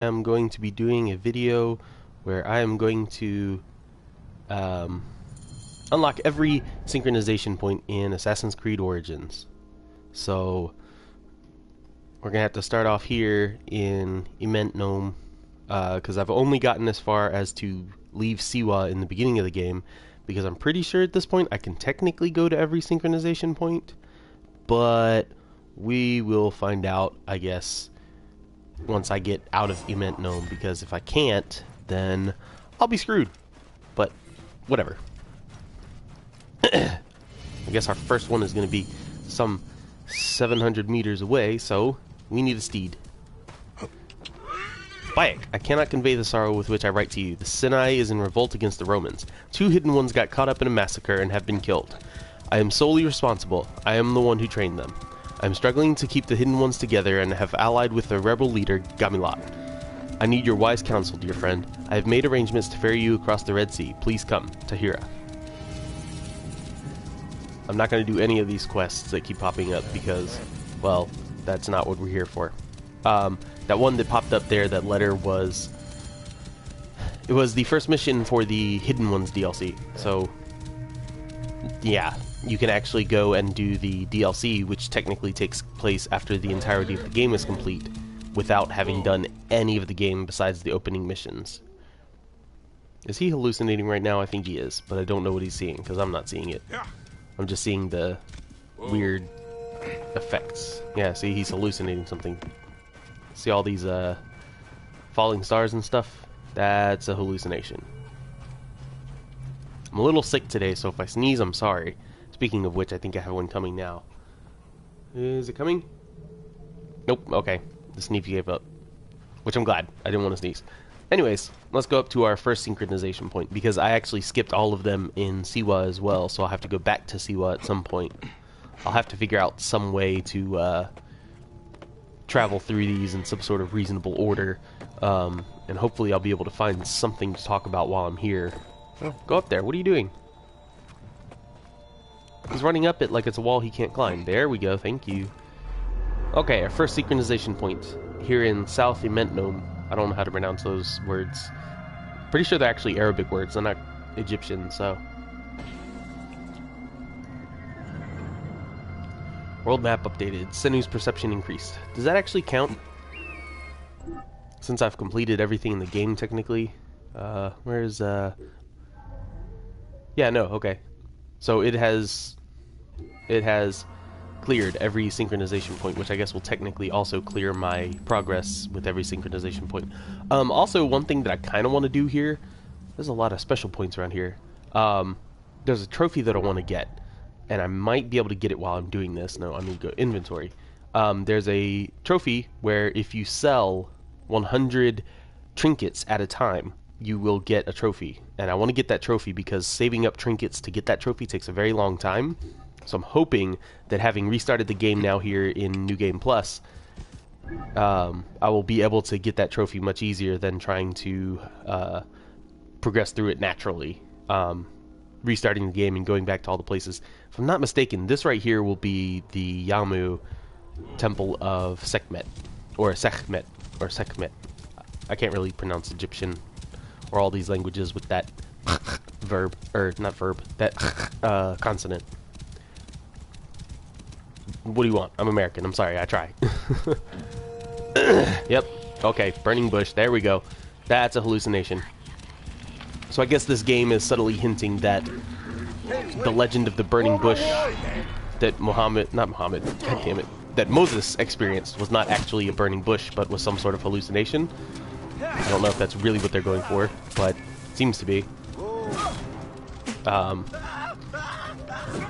I'm going to be doing a video where I am going to um, unlock every synchronization point in Assassin's Creed Origins. So we're gonna have to start off here in Immense Gnome because I've only gotten as far as to leave Siwa in the beginning of the game, because I'm pretty sure at this point I can technically go to every synchronization point, but we will find out, I guess, once I get out of Immense Gnome, because if I can't, then I'll be screwed. But whatever. I guess our first one is going to be some 700 meters away, so we need a steed. Bayek, I cannot convey the sorrow with which I write to you. The Sinai is in revolt against the Romans. 2 hidden ones got caught up in a massacre and have been killed. I am solely responsible. I am the one who trained them. I am struggling to keep the hidden ones together and have allied with the rebel leader, Gamilat. I need your wise counsel, dear friend. I have made arrangements to ferry you across the Red Sea. Please come, Tahira. I'm not going to do any of these quests that keep popping up because, well, that's not what we're here for. That one that popped up there, that letter was... It was the first mission for the Hidden Ones DLC. So, yeah, you can actually go and do the DLC, which technically takes place after the entirety of the game is complete, without having done any of the game besides the opening missions. Is he hallucinating right now? I think he is, but I don't know what he's seeing, because I'm not seeing it. I'm just seeing the weird effects. Yeah, see, he's hallucinating something. See all these falling stars and stuff? That's a hallucination. I'm a little sick today, so if I sneeze, I'm sorry. Speaking of which, I think I have one coming now. Is it coming? Nope, okay. The sneeze gave up. Which I'm glad. I didn't want to sneeze. Anyways, let's go up to our first synchronization point, because I actually skipped all of them in Siwa as well, so I'll have to go back to Siwa at some point. I'll have to figure out some way to travel through these in some sort of reasonable order, and hopefully I'll be able to find something to talk about while I'm here. Oh, go up there. What are you doing? He's running up it like it's a wall he can't climb. There we go. Thank you. Okay, our first synchronization point here in South Immense Gnome. I don't know how to pronounce those words. Pretty sure they're actually Arabic words. They're not Egyptian, so... World map updated. Senu's perception increased. Does that actually count? Since I've completed everything in the game, technically. Where's, Yeah, no, okay. So it has cleared every synchronization point, which I guess will technically also clear my progress with every synchronization point. Also, one thing that I kind of want to do here, there's a lot of special points around here. There's a trophy that I want to get, and I might be able to get it while I'm doing this. No, I mean go inventory. There's a trophy where if you sell 100 trinkets at a time, you will get a trophy. And I want to get that trophy because saving up trinkets to get that trophy takes a very long time. So I'm hoping that having restarted the game now here in New Game Plus, I will be able to get that trophy much easier than trying to progress through it naturally. Restarting the game and going back to all the places. If I'm not mistaken, this right here will be the Yamu Temple of Sekhmet, or Sekhmet, or Sekhmet. I can't really pronounce Egyptian or all these languages with that verb, or not verb, that consonant. What do you want? I'm American. I'm sorry. I try. Yep. Okay. Burning bush. There we go. That's a hallucination. So I guess this game is subtly hinting that the legend of the burning bush that God damn it, that Moses experienced was not actually a burning bush, but was some sort of hallucination. I don't know if that's really what they're going for, but it seems to be. Come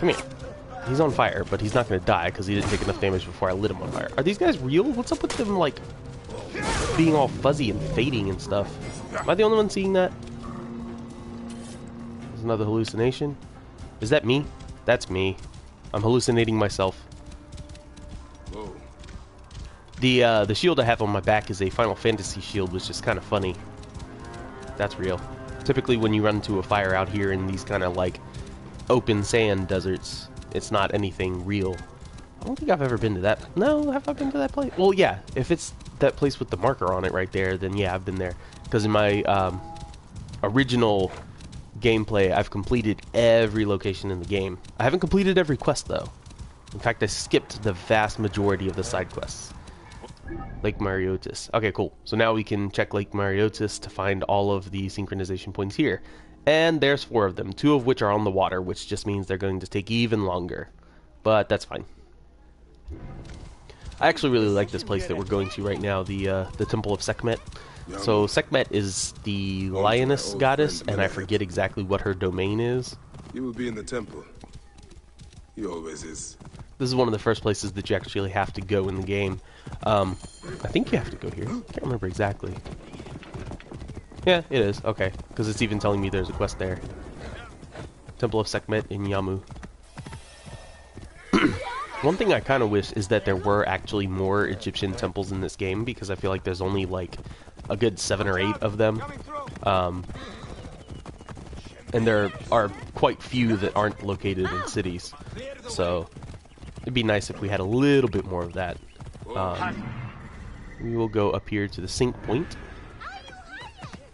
here. He's on fire, but he's not going to die because he didn't take enough damage before I lit him on fire. Are these guys real? What's up with them, like, being all fuzzy and fading and stuff? Am I the only one seeing that? There's another hallucination. Is that me? That's me. I'm hallucinating myself. Whoa. The shield I have on my back is a Final Fantasy shield, which is kind of funny. That's real. Typically when you run into a fire out here in these kind of, like, open sand deserts, it's not anything real. I don't think I've ever been to that. No, have I been to that place? Well, yeah. If it's that place with the marker on it right there, then yeah, I've been there. Because in my original gameplay, I've completed every location in the game. I haven't completed every quest though. In fact, I skipped the vast majority of the side quests. Lake Mariotis. Okay, cool. So now we can check Lake Mariotis to find all of the synchronization points here. And there's 4 of them, 2 of which are on the water, which just means they're going to take even longer. But that's fine. I actually really like this place that we're going to right now, the Temple of Sekhmet. So Sekhmet is the lioness goddess, and I forget exactly what her domain is. He will be in the temple. He always is. This is one of the first places that you actually have to go in the game. I think you have to go here. Can't remember exactly. Yeah, it is. Okay, because it's even telling me there's a quest there. Temple of Sekhmet in Yamu. One thing I kind of wish is that there were actually more Egyptian temples in this game, because I feel like there's only like a good 7 or 8 of them. And there are quite few that aren't located in cities. So it'd be nice if we had a little bit more of that. We will go up here to the sync point.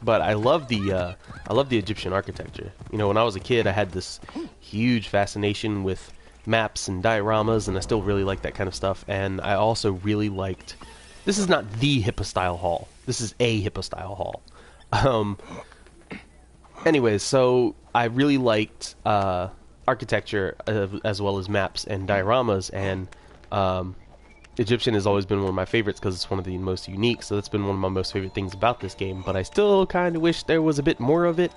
But I love the Egyptian architecture. You know, when I was a kid, I had this huge fascination with maps and dioramas, and I still really like that kind of stuff. And I also really liked... This is not the Hippostyle Hall. This is a Hippostyle Hall. Anyways, so I really liked architecture as well as maps and dioramas, and Egyptian has always been one of my favorites because it's one of the most unique, so that's been one of my most favorite things about this game, but I still kind of wish there was a bit more of it.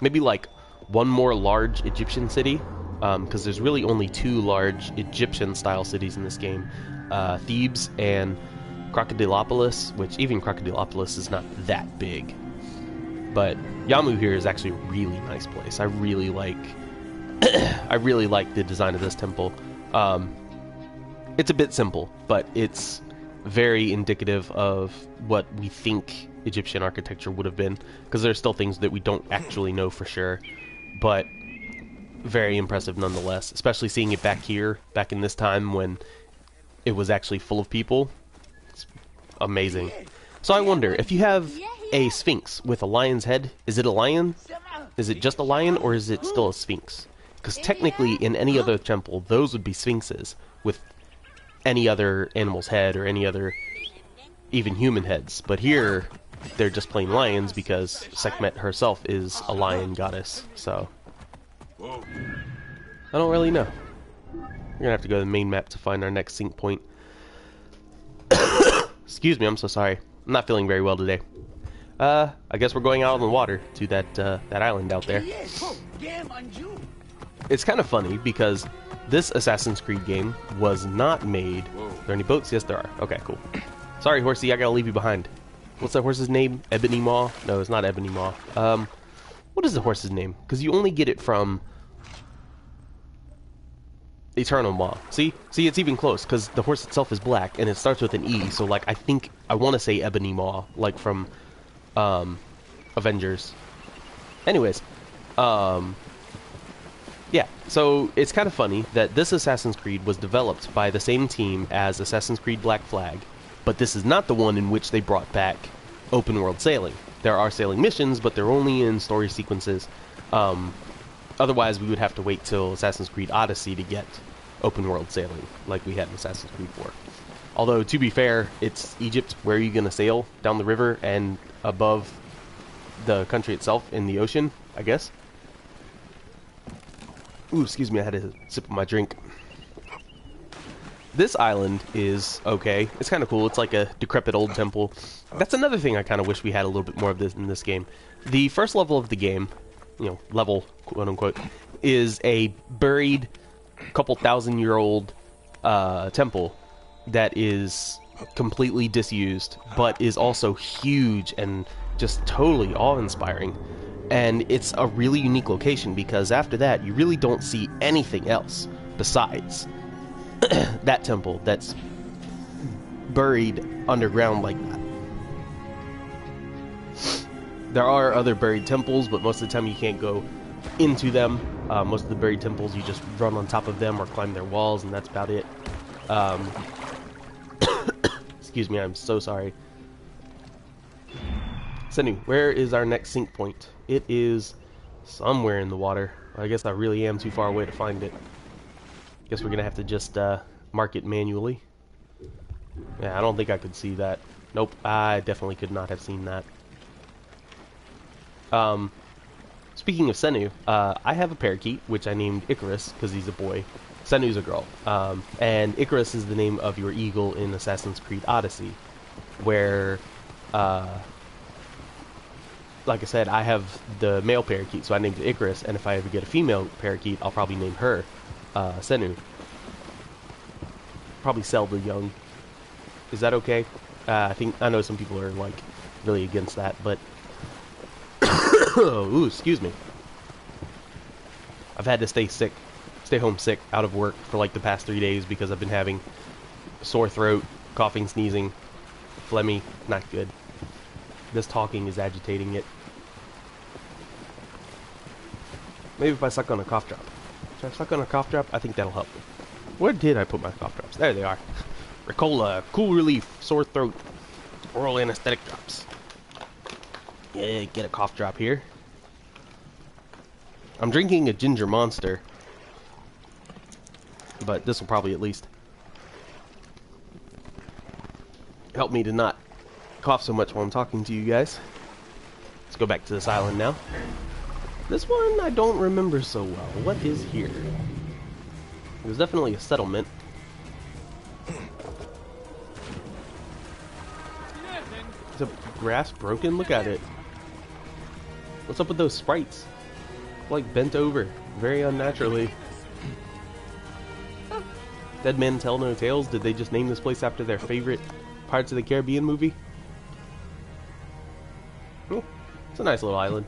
Maybe like one more large Egyptian city, because there's really only 2 large Egyptian-style cities in this game. Thebes and Crocodilopolis, which even Crocodilopolis is not that big. But Yamu here is actually a really nice place. I really like the design of this temple. It's a bit simple, but it's very indicative of what we think Egyptian architecture would have been, because there's still things that we don't actually know for sure, but very impressive nonetheless, especially seeing it back here, back in this time when it was actually full of people. It's amazing. So I wonder, if you have a sphinx with a lion's head, is it a lion? Is it just a lion, or is it still a sphinx? Because technically, in any other temple, those would be sphinxes with any other animal's head or any other even human heads. But here, they're just plain lions because Sekhmet herself is a lion goddess. So I don't really know. We're gonna have to go to the main map to find our next sync point. Excuse me, I'm so sorry. I'm not feeling very well today. I guess we're going out on the water to that island out there. It's kind of funny because this Assassin's Creed game was not made... Are there any boats? Yes, there are. Okay, cool. Sorry, horsey, I gotta leave you behind. What's that horse's name? Ebony Maw? No, it's not Ebony Maw. What is the horse's name? Because you only get it from Eternal Maw. See, it's even close, because the horse itself is black, and it starts with an E, so, like, I want to say Ebony Maw, like from, Avengers. Anyways, yeah, so it's kind of funny that this Assassin's Creed was developed by the same team as Assassin's Creed Black Flag, but this is not the one in which they brought back open world sailing. There are sailing missions, but they're only in story sequences. Otherwise, we would have to wait till Assassin's Creed Odyssey to get open world sailing, like we had in Assassin's Creed 4. Although, to be fair, it's Egypt. Where are you going to sail? Down the river and above the country itself in the ocean, I guess? Ooh, excuse me, I had a sip of my drink. This island is okay. It's kind of cool. It's like a decrepit old temple. That's another thing I kind of wish we had a little bit more of this in this game. The first level of the game, you know, level, quote-unquote, is a buried, couple thousand-year-old temple that is completely disused, but is also huge and just totally awe-inspiring. And it's a really unique location because after that, you really don't see anything else besides that temple that's buried underground like that. There are other buried temples, but most of the time you can't go into them. Most of the buried temples, you just run on top of them or climb their walls, and that's about it. Excuse me, I'm so sorry. Senu, where is our next sync point? It is somewhere in the water. I guess I really am too far away to find it. Guess we're gonna have to just mark it manually. Yeah, I don't think I could see that. Nope, I definitely could not have seen that. Speaking of Senu, I have a parakeet, which I named Icarus because he's a boy. Senu's a girl. And Icarus is the name of your eagle in Assassin's Creed Odyssey, where, like I said, I have the male parakeet, so I named it Icarus, and if I ever get a female parakeet, I'll probably name her Senu. Probably sell the young. Is that okay? I know some people are, like, really against that, but... Ooh, excuse me. I've had to stay home sick, out of work for like the past 3 days because I've been having sore throat, coughing, sneezing, phlegmy, not good. This talking is agitating it. Maybe if I suck on a cough drop. Should I suck on a cough drop? I think that'll help. Where did I put my cough drops? There they are. Ricola, cool relief, sore throat, oral anesthetic drops. Yeah, get a cough drop here. I'm drinking a ginger monster, but this will probably at least help me to not cough so much while I'm talking to you guys. Let's go back to this island now. This one I don't remember so well. What is here? There's definitely a settlement. Is the grass broken? Look at it. What's up with those sprites? Like bent over, very unnaturally. Dead Men Tell No Tales? Did they just name this place after their favorite Pirates of the Caribbean movie? Oh, it's a nice little island.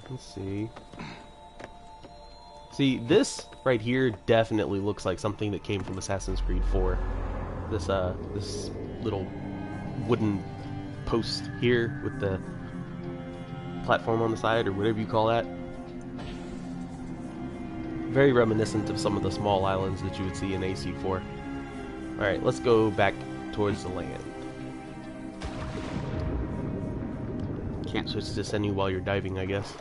Let's see. See, this right here definitely looks like something that came from Assassin's Creed 4. This little wooden post here with the platform on the side, or whatever you call that. Very reminiscent of some of the small islands that you would see in AC4. Alright, let's go back towards the land. Can't switch to Senu while you're diving, I guess.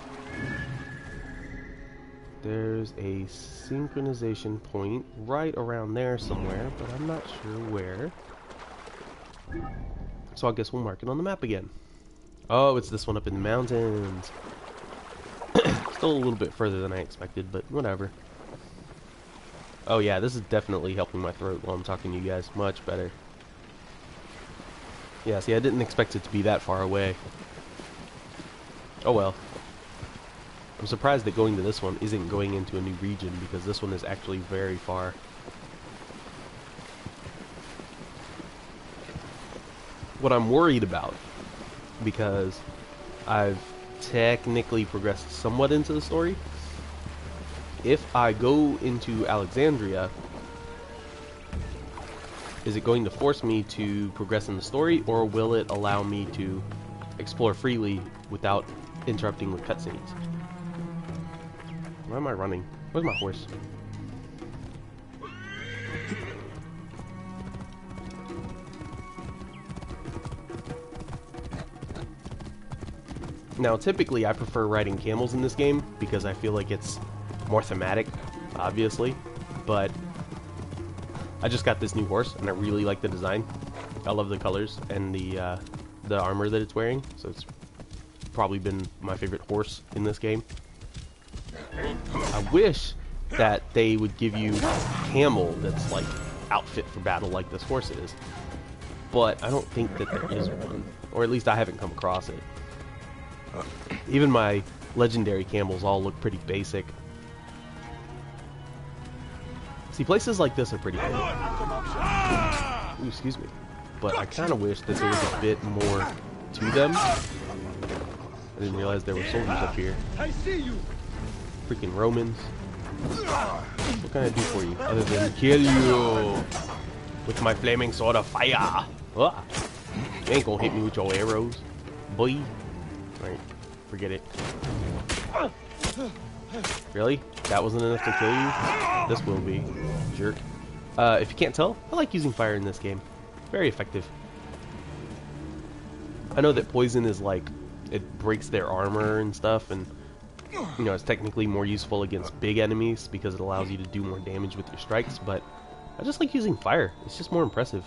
There's a synchronization point right around there somewhere, but I'm not sure where. So I guess we'll mark it on the map again. Oh, it's this one up in the mountains. Still a little bit further than I expected, but whatever. Oh yeah, this is definitely helping my throat while I'm talking to you guys. Much better. Yeah, see, I didn't expect it to be that far away. Oh well. I'm surprised that going to this one isn't going into a new region, because this one is actually very far. What I'm worried about, because I've technically progressed somewhat into the story, if I go into Alexandria, is it going to force me to progress in the story, or will it allow me to explore freely without interrupting with cutscenes? Why am I running? Where's my horse? Now, typically I prefer riding camels in this game because I feel like it's more thematic, obviously, but I just got this new horse and I really like the design. I love the colors and the armor that it's wearing, so it's probably been my favorite horse in this game. I wish that they would give you a camel that's like outfit for battle like this horse is, but I don't think that there is one, or at least I haven't come across it. Even my legendary camels all look pretty basic. See, places like this are pretty cool. Ooh, excuse me. But I kind of wish that there was a bit more to them. I didn't realize there were soldiers up here. I see you. Freaking Romans. What can I do for you other than kill you with my flaming sword of fire? Ah. You ain't gonna hit me with your arrows, boy. Alright, forget it. Really? That wasn't enough to kill you? This will be. Jerk. If you can't tell, I like using fire in this game. Very effective. I know that poison is like, it breaks their armor and stuff, and you know, it's technically more useful against big enemies because it allows you to do more damage with your strikes, but I just like using fire. It's just more impressive.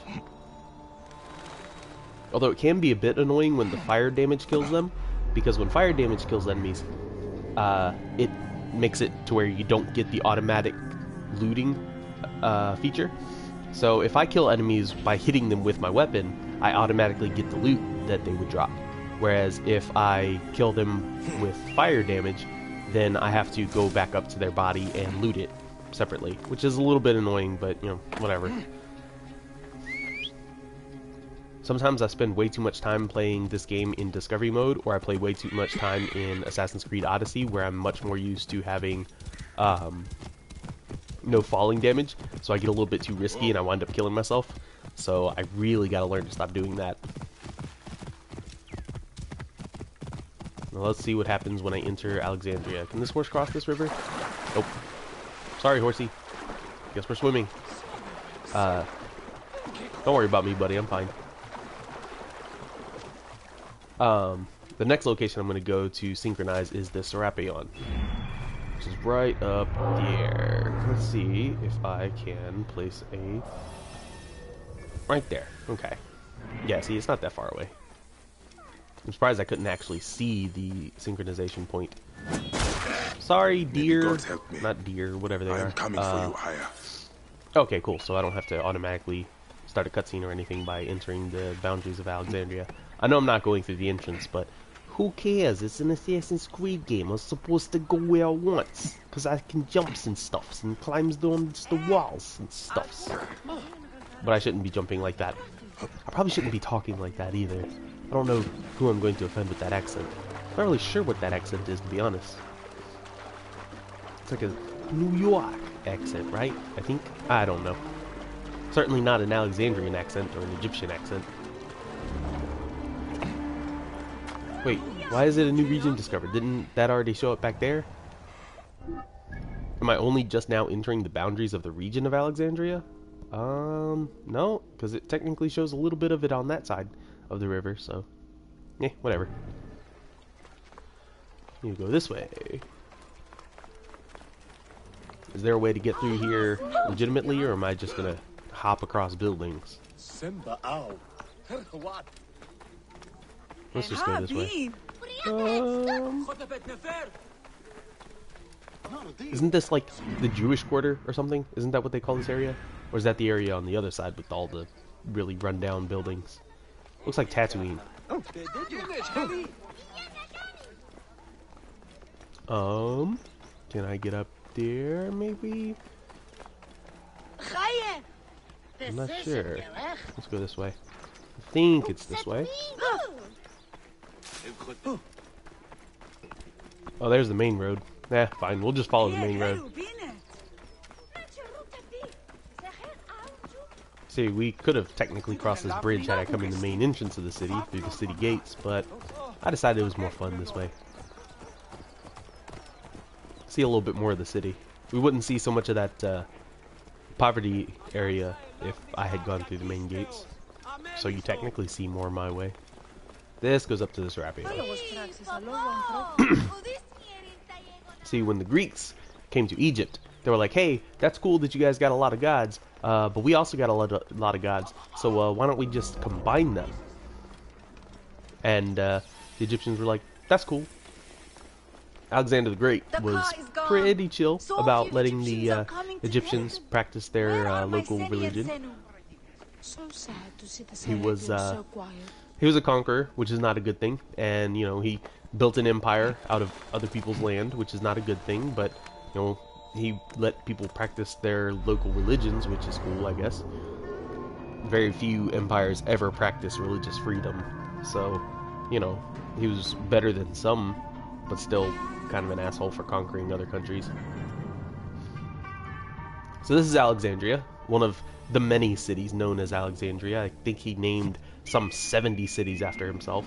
Although it can be a bit annoying when the fire damage kills them, because when fire damage kills enemies, it makes it to where you don't get the automatic looting feature. So if I kill enemies by hitting them with my weapon, I automatically get the loot that they would drop. Whereas if I kill them with fire damage, then I have to go back up to their body and loot it separately, which is a little bit annoying, but you know, whatever. Sometimes I spend way too much time playing this game in discovery mode, or I play way too much time in Assassin's Creed Odyssey, where I'm much more used to having no falling damage, so I get a little bit too risky and I wind up killing myself. So I really gotta learn to stop doing that. Now let's see what happens when I enter Alexandria. Can this horse cross this river? Nope. Sorry, horsey. Guess we're swimming. Don't worry about me, buddy. I'm fine. The next location I'm going to go to synchronize is the Serapeon, which is right up there. Let's see if I can place a... right there. Okay. Yeah, see, it's not that far away. I'm surprised I couldn't actually see the synchronization point. Sorry, deer. Not deer, whatever they are. I'm coming for you, Aya. Okay, cool. So I don't have to automatically start a cutscene or anything by entering the boundaries of Alexandria. I know I'm not going through the entrance, but who cares? It's an Assassin's Creed game. I'm supposed to go where I want, because I can jumps and stuffs and climbs down the walls and stuffs. But I shouldn't be jumping like that. I probably shouldn't be talking like that either. I don't know who I'm going to offend with that accent. I'm not really sure what that accent is, to be honest. It's like a New York accent, right? I think? I don't know. Certainly not an Alexandrian accent or an Egyptian accent. Wait, why is it a new region discovered? Didn't that already show up back there? Am I only just now entering the boundaries of the region of Alexandria? No, because it technically shows a little bit of it on that side of the river, so... eh, whatever. You go this way. Is there a way to get through here legitimately, or am I just gonna hop across buildings? Let's just go this way. Isn't this like the Jewish quarter or something? Isn't that what they call this area? Or is that the area on the other side with all the really rundown buildings? Looks like Tatooine. Can I get up there, maybe? I'm not sure. Let's go this way. I think it's this way. Oh, there's the main road. Nah, fine. We'll just follow the main road. See, we could have technically crossed this bridge had I come in the main entrance of the city through the city gates, but I decided it was more fun this way. See a little bit more of the city. We wouldn't see so much of that poverty area if I had gone through the main gates. So you technically see more my way. This goes up to this Serapeon. See, when the Greeks came to Egypt, they were like, hey, that's cool that you guys got a lot of gods, but we also got a lot of gods, so why don't we just combine them? And the Egyptians were like, that's cool. Alexander the Great was pretty chill about letting the Egyptians practice their local religion. He was a conqueror, which is not a good thing, and you know, he built an empire out of other people's land, which is not a good thing, but you know, he let people practice their local religions, which is cool, I guess. Very few empires ever practice religious freedom, so you know, he was better than some, but still kind of an asshole for conquering other countries. So this is Alexandria, one of the many cities known as Alexandria. I think he named some 70 cities after himself.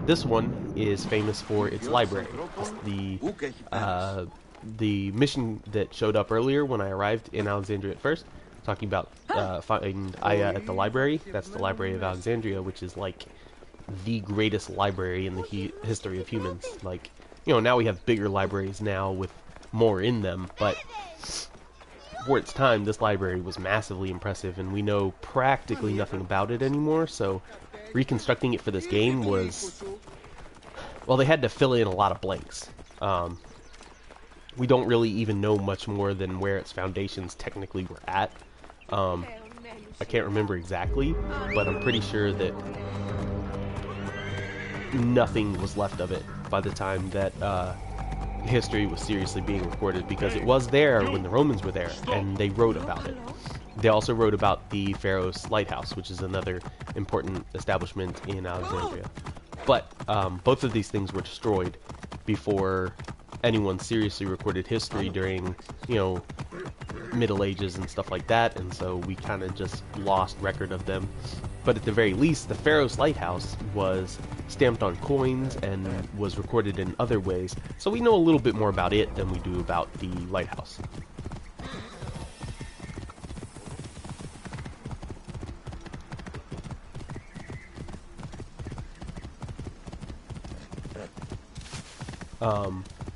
This one is famous for its library. It's the mission that showed up earlier when I arrived in Alexandria at first, talking about finding Aya at the library. That's the Library of Alexandria, which is like the greatest library in the history of humans. Like, you know, now we have bigger libraries now with more in them, but for its time, this library was massively impressive, and we know practically nothing about it anymore, so reconstructing it for this game was... well, they had to fill in a lot of blanks. We don't really even know much more than where its foundations technically were at. I can't remember exactly, but I'm pretty sure that nothing was left of it by the time that history was seriously being recorded, because it was there when the Romans were there, and they wrote about it. They also wrote about the Pharos Lighthouse, which is another important establishment in Alexandria. But both of these things were destroyed before anyone seriously recorded history during, you know, Middle Ages and stuff like that, and so we kind of just lost record of them. But at the very least, the Pharos Lighthouse was stamped on coins and was recorded in other ways, so we know a little bit more about it than we do about the lighthouse.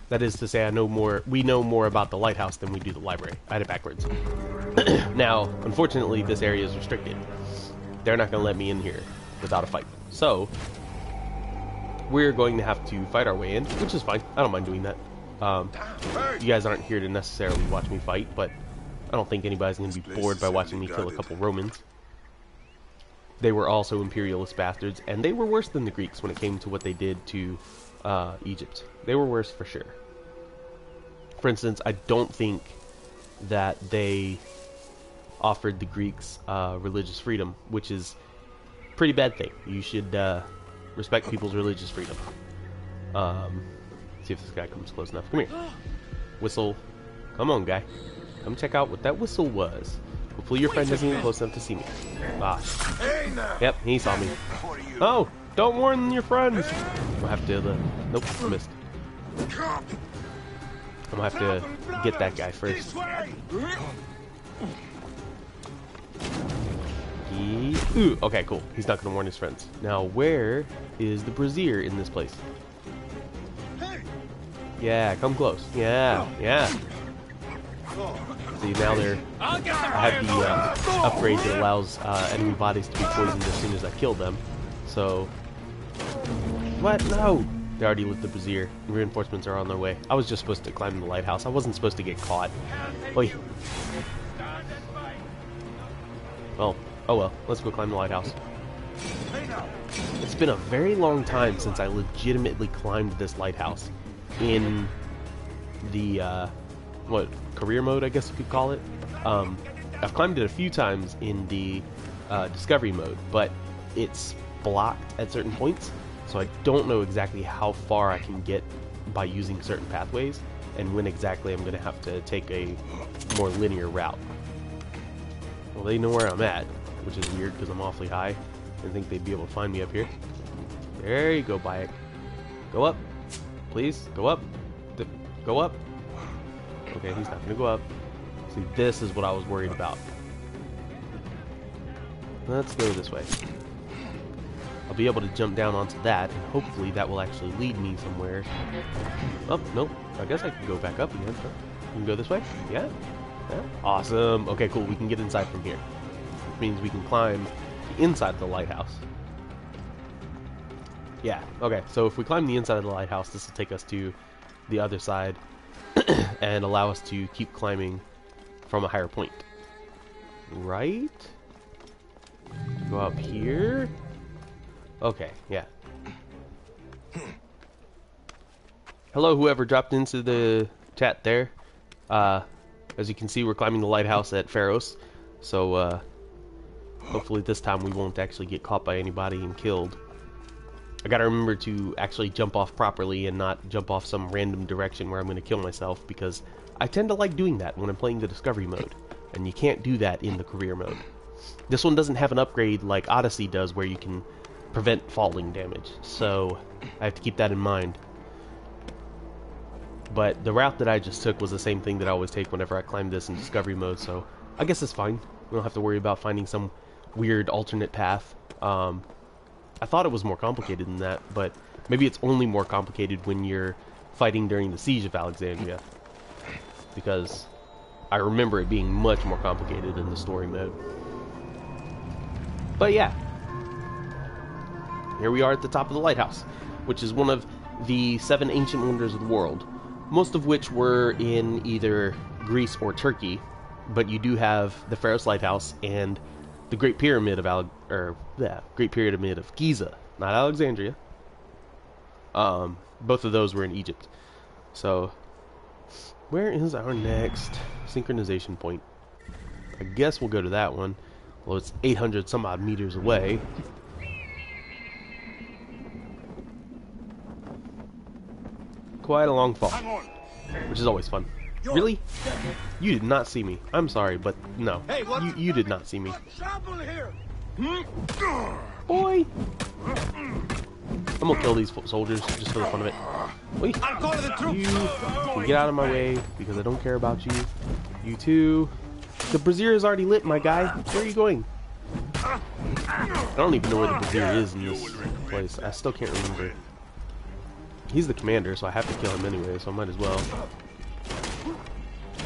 That is to say, we know more about the lighthouse than we do the library. I had it backwards. Now, unfortunately, this area is restricted. They're not going to let me in here without a fight. So, we're going to have to fight our way in, which is fine. I don't mind doing that. You guys aren't here to necessarily watch me fight, but I don't think anybody's going to be bored by watching me kill a couple Romans. They were also imperialist bastards, and they were worse than the Greeks when it came to what they did to Egypt. They were worse for sure. For instance, I don't think that they offered the Greeks religious freedom, which is a pretty bad thing. You should respect people's religious freedom. See if this guy comes close enough. Come here. Whistle. Come on, guy. Come check out what that whistle was. Hopefully your friend doesn't get close enough to see me. Ah. Yep, he saw me. Oh, don't warn your friends. I'll have to... nope, missed. I'm gonna have to get that guy first. Ooh, okay, cool. He's not gonna warn his friends. Now, where is the brazier in this place? Yeah, come close. Yeah, yeah. See, now they're... I have the upgrade that allows enemy bodies to be poisoned as soon as I kill them. So... what? No! They already lit the brazier. Reinforcements are on their way. I was just supposed to climb the lighthouse. I wasn't supposed to get caught. Oi. Well, oh well. Let's go climb the lighthouse. It's been a very long time since I legitimately climbed this lighthouse in the, what, career mode, I guess you could call it. I've climbed it a few times in the discovery mode, but it's blocked at certain points. So I don't know exactly how far I can get by using certain pathways, and when exactly I'm going to have to take a more linear route. Well, they know where I'm at, which is weird because I'm awfully high. I didn't think they'd be able to find me up here. There you go, Bayek. Go up. Please, go up. Go up. Okay, he's not going to go up. See, this is what I was worried about. Let's go this way. I'll be able to jump down onto that, and hopefully that will actually lead me somewhere. Oh, nope. I guess I can go back up again. We can go this way? Yeah? Yeah? Awesome. Okay, cool. We can get inside from here. Which means we can climb the inside of the lighthouse. Yeah, okay. So if we climb the inside of the lighthouse, this will take us to the other side and allow us to keep climbing from a higher point. Right? Go up here. Okay, yeah. Hello, whoever dropped into the chat there. As you can see, we're climbing the lighthouse at Pharos. So, hopefully this time we won't actually get caught by anybody and killed. I gotta remember to actually jump off properly and not jump off some random direction where I'm gonna kill myself, because I tend to like doing that when I'm playing the discovery mode, and you can't do that in the career mode. This one doesn't have an upgrade like Odyssey does where you can prevent falling damage. So I have to keep that in mind. But the route that I just took was the same thing that I always take whenever I climb this in discovery mode, so I guess it's fine. We don't have to worry about finding some weird alternate path. I thought it was more complicated than that, but maybe it's only more complicated when you're fighting during the Siege of Alexandria. Because I remember it being much more complicated in the story mode. But yeah. Here we are at the top of the lighthouse, which is one of the 7 ancient wonders of the world. Most of which were in either Greece or Turkey. But you do have the Pharos Lighthouse and the Great Pyramid of Great Pyramid of Giza, not Alexandria. Both of those were in Egypt. So, where is our next synchronization point? I guess we'll go to that one. Well, it's 800 some odd meters away. Quite a long fall, which is always fun. Really? You did not see me. I'm sorry, but no. You did not see me. Boy! I'm gonna kill these soldiers just for the fun of it. Wait. You can get out of my way because I don't care about you. You too. The brazier is already lit, my guy. Where are you going? I don't even know where the brazier is in this place. I still can't remember. He's the commander, so I have to kill him anyway, so I might as well.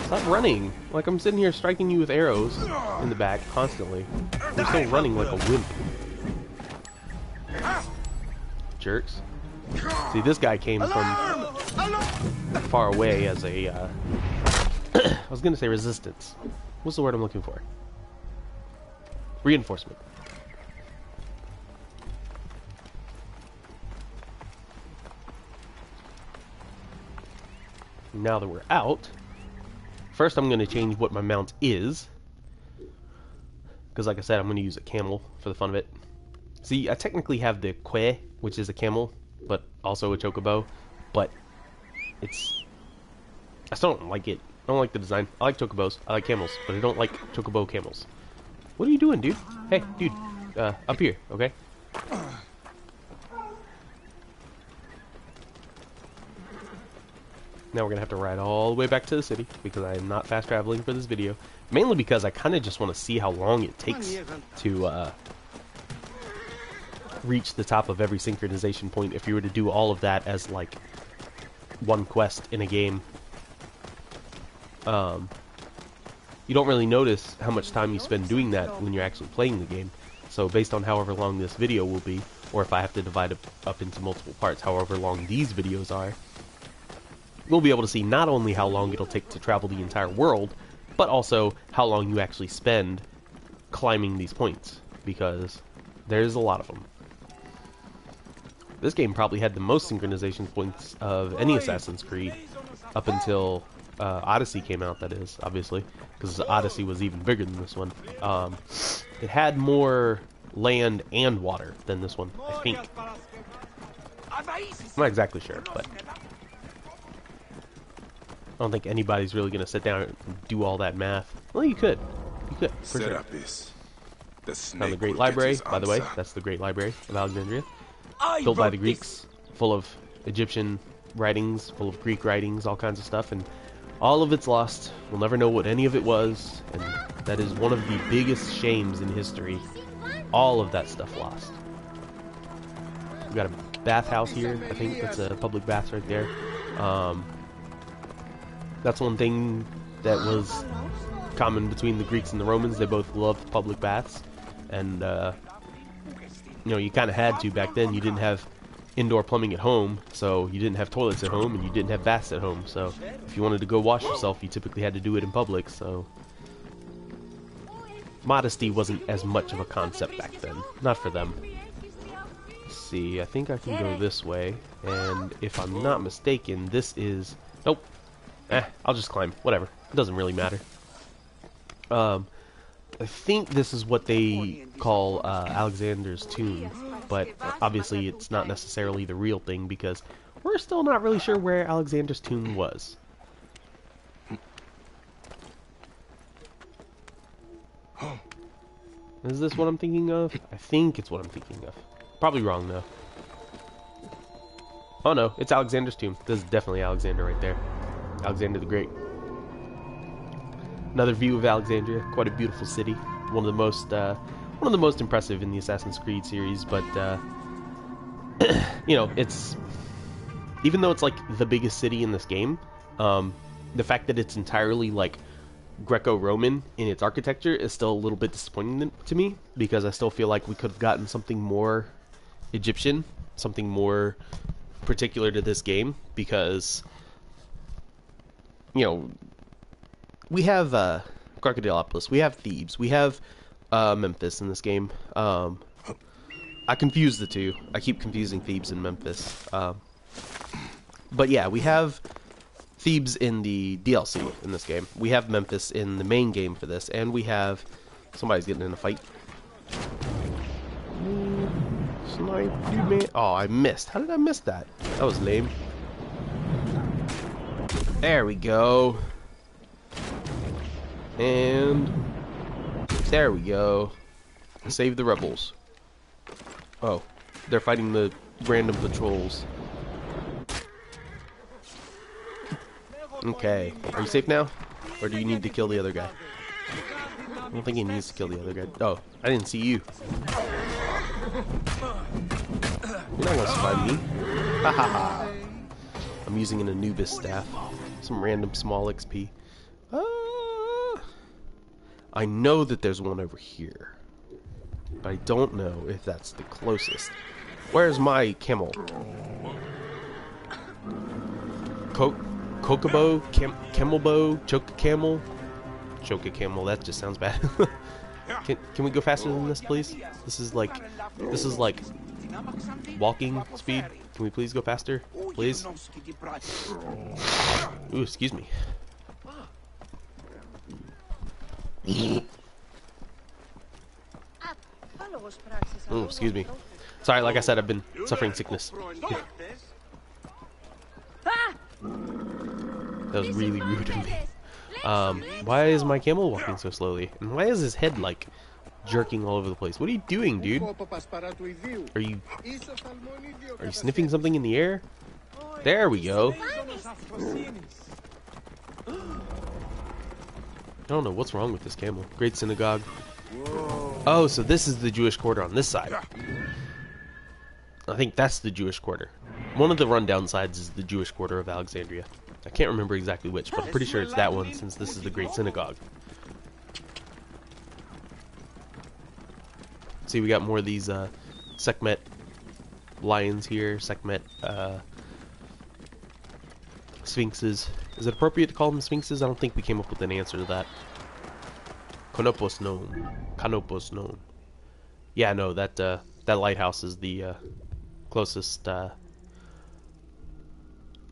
Stop running! Like I'm sitting here striking you with arrows in the back constantly. You're still running like a wimp. Jerks. See, this guy came from far away as a, I was gonna say resistance. What's the word I'm looking for? Reinforcement. Now that we're out, first I'm going to change what my mount is. Because like I said, I'm going to use a camel for the fun of it. See, I technically have the Kwe, which is a camel, but also a chocobo. But it's... I still don't like it. I don't like the design. I like chocobos. I like camels, but I don't like chocobo camels. What are you doing, dude? Hey, dude. Up here, okay? Now we're going to have to ride all the way back to the city because I am not fast traveling for this video. Mainly because I kind of just want to see how long it takes to reach the top of every synchronization point if you were to do all of that as like one quest in a game. You don't really notice how much time you spend doing that when you're actually playing the game. So based on however long this video will be, or if I have to divide it up into multiple parts, however long these videos are, we'll be able to see not only how long it'll take to travel the entire world, but also how long you actually spend climbing these points, because there's a lot of them. This game probably had the most synchronization points of any Assassin's Creed, up until Odyssey came out, that is, obviously, because Odyssey was even bigger than this one. It had more land and water than this one, I think. I'm not exactly sure, but I don't think anybody's really going to sit down and do all that math. Well, you could. You could, for sure. Found the Great Library, by the way. That's the Great Library of Alexandria. Built by the Greeks, full of Egyptian writings, full of Greek writings, all kinds of stuff, and all of it's lost. We'll never know what any of it was, and that is one of the biggest shames in history. All of that stuff lost. We got a bathhouse here, I think. That's a public bath right there. That's one thing that was common between the Greeks and the Romans. They both loved public baths, and you know, you kind of had to back then. You didn't have indoor plumbing at home, so you didn't have toilets at home, and you didn't have baths at home. So if you wanted to go wash yourself, you typically had to do it in public. So modesty wasn't as much of a concept back then. Not for them. Let's see, I think I can go this way, and if I'm not mistaken, this is... Nope. I'll just climb. Whatever. It doesn't really matter. I think this is what they call Alexander's tomb, but obviously it's not necessarily the real thing because we're still not really sure where Alexander's tomb was. Is this what I'm thinking of? I think it's what I'm thinking of. Probably wrong though. Oh no, it's Alexander's tomb. This is definitely Alexander right there. Alexander the Great. Another view of Alexandria. Quite a beautiful city. One of the most impressive in the Assassin's Creed series. But you know, it's, even though it's like the biggest city in this game, the fact that it's entirely like Greco-Roman in its architecture is still a little bit disappointing to me, because I still feel like we could have gotten something more Egyptian, something more particular to this game, because, you know, we have Crocodilopolis, we have Thebes, we have Memphis in this game. I confuse the two. I keep confusing Thebes and Memphis. But yeah, we have Thebes in the DLC in this game. We have Memphis in the main game for this, and we have, somebody's getting in a fight. Snipe you, man. Oh, I missed. How did I miss that? That was lame. There we go. And there we go. Save the rebels. Oh, they're fighting the random patrols. Okay, are you safe now? Or do you need to kill the other guy? I don't think he needs to kill the other guy. Oh, I didn't see you. You're not gonna survive me. Ha ha ha. I'm using an Anubis staff. Some random small XP. I know that there's one over here, but I don't know if that's the closest. Where's my camel? Kokobo? Camelbo? Choka camel, that just sounds bad. Can we go faster than this, please? This is like walking speed. Can we please go faster? Please? Ooh, excuse me. Oh, excuse me. Sorry, like I said, I've been suffering sickness. That was really rude of me. Why is my camel walking so slowly? And why is his head, like, jerking all over the place? What are you doing, dude? Are you sniffing something in the air? There we go. I don't know what's wrong with this camel. Great synagogue. Oh, so this is the Jewish quarter on this side. I think that's the Jewish quarter. One of the rundown sides is the Jewish quarter of Alexandria. I can't remember exactly which, but I'm pretty sure it's that one, since this is the Great Synagogue. See, we got more of these Sekhmet lions here, Sekhmet sphinxes. Is it appropriate to call them sphinxes? I don't think we came up with an answer to that. Kanopos known. Yeah, no, that lighthouse is the closest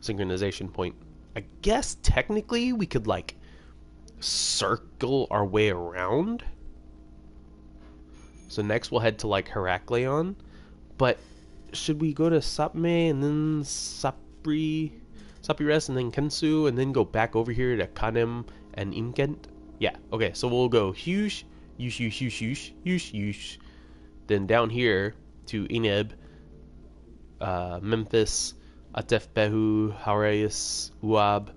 synchronization point. I guess technically we could like circle our way around. So next we'll head to like Heraklion, but should we go to Sapme and then Sapires and then Kensu and then go back over here to Kanem and Imkent? Yeah, okay, so we'll go Yush, then down here to Ineb, Memphis, Atef-Behu, Haraeus, Uab.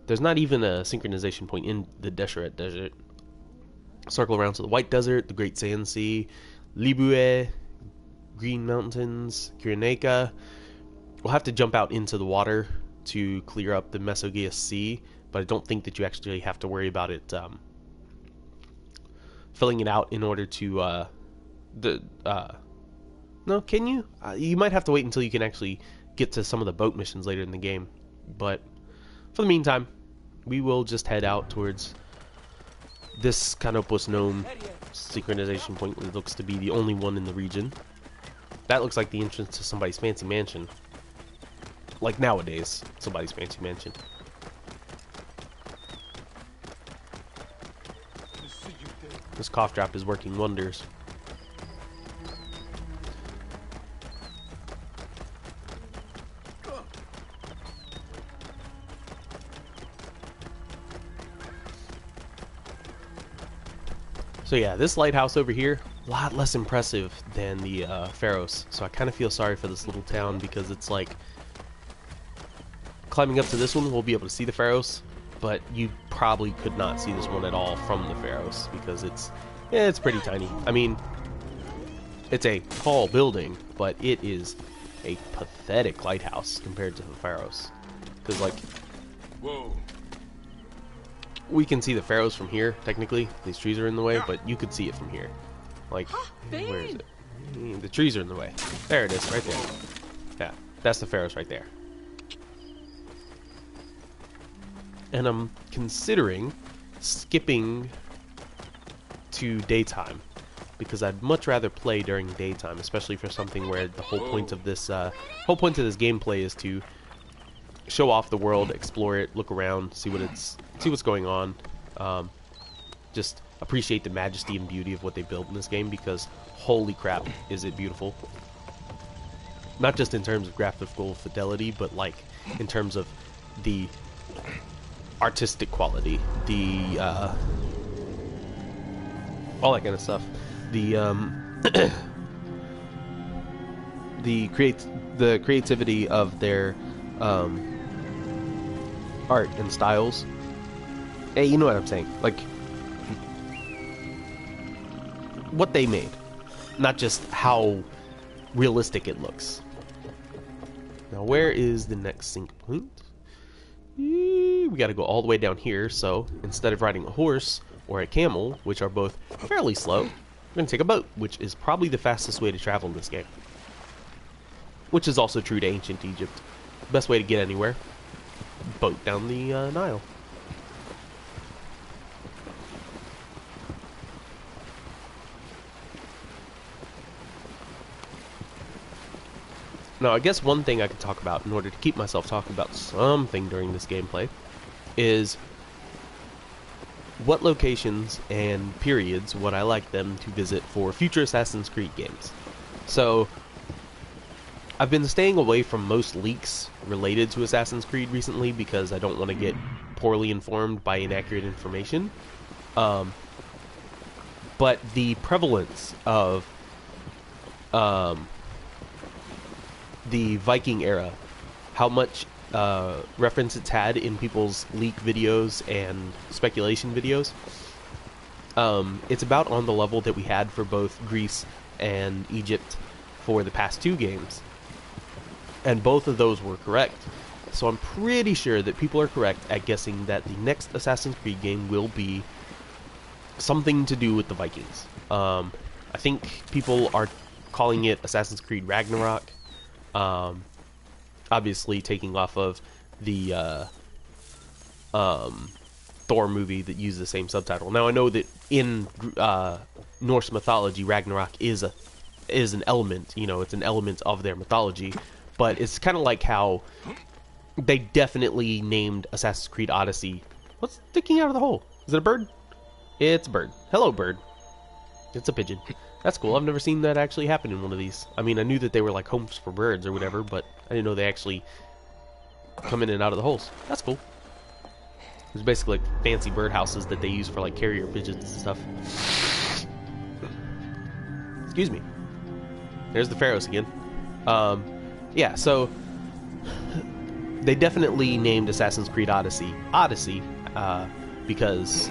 There's not even a synchronization point in the Deshret Desert. Circle around to the White Desert, the Great Sand Sea, Libue, Green Mountains, Kyrenaica. We'll have to jump out into the water to clear up the Mesogaeus Sea, but I don't think that you actually have to worry about it filling it out in order to no, can you? You might have to wait until you can actually get to some of the boat missions later in the game, but for the meantime we will just head out towards this Canopus Gnome synchronization point. It looks to be the only one in the region. That looks like the entrance to somebody's fancy mansion. Like nowadays, somebody's fancy mansion. This cough drop is working wonders. So yeah, this lighthouse over here, a lot less impressive than the Pharos. So I kind of feel sorry for this little town because it's like climbing up to this one, we'll be able to see the Pharos, but you probably could not see this one at all from the Pharos because it's pretty tiny. I mean, it's a tall building, but it is a pathetic lighthouse compared to the Pharos. Because like, Whoa. we can see the Pharos from here. Technically, these trees are in the way, but you could see it from here. Like, where is it? The trees are in the way. There it is, right there. Yeah, that's the Pharos right there. And I'm considering skipping to daytime because I'd much rather play during daytime, especially for something where the whole point of this gameplay is to show off the world, explore it, look around, see what's going on, just appreciate the majesty and beauty of what they built in this game because holy crap, is it beautiful! Not just in terms of graphical fidelity, but like in terms of the artistic quality, the all that kind of stuff. The the creativity of their art and styles. Hey, you know what I'm saying? Like what they made, not just how realistic it looks. Now, where is the next sync point? We got to go all the way down here, so instead of riding a horse or a camel, which are both fairly slow, we're going to take a boat, which is probably the fastest way to travel in this game. Which is also true to ancient Egypt. Best way to get anywhere, boat down the Nile. Now, I guess one thing I could talk about in order to keep myself talking about something during this gameplay is what locations and periods would I like them to visit for future Assassin's Creed games. So, I've been staying away from most leaks related to Assassin's Creed recently because I don't want to get poorly informed by inaccurate information. But the prevalence of the Viking era, how much reference it's had in people's leak videos and speculation videos, it's about on the level that we had for both Greece and Egypt for the past two games. And both of those were correct. So I'm pretty sure that people are correct at guessing that the next Assassin's Creed game will be something to do with the Vikings. I think people are calling it Assassin's Creed Ragnarok. Obviously taking off of the Thor movie that used the same subtitle. Now I know that in Norse mythology, Ragnarok is an element. You know, it's an element of their mythology. But it's kind of like how they definitely named Assassin's Creed Odyssey. What's sticking out of the hole? Is it a bird? It's a bird. Hello, bird. It's a pigeon. That's cool. I've never seen that actually happen in one of these. I mean, I knew that they were like homes for birds or whatever, but I didn't know they actually come in and out of the holes. That's cool. It's basically like fancy birdhouses that they use for like carrier pigeons and stuff. Excuse me. There's the Pharos again. Yeah, so they definitely named Assassin's Creed Odyssey because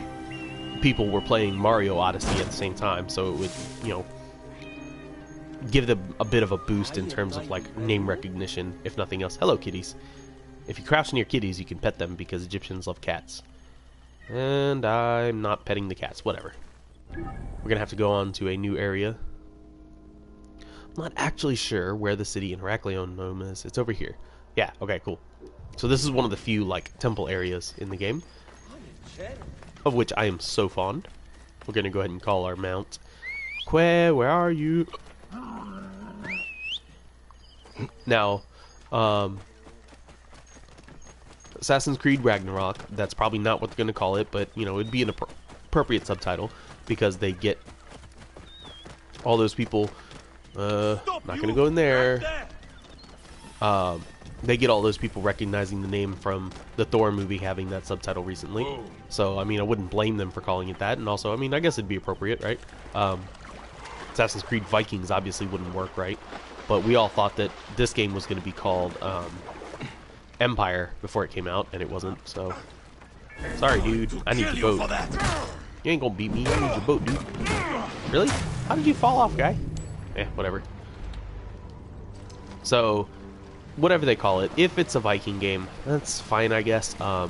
people were playing Mario Odyssey at the same time, so it would, you know, give them a bit of a boost in terms of like name recognition, if nothing else. Hello, kitties. If you crouch near kitties, you can pet them because Egyptians love cats. And I'm not petting the cats. Whatever. We're gonna have to go on to a new area. I'm not actually sure where the city in Heraklion is. It's over here. Yeah, okay, cool. So this is one of the few, like, temple areas in the game, of which I am so fond. We're gonna go ahead and call our mount. Where are you? Now, Assassin's Creed Ragnarok, that's probably not what they're gonna call it, but, you know, it'd be an appropriate subtitle, because they get all those people, not gonna go in there, they get all those people recognizing the name from the Thor movie having that subtitle recently. So, I mean, I wouldn't blame them for calling it that. And also, I mean, I guess it'd be appropriate, right? Assassin's Creed Vikings obviously wouldn't work, right? But we all thought that this game was going to be called Empire before it came out, and it wasn't, so... Sorry, dude. I need your boat. You ain't gonna beat me. I need your boat, dude. Really? How did you fall off, guy? Whatever. So... whatever they call it, if it's a Viking game, that's fine, I guess. I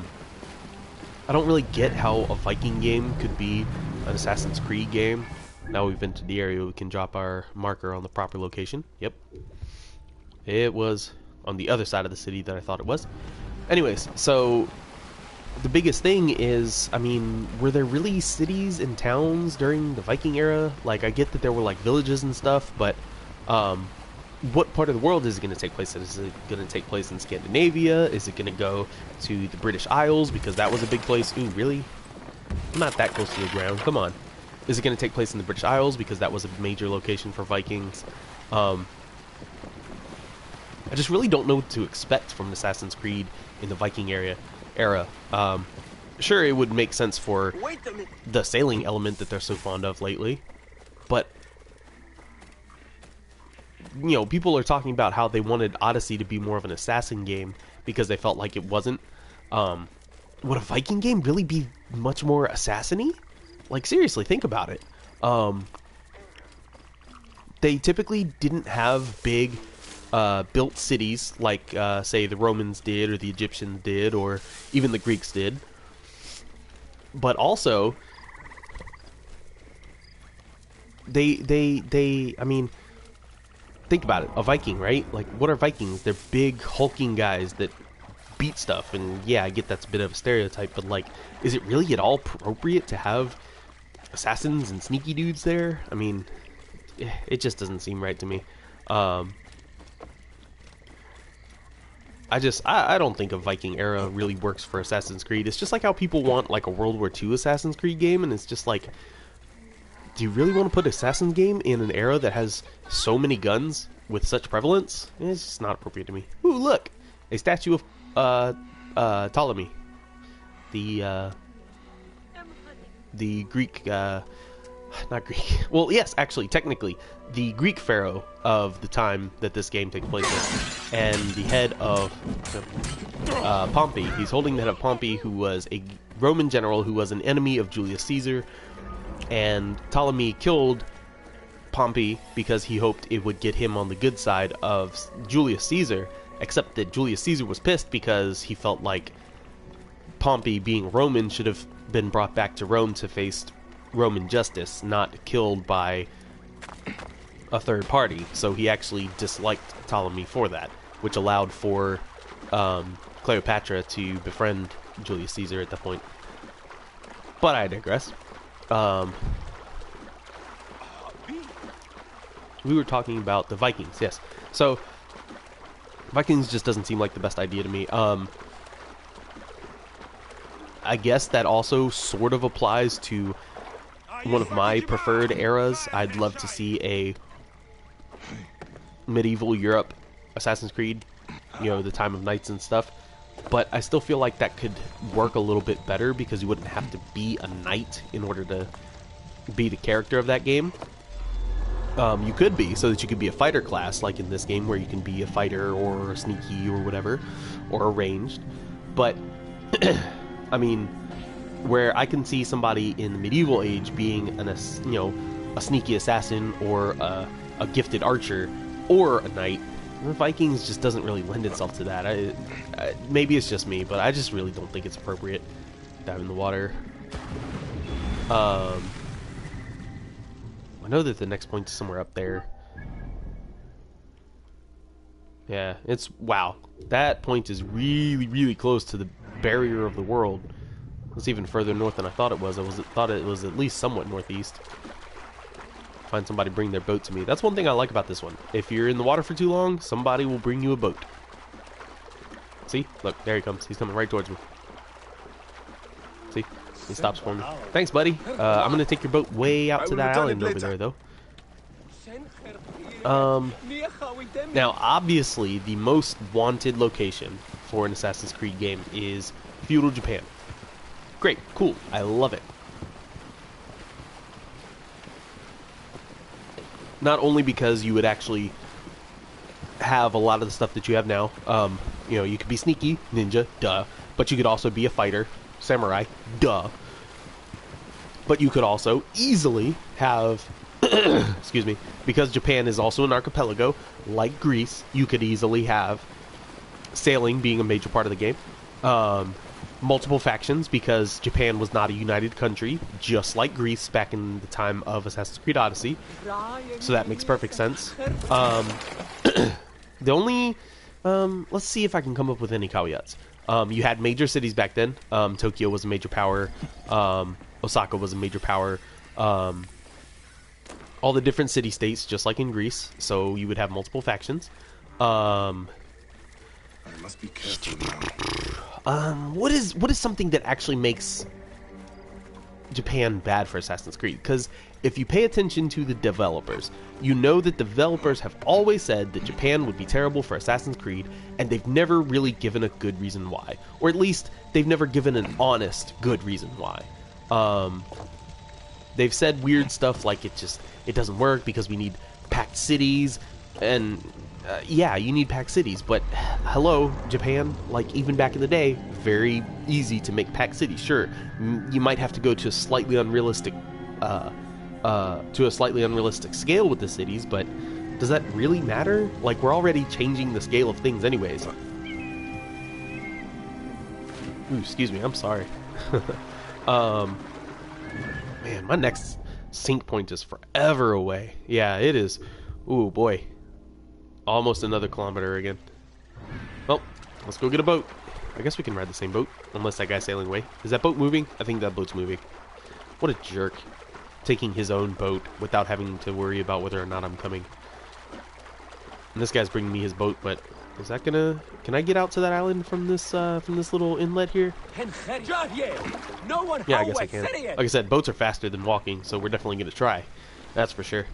don't really get how a Viking game could be an Assassin's Creed game. Now we've been to the area, we can drop our marker on the proper location. Yep. It was on the other side of the city that I thought it was. Anyways, so the biggest thing is, I mean, were there really cities and towns during the Viking era? Like, I get that there were, like, villages and stuff, but, what part of the world is it going to take place in? Is it going to take place in Scandinavia? Is it going to go to the British Isles? Because that was a big place. Ooh, really? I'm not that close to the ground. Come on. Is it going to take place in the British Isles? Because that was a major location for Vikings. I just really don't know what to expect from Assassin's Creed in the Viking era. Sure, it would make sense for the sailing element that they're so fond of lately. But... you know, people are talking about how they wanted Odyssey to be more of an assassin game because they felt like it wasn't. Would a Viking game really be much more assassin-y? Like, seriously, think about it. They typically didn't have big built cities like, say, the Romans did, or the Egyptians did, or even the Greeks did. But also, I mean... think about it, a Viking, right? Like, what are Vikings? They're big, hulking guys that beat stuff, and yeah, I get that's a bit of a stereotype, but like, is it really at all appropriate to have assassins and sneaky dudes there? I mean, it just doesn't seem right to me. I don't think a Viking era really works for Assassin's Creed. It's just like how people want, like, a World War II Assassin's Creed game, and it's just like... do you really want to put Assassin's game in an era that has so many guns with such prevalence? It's just not appropriate to me. Ooh, look! A statue of, Ptolemy. The Greek, not Greek. Well, yes, actually, technically, the Greek pharaoh of the time that this game takes place in. And the head of, Pompey. He's holding the head of Pompey, who was a Roman general who was an enemy of Julius Caesar. And Ptolemy killed Pompey because he hoped it would get him on the good side of Julius Caesar, except that Julius Caesar was pissed because he felt like Pompey, being Roman, should have been brought back to Rome to face Roman justice, not killed by a third party. So he actually disliked Ptolemy for that, which allowed for Cleopatra to befriend Julius Caesar at that point. But I digress. We were talking about the Vikings, yes. So, Vikings just doesn't seem like the best idea to me. I guess that also sort of applies to one of my preferred eras. I'd love to see a medieval Europe Assassin's Creed, you know, the time of knights and stuff. But I still feel like that could work a little bit better because you wouldn't have to be a knight in order to be the character of that game. You could be, so that you could be a fighter class, like in this game, where you can be a fighter or a sneaky or whatever, or a ranged. But, I mean, where I can see somebody in the medieval age being a sneaky assassin or a gifted archer or a knight. The Vikings just doesn't really lend itself to that. Maybe it's just me, but I just really don't think it's appropriate. Dive in the water. I know that the next point is somewhere up there. Yeah, it's... wow. That point is really, really close to the barrier of the world. It's even further north than I thought it was. I thought it was at least somewhat northeast. Find somebody bring their boat to me. That's one thing I like about this one. If you're in the water for too long, somebody will bring you a boat. See? Look, there he comes. He's coming right towards me. See? He stops for me. Thanks, buddy. I'm going to take your boat way out to that island over there, though. Now, obviously, the most wanted location for an Assassin's Creed game is feudal Japan. Great, cool, I love it. Not only because you would actually have a lot of the stuff that you have now. You know, you could be sneaky, ninja, duh. But you could also be a fighter, samurai, duh. But you could also easily have, excuse me, because Japan is also an archipelago, like Greece, you could easily have sailing being a major part of the game. Multiple factions, because Japan was not a united country, just like Greece back in the time of Assassin's Creed Odyssey. So that makes perfect sense. The only, let's see if I can come up with any caveats. You had major cities back then. Tokyo was a major power. Osaka was a major power. All the different city-states, just like in Greece. So you would have multiple factions. I must be careful now. What is something that actually makes Japan bad for Assassin's Creed? Because if you pay attention to the developers, you know that developers have always said that Japan would be terrible for Assassin's Creed, and they've never really given a good reason why. Or at least, they've never given an honest, good reason why. They've said weird stuff like it doesn't work because we need packed cities, and yeah, you need packed cities, but hello, Japan, like even back in the day, very easy to make packed cities. Sure, you might have to go to a slightly unrealistic scale with the cities, but does that really matter? Like, we're already changing the scale of things anyways. Ooh, excuse me, I'm sorry. Man, my next sync point is forever away. Yeah, it is. Ooh, boy. Almost another kilometer again. Well, let's go get a boat. I guess we can ride the same boat, unless that guy's sailing away. Is that boat moving? I think that boat's moving. What a jerk. Taking his own boat without having to worry about whether or not I'm coming. And this guy's bringing me his boat, but is that gonna... Can I get out to that island from this little inlet here? Yeah, I guess I can. Like I said, boats are faster than walking, so we're definitely gonna try. That's for sure.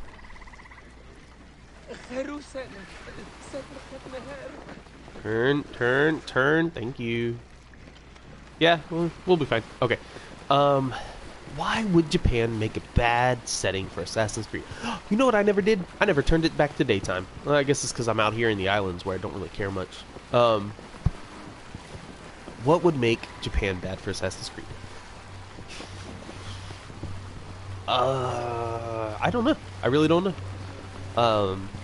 Turn, turn, turn. Thank you. Yeah, we'll be fine. Okay. Why would Japan make a bad setting for Assassin's Creed? You know what I never did? I never turned it back to daytime. Well, I guess it's because I'm out here in the islands where I don't really care much. What would make Japan bad for Assassin's Creed? I don't know. I really don't know.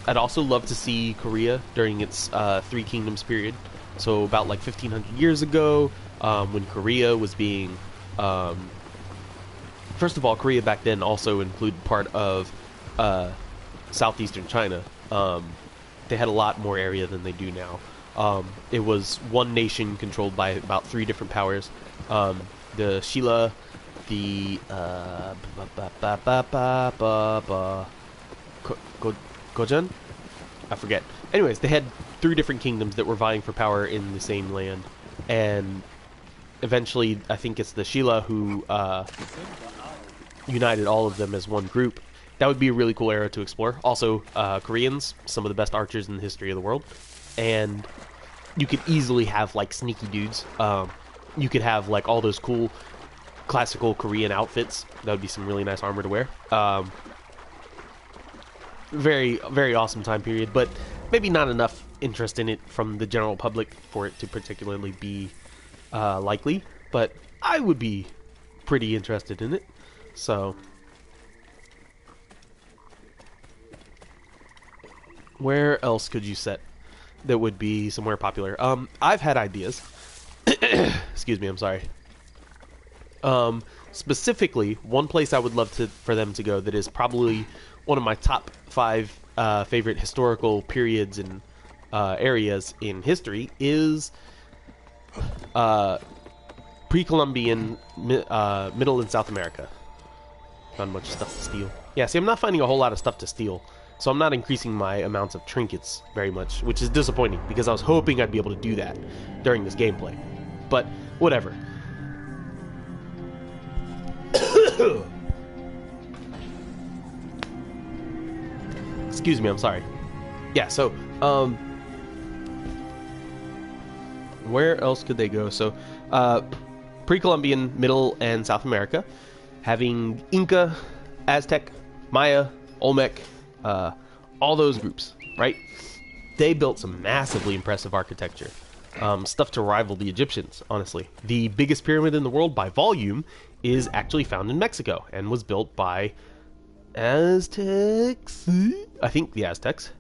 I'd also love to see Korea during its Three Kingdoms period. So about like 1500 years ago, when Korea was being... first of all, Korea back then also included part of southeastern China. They had a lot more area than they do now. It was one nation controlled by about 3 different powers. The Shilla, the... Gojen? I forget. Anyways, they had 3 different kingdoms that were vying for power in the same land. And eventually, I think it's the Shilla who united all of them as one group. That would be a really cool era to explore. Also, Koreans, some of the best archers in the history of the world. And you could easily have, like, sneaky dudes. You could have, like, all those cool classical Korean outfits. That would be some really nice armor to wear. Very, very awesome time period, but maybe not enough interest in it from the general public for it to particularly be likely. But I would be pretty interested in it. So, where else could you set that would be somewhere popular? I've had ideas. Excuse me, I'm sorry. Specifically, one place I would love for them to go that is probably one of my top 5 favorite historical periods and areas in history is pre-Columbian Middle and South America. Found a bunch of stuff to steal. Yeah, see, I'm not finding a whole lot of stuff to steal, so I'm not increasing my amounts of trinkets very much, which is disappointing, because I was hoping I'd be able to do that during this gameplay. But, whatever. Excuse me, I'm sorry. Yeah, so, where else could they go? So, pre-Columbian, Middle and South America, having Inca, Aztec, Maya, Olmec, all those groups, right? They built some massively impressive architecture. Stuff to rival the Egyptians, honestly. The biggest pyramid in the world by volume is actually found in Mexico and was built by Aztecs? I think the Aztecs.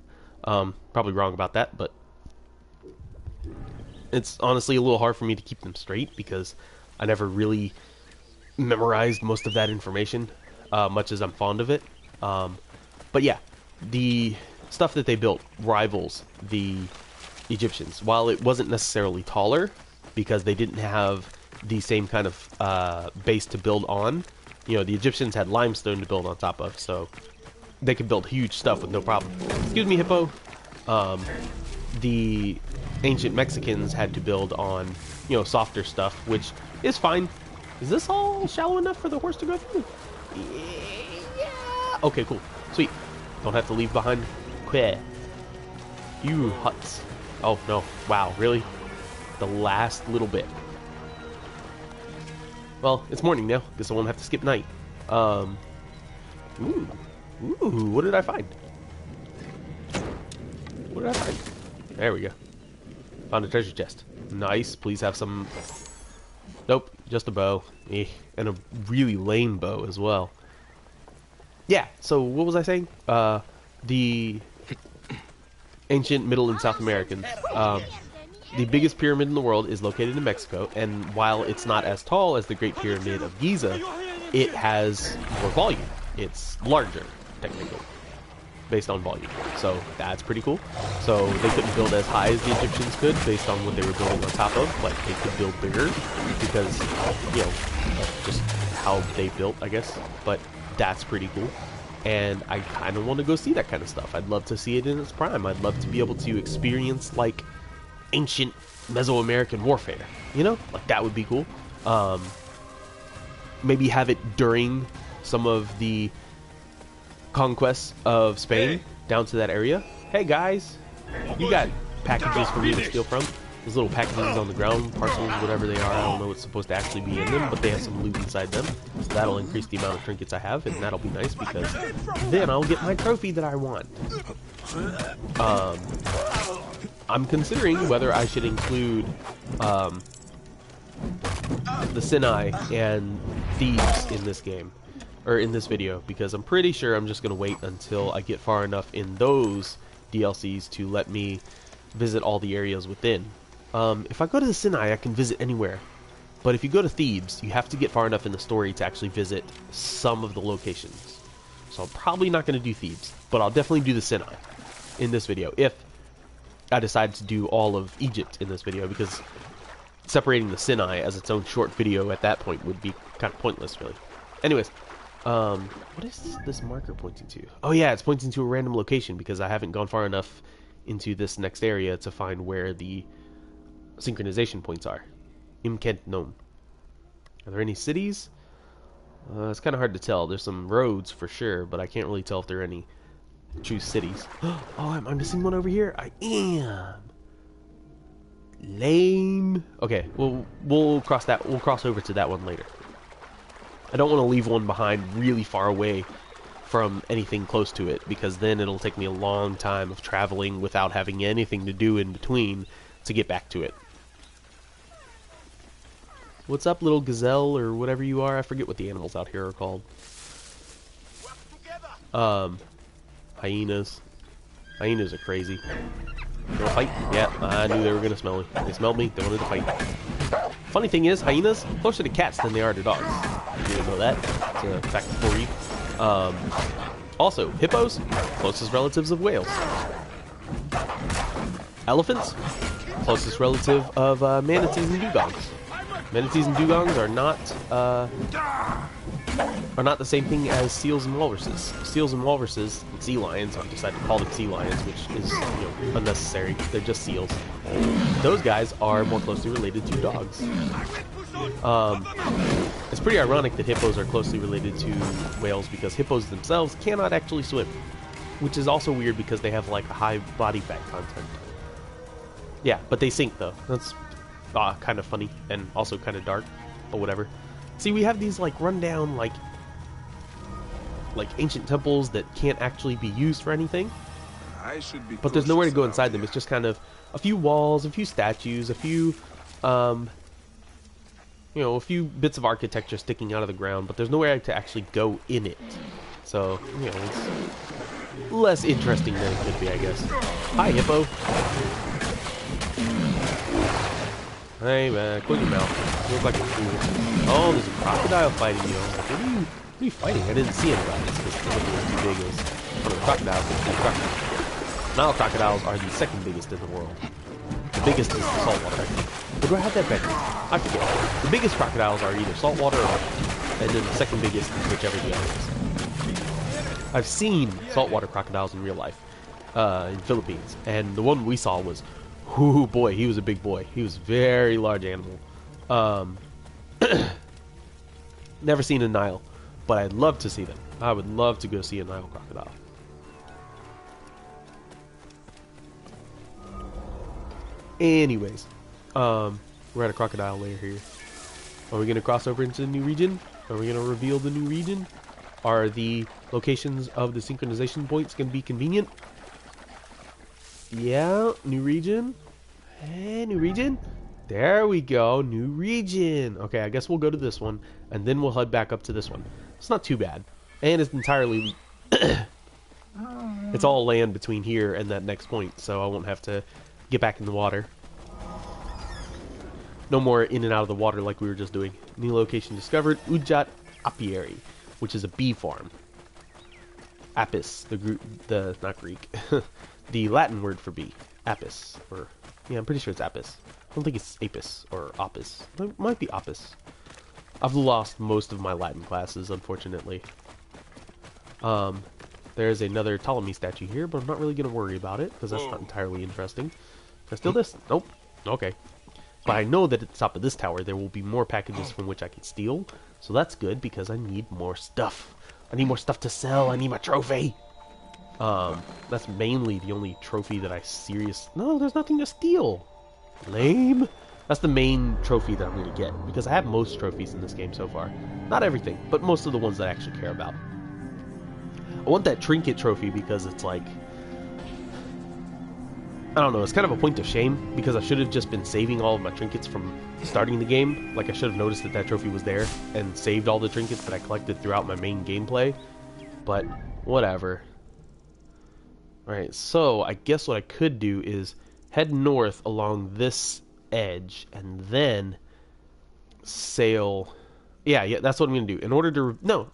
Probably wrong about that, but it's honestly a little hard for me to keep them straight because I never really memorized most of that information, much as I'm fond of it. But yeah, the stuff that they built rivals the Egyptians. While it wasn't necessarily taller, because they didn't have the same kind of base to build on. You know, the Egyptians had limestone to build on top of, so they could build huge stuff with no problem. Excuse me, hippo. The ancient Mexicans had to build on, you know, softer stuff, which is fine. Is this all shallow enough for the horse to go through? Yeah. Okay, cool. Sweet. Don't have to leave behind. Queh. You huts. Oh, no. Wow, really? The last little bit. Well, it's morning now. Guess I won't have to skip night. Ooh, what did I find? What did I find? There we go. Found a treasure chest. Nice. Please have some... Nope, just a bow. And a really lame bow as well. Yeah, so what was I saying? The ancient Middle and South Americans. The biggest pyramid in the world is located in Mexico, and while it's not as tall as the Great Pyramid of Giza, it has more volume. It's larger, technically, based on volume. So that's pretty cool. So they couldn't build as high as the Egyptians could, based on what they were building on top of, but they could build bigger, because, you know, just how they built, I guess. But that's pretty cool. And I kind of want to go see that kind of stuff. I'd love to see it in its prime. I'd love to be able to experience, like, ancient Mesoamerican warfare, you know? Like, that would be cool. Maybe have it during some of the conquests of Spain down to that area. Hey guys, you got packages for me to steal from? Those little packages on the ground, parcels, whatever they are, I don't know what's supposed to actually be in them, but they have some loot inside them. So that'll increase the amount of trinkets I have, and that'll be nice because then I'll get my trophy that I want. I'm considering whether I should include the Sinai and Thieves in this game, or in this video, because I'm pretty sure I'm just going to wait until I get far enough in those DLCs to let me visit all the areas within. If I go to the Sinai, I can visit anywhere, but if you go to Thebes, you have to get far enough in the story to actually visit some of the locations. So I'm probably not going to do Thebes, but I'll definitely do the Sinai in this video, if I decide to do all of Egypt in this video, because separating the Sinai as its own short video at that point would be kind of pointless, really. Anyways, what is this marker pointing to? Oh yeah, it's pointing to a random location, because I haven't gone far enough into this next area to find where the synchronization points are. Imkent Nom. Are there any cities? It's kind of hard to tell. There's some roads for sure, but I can't really tell if there are any true cities. Oh, am I missing one over here? I am. Lame. Okay, we'll cross that. We'll cross over to that one later. I don't want to leave one behind really far away from anything close to it, because then it'll take me a long time of traveling without having anything to do in between to get back to it. What's up, little gazelle, or whatever you are? I forget what the animals out here are called. Hyenas. Hyenas are crazy. You wanna fight? Yeah, I knew they were gonna smell me. They smelled me, they wanted to fight. Funny thing is, hyenas closer to cats than they are to dogs. You didn't know that? It's a fact for you. Also, hippos, closest relatives of whales. Elephants, closest relative of manatees and dugongs. Manatees and dugongs are not the same thing as seals and walruses. Seals and walruses, and sea lions, I've decided to call them sea lions, which is, you know, unnecessary. They're just seals. Those guys are more closely related to dogs. It's pretty ironic that hippos are closely related to whales, because hippos themselves cannot actually swim. which is also weird because they have like a high body fat content. Yeah, but they sink though. That's kind of funny and also kind of dark, but whatever. See, we have these like rundown like ancient temples that can't actually be used for anything. I should be But there's nowhere to go cautious inside around them. here. It's just kind of a few walls, a few statues, a few, you know, a few bits of architecture sticking out of the ground, but there's nowhere to actually go in it. So, you know, it's less interesting than it could be, I guess. Hi, hippo. Hey, man, close your mouth. You look like a fool. Oh, there's a crocodile fighting you. I was like, what are you fighting? I didn't see anybody because the hippo was too big. It was one of the crocodiles. Nile crocodiles are the second biggest in the world. The biggest is the saltwater. Or do I have that better? I forget. The biggest crocodiles are either saltwater or, and then the second biggest is whichever the other is. I've seen saltwater crocodiles in real life, in Philippines, and the one we saw was, oh boy, he was a big boy. He was a very large animal. Never seen a Nile, but I'd love to see them. I would love to go see a Nile crocodile. Anyways, we're at a crocodile lair here. Are we going to cross over into the new region? Are we going to reveal the new region? Are the locations of the synchronization points going to be convenient? Yeah, new region. Hey, new region. There we go, new region. Okay, I guess we'll go to this one, and then we'll head back up to this one. It's not too bad. And it's entirely... it's all land between here and that next point, so I won't have to get back in the water. No more in and out of the water like we were just doing. New location discovered, Ujat Apiary, which is a bee farm. Apis, not Greek, the Latin word for bee. Apis, or, yeah, I'm pretty sure it's Apis. I don't think it's Apis or Apis. It might be Apis. I've lost most of my Latin classes, unfortunately. There's another Ptolemy statue here, but I'm not really going to worry about it, because that's not entirely interesting. Can I steal this? Nope. Okay. But I know that at the top of this tower, there will be more packages from which I can steal, so that's good, because I need more stuff. I need more stuff to sell. I need my trophy. That's mainly the only trophy that I No, there's nothing to steal. Lame. That's the main trophy that I'm going to get, because I have most trophies in this game so far. Not everything, but most of the ones that I actually care about. I want that trinket trophy because it's like... I don't know, it's kind of a point of shame, because I should have just been saving all of my trinkets from starting the game. Like, I should have noticed that that trophy was there, and saved all the trinkets that I collected throughout my main gameplay. But, whatever. Alright, so I guess what I could do is head north along this edge, and then sail... Yeah, that's what I'm going to do. In order to... No,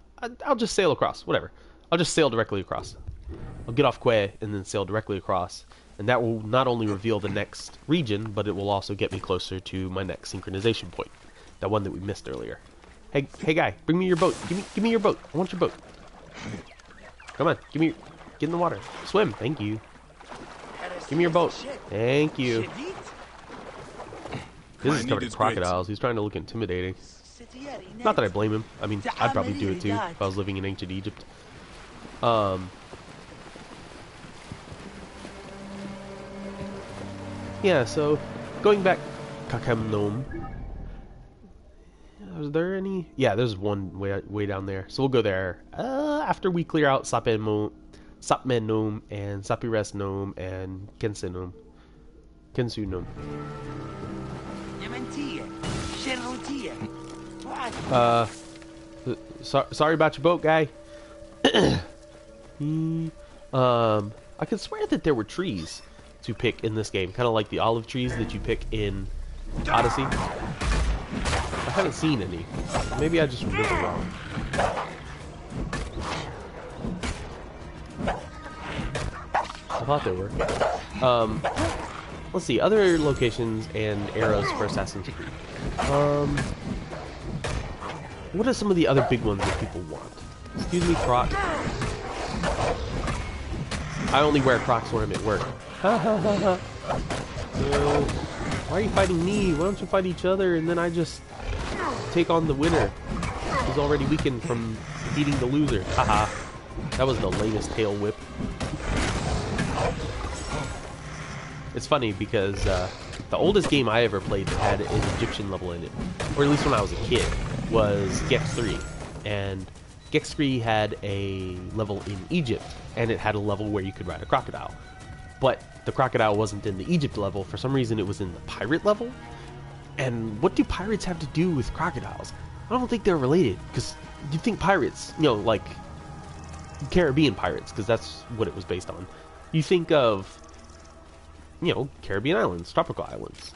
I'll just sail across, whatever. I'll just sail directly across. I'll get off Quay and then sail directly across. And that will not only reveal the next region, but it will also get me closer to my next synchronization point. That one that we missed earlier. Hey guy, bring me your boat. Give me your boat. I want your boat. Come on, get in the water. Swim, thank you. Give me your boat. Thank you. This is covered in crocodiles. He's trying to look intimidating. Not that I blame him. I mean, I'd probably do it too if I was living in ancient Egypt. Yeah, so going back, Kakamnom. Is there any? Yeah, there's one way down there. So we'll go there after we clear out Sapmennom and Sapiresnom and Kensunom. Sorry about your boat, guy. I could swear that there were trees to pick in this game, kind of like the olive trees that you pick in Odyssey. I haven't seen any. Maybe I just remember wrong. I thought there were. Let's see, other locations and arrows for Assassin's Creed. What are some of the other big ones that people want? Excuse me, Croc. I only wear Crocs when I'm at work. Ha ha ha ha. So, why are you fighting me? Why don't you fight each other and then I just take on the winner who's already weakened from beating the loser? Haha. That was the latest tail whip. It's funny because the oldest game I ever played that had an Egyptian level in it, or at least when I was a kid, was Gex 3. And Gex 3 had a level in Egypt, and it had a level where you could ride a crocodile. But the crocodile wasn't in the Egypt level. For some reason, it was in the pirate level. And what do pirates have to do with crocodiles? I don't think they're related, because you think pirates, you know, like Caribbean pirates, because that's what it was based on. You think of, you know, Caribbean islands, tropical islands.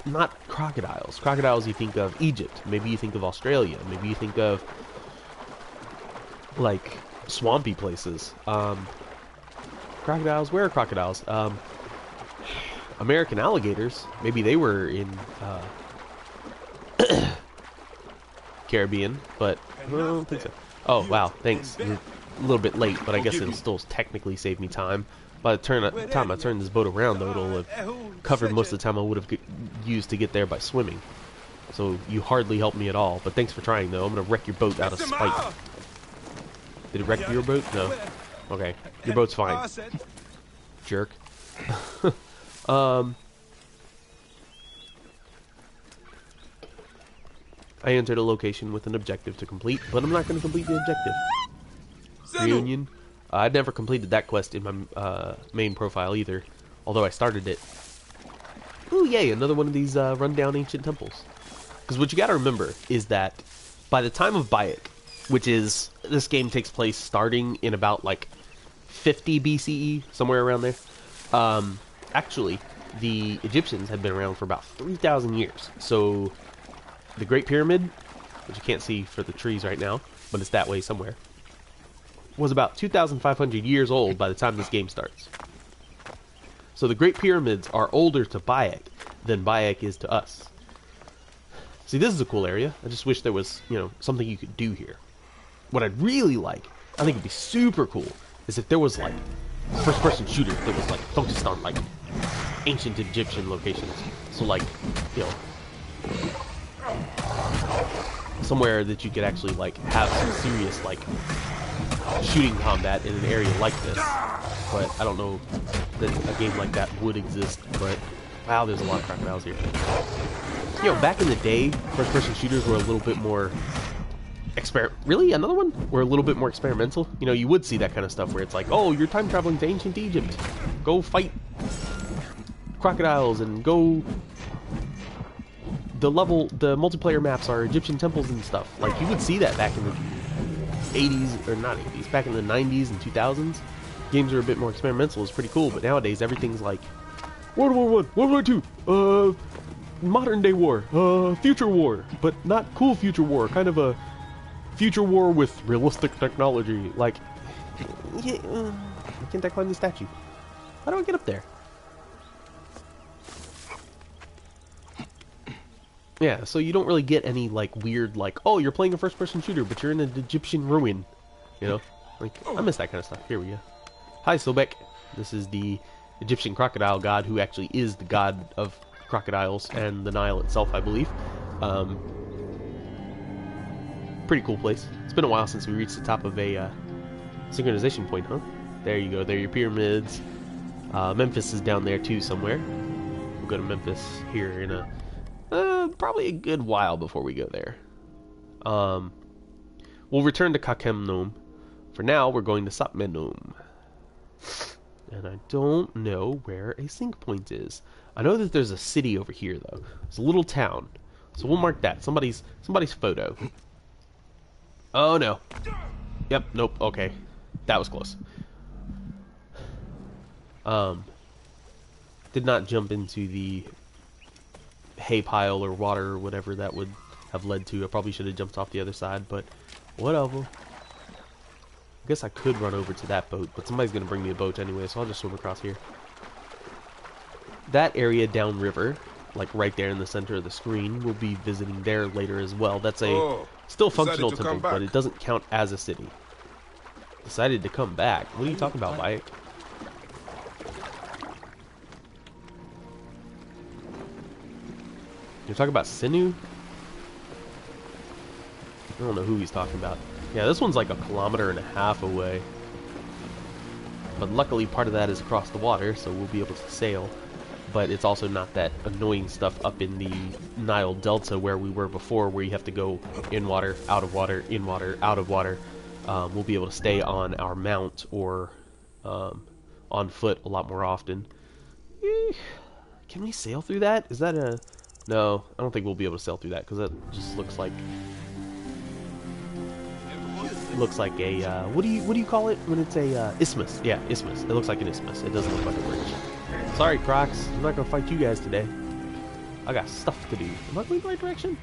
Not crocodiles. Crocodiles, you think of Egypt. Maybe you think of Australia. Maybe you think of, like, swampy places. Crocodiles? Where are crocodiles? American alligators. Maybe they were in Caribbean, but I don't think so. Oh, wow, thanks. You're a little bit late, but I guess it'll still technically save me time. By the time I turn this boat around, though, it'll have covered most of the time I would have used to get there by swimming. So you hardly helped me at all, but thanks for trying, though. I'm going to wreck your boat out of spite. Did it wreck your boat? No. Okay. Your boat's fine. Jerk. I entered a location with an objective to complete, but I'm not going to complete the objective. Reunion. I never completed that quest in my main profile either, although I started it. Ooh, yay, another one of these rundown ancient temples. Because what you gotta remember is that by the time of Bayek, which is, this game takes place starting in about like 50 BCE, somewhere around there. Actually, the Egyptians had been around for about 3,000 years. So, the Great Pyramid, which you can't see for the trees right now, but it's that way somewhere, was about 2,500 years old by the time this game starts. So the Great Pyramids are older to Bayek than Bayek is to us. See, this is a cool area. I just wish there was, you know, something you could do here. What I'd really like, I think it'd be super cool, is if there was like first-person shooter that was like focused on like ancient Egyptian locations. So like, you know, somewhere that you could actually like have some serious like shooting combat in an area like this. But I don't know that a game like that would exist. But wow, there's a lot of crocodiles here. You know, back in the day, first-person shooters were a little bit more really? Another one? Were a little bit more experimental. You know, you would see that kind of stuff where it's like, oh, you're time traveling to ancient Egypt. Go fight crocodiles and go. The multiplayer maps are Egyptian temples and stuff. Like, you would see that back in the 80s, or not 80s, back in the 90s and 2000s. Games are a bit more experimental. It's pretty cool, but nowadays everything's like World War I, World War II, modern day war, future war, but not cool future war, kind of a future war with realistic technology. Like, yeah, why can't I climb the statue? How do I get up there? Yeah, so you don't really get any, like, weird, like, oh, you're playing a first-person shooter, but you're in an Egyptian ruin. You know? Like, I miss that kind of stuff. Here we go. Hi, Sobek. This is the Egyptian crocodile god, who actually is the god of crocodiles and the Nile itself, I believe. Pretty cool place. It's been a while since we reached the top of a synchronization point, huh? There you go. There are your pyramids. Memphis is down there, too, somewhere. We'll go to Memphis here in a... probably a good while before we go there. We'll return to Kakemnum. For now, we're going to Sapmenum. And I don't know where a sync point is. I know that there's a city over here, though. It's a little town. So we'll mark that. Somebody's photo. Oh, no. Yep, nope, okay. That was close. Did not jump into the hay pile or water or whatever that would have led to. I probably should have jumped off the other side, but whatever. I guess I could run over to that boat, but somebody's going to bring me a boat anyway, so I'll just swim across here. That area downriver, like right there in the center of the screen, we'll be visiting there later as well. That's a still functional temple, but it doesn't count as a city. Decided to come back. What are you talking about, Bayek? You're talking about Sinu? I don't know who he's talking about. Yeah, this one's like 1.5 kilometers away. But luckily part of that is across the water, so we'll be able to sail. But it's also not that annoying stuff up in the Nile Delta where we were before, where you have to go in water, out of water, in water, out of water. We'll be able to stay on our mount or on foot a lot more often. Can we sail through that? Is that a... No, I don't think we'll be able to sail through that, because that just looks like... looks like a... what do you call it when it's a isthmus? Yeah, isthmus. It looks like an isthmus. It doesn't look like a bridge. Sorry, Crocs. I'm not going to fight you guys today. I got stuff to do. Am I going the right direction?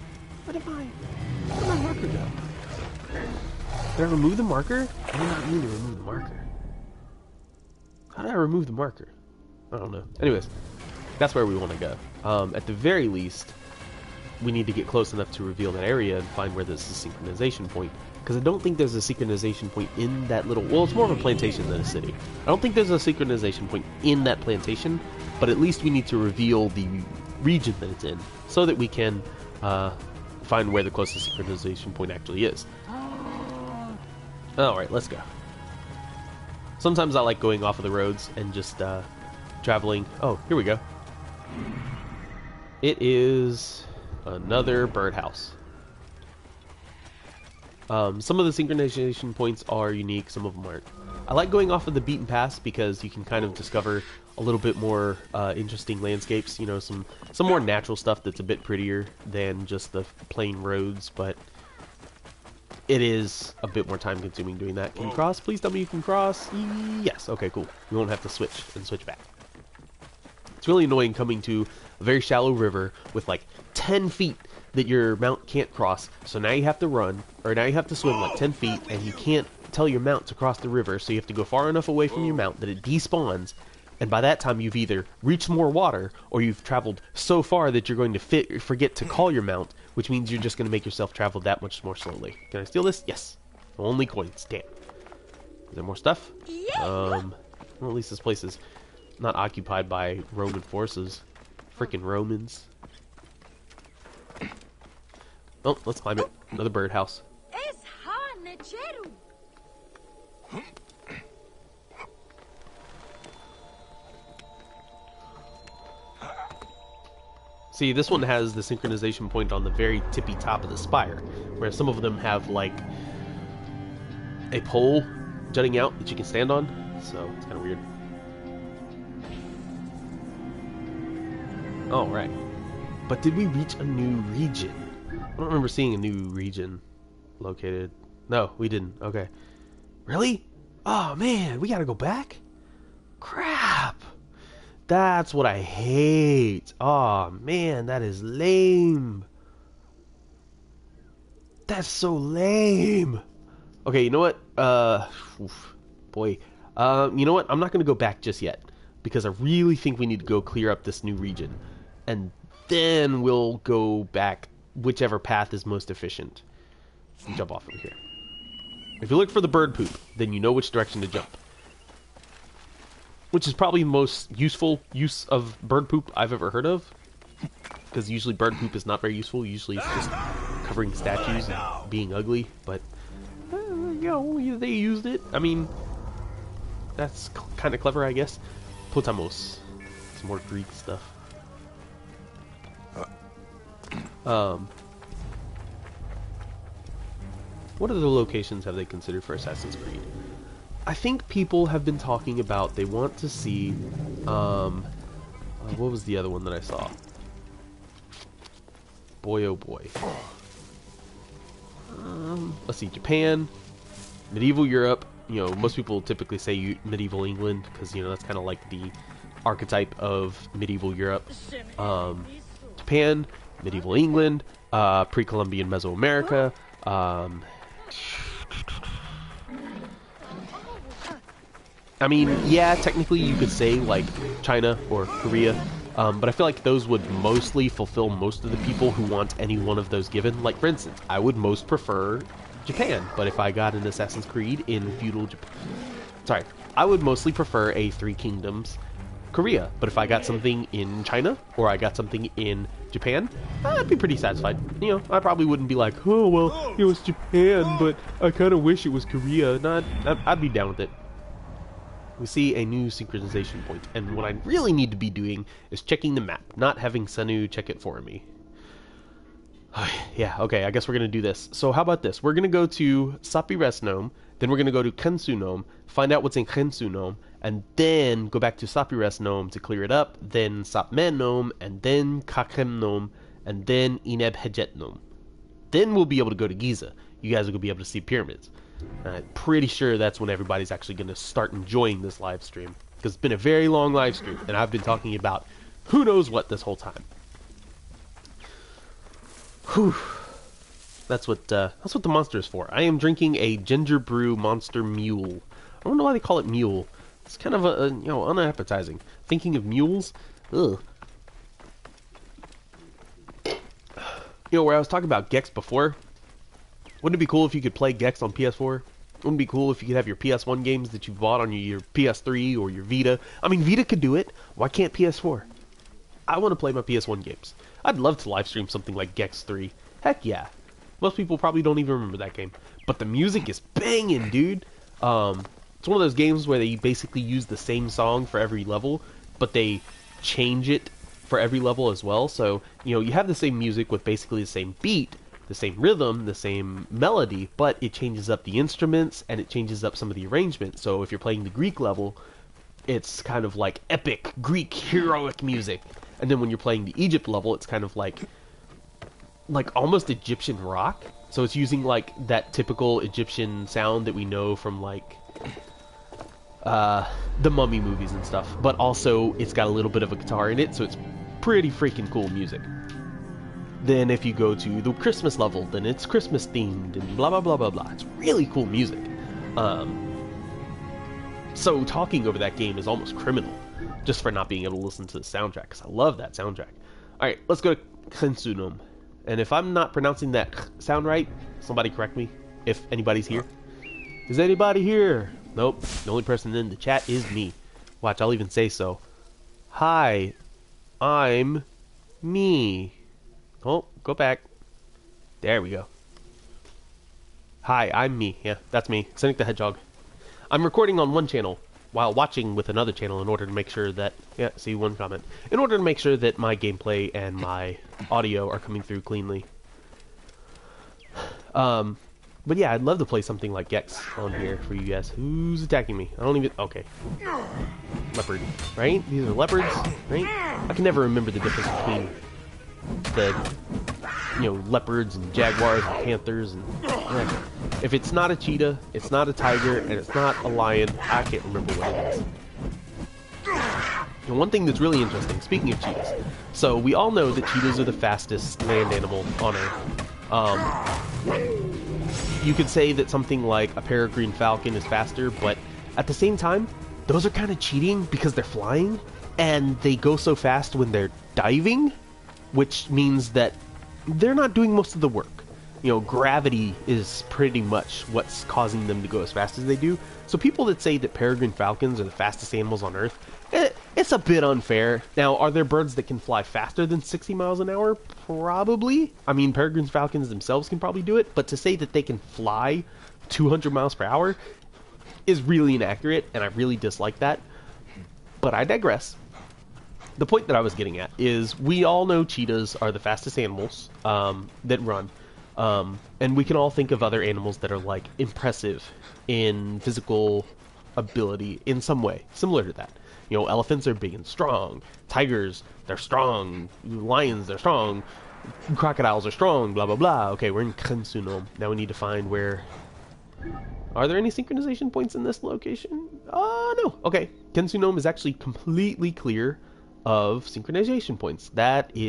Where did my marker go? Did I remove the marker? I did not mean to remove the marker. How did I remove the marker? I don't know. Anyways, that's where we want to go. At the very least, we need to get close enough to reveal that area and find where there's a synchronization point. Because I don't think there's a synchronization point in that little... Well, it's more of a plantation than a city. I don't think there's a synchronization point in that plantation, but at least we need to reveal the region that it's in so that we can find where the closest synchronization point actually is. Alright, let's go. Sometimes I like going off of the roads and just traveling... Oh, here we go. It is another birdhouse. Some of the synchronization points are unique, some of them aren't. I like going off of the beaten paths because you can kind of discover a little bit more interesting landscapes, you know, some more natural stuff that's a bit prettier than just the plain roads, but it is a bit more time consuming doing that. Can you cross? Please tell me you can cross. Yes, okay, cool. We won't have to switch back. It's really annoying coming to a very shallow river with like 10 feet that your mount can't cross, so now you have to run, or now you have to swim like 10 feet, and you can't tell your mount to cross the river, so you have to go far enough away from your mount that it despawns, and by that time you've either reached more water, or you've traveled so far that you're going to forget to call your mount, which means you're just going to make yourself travel that much more slowly. Can I steal this? Yes. Only coins. Damn. Is there more stuff? Well, at least this place is not occupied by Roman forces. Freaking Romans. Oh, let's climb it. Another birdhouse. See, this one has the synchronization point on the very tippy top of the spire, whereas some of them have, like, a pole jutting out that you can stand on, so it's kind of weird. Alright. But did we reach a new region? I don't remember seeing a new region located. No, we didn't. Okay. Really? Oh, man, we gotta go back? Crap! That's what I hate. Oh, man, that is lame. That's so lame. Okay, you know what? Boy. You know what? I'm not gonna go back just yet, because I really think we need to go clear up this new region. And then we'll go back whichever path is most efficient. Jump off over here. If you look for the bird poop, then you know which direction to jump. Which is probably the most useful use of bird poop I've ever heard of. Because usually bird poop is not very useful. Usually it's just covering statues and being ugly. But, you know, they used it. I mean, that's kind of clever, I guess. Potamos. Some more Greek stuff. What other locations have they considered for Assassin's Creed? I think people have been talking about they want to see, what was the other one that I saw? Boy oh boy. Let's see, Japan, medieval Europe, you know, most people typically say medieval England, because, you know, that's kind of like the archetype of medieval Europe. Japan, medieval England, pre-Columbian Mesoamerica, I mean, yeah, technically you could say, like, China or Korea, but I feel like those would mostly fulfill most of the people who want any one of those given. Like, for instance, I would most prefer Japan, but if I got an Assassin's Creed in feudal Japan... Sorry, I would mostly prefer a Three Kingdoms Korea, but if I got something in China, or I got something in Japan, I'd be pretty satisfied. You know, I probably wouldn't be like, oh, well, it was Japan, but I kind of wish it was Korea. I'd be down with it. We see a new synchronization point, and what I really need to be doing is checking the map, not having Senu check it for me. Yeah, okay, I guess we're going to do this. So how about this? We're going to go to Sapires Nome, then we're going to go to Kensu Nome, find out what's in Kensu Nome, and then go back to Sapires Nome to clear it up, then Sapmen Nome, and then Kakem Nome, and then Ineb Hejet Nome. Then we'll be able to go to Giza. You guys are going to be able to see pyramids. I'm pretty sure that's when everybody's actually going to start enjoying this live stream, because it's been a very long live stream, and I've been talking about who knows what this whole time. Whew. That's what the monster is for. I am drinking a ginger brew monster mule. I don't know why they call it mule. It's kind of unappetizing. Thinking of mules, ugh. You know, where I was talking about Gex before, wouldn't it be cool if you could play Gex on PS4? Wouldn't it be cool if you could have your PS1 games that you bought on your PS3 or your Vita? I mean, Vita could do it. Why can't PS4? I want to play my PS1 games. I'd love to live stream something like Gex 3. Heck yeah. Most people probably don't even remember that game. But the music is banging, dude. It's one of those games where they basically use the same song for every level, but they change it for every level as well. So, you know, you have the same music with basically the same beat, the same rhythm, the same melody, but it changes up the instruments and it changes up some of the arrangement. So if you're playing the Greek level, it's kind of like epic Greek heroic music. And then when you're playing the Egypt level, it's kind of like almost Egyptian rock. So it's using like that typical Egyptian sound that we know from like the Mummy movies and stuff. But also it's got a little bit of a guitar in it, so it's pretty freaking cool music. Then if you go to the Christmas level, then it's Christmas themed and blah blah blah blah blah. It's really cool music. So talking over that game is almost criminal, just for not being able to listen to the soundtrack, because I love that soundtrack. Alright, let's go to Kensu Nome. And if I'm not pronouncing that sound right, somebody correct me, if anybody's here. Is anybody here? Nope, the only person in the chat is me. Watch, I'll even say so. Hi, I'm me. Oh, go back. There we go. Hi, I'm me. Yeah, that's me, Sonic the Hedgehog. I'm recording on one channel while watching with another channel in order to make sure that, yeah, see one comment, in order to make sure that my gameplay and my audio are coming through cleanly. But yeah, I'd love to play something like Gex on here for you guys. Who's attacking me? I don't even, okay. Leopard, right? These are leopards, right? I can never remember the difference between the, you know, leopards and jaguars and panthers and, yeah. If it's not a cheetah, it's not a tiger, and it's not a lion, I can't remember what it is. And one thing that's really interesting, speaking of cheetahs, so we all know that cheetahs are the fastest land animal on Earth. You could say that something like a peregrine falcon is faster, but at the same time, those are kind of cheating because they're flying, and they go so fast when they're diving, which means that they're not doing most of the work. You know, gravity is pretty much what's causing them to go as fast as they do. So people that say that peregrine falcons are the fastest animals on Earth, it's a bit unfair. Now, are there birds that can fly faster than 60 miles an hour? Probably. I mean, peregrine falcons themselves can probably do it, but to say that they can fly 200 miles per hour is really inaccurate, and I really dislike that. But I digress. The point that I was getting at is we all know cheetahs are the fastest animals that run. And we can all think of other animals that are, like, impressive in physical ability in some way, similar to that. You know, elephants are big and strong. Tigers, they're strong. Lions, they're strong. Crocodiles are strong, blah, blah, blah. Okay, we're in Kensu Nome. Now we need to find where... Are there any synchronization points in this location? No. Okay, Kensu Nome is actually completely clear of synchronization points. That's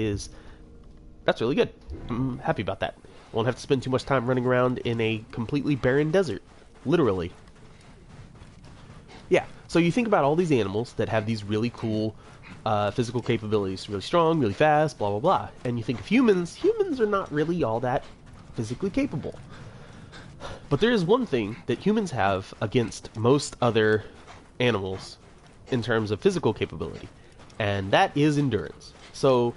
really good. I'm happy about that. Won't have to spend too much time running around in a completely barren desert. Literally. Yeah, so you think about all these animals that have these really cool physical capabilities. Really strong, really fast, blah, blah, blah. And you think of humans. Humans are not really all that physically capable. But there is one thing that humans have against most other animals in terms of physical capability. And that is endurance. So,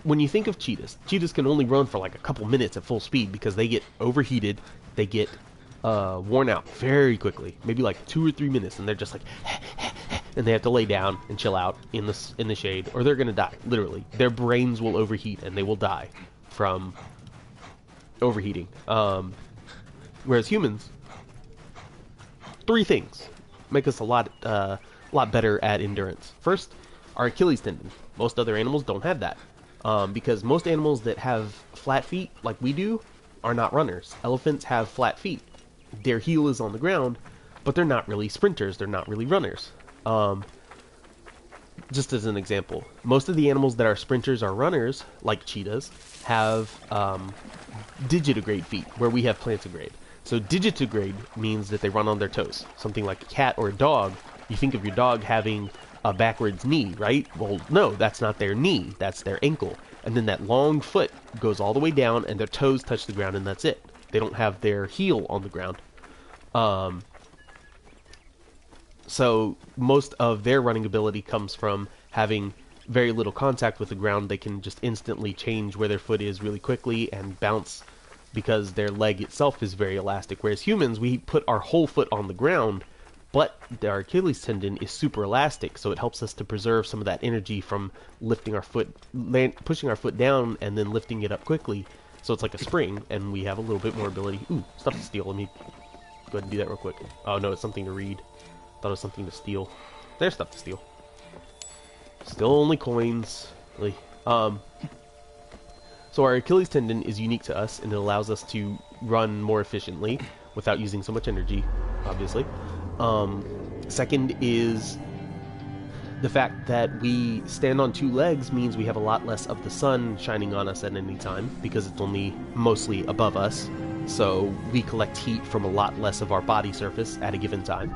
when you think of cheetahs, cheetahs can only run for like a couple minutes at full speed because they get overheated, they get worn out very quickly, maybe like 2 or 3 minutes, and they're just like, and they have to lay down and chill out in the shade, or they're gonna die. Literally, their brains will overheat and they will die from overheating. Whereas humans, three things make us a lot better at endurance. First, our Achilles tendon. Most other animals don't have that. Because most animals that have flat feet, like we do, are not runners. Elephants have flat feet. Their heel is on the ground, but they're not really sprinters. They're not really runners. Just as an example, most of the animals that are sprinters or runners, like cheetahs, have digitigrade feet, where we have plantigrade. So digitigrade means that they run on their toes. Something like a cat or a dog, you think of your dog having a backwards knee, right? Well, no, that's not their knee, that's their ankle. And then that long foot goes all the way down and their toes touch the ground and that's it. They don't have their heel on the ground. So most of their running ability comes from having very little contact with the ground. They can just instantly change where their foot is really quickly and bounce because their leg itself is very elastic. Whereas humans, we put our whole foot on the ground, but our Achilles tendon is super elastic, so it helps us to preserve some of that energy from lifting our foot, pushing our foot down, and then lifting it up quickly. So it's like a spring, and we have a little bit more ability. Ooh, stuff to steal. Let me go ahead and do that real quick. Oh no, it's something to read. Thought it was something to steal. There's stuff to steal. Still only coins. Really. So our Achilles tendon is unique to us, and it allows us to run more efficiently without using so much energy, obviously. Second is the fact that we stand on two legs means we have a lot less of the sun shining on us at any time because it's only mostly above us. So we collect heat from a lot less of our body surface at a given time.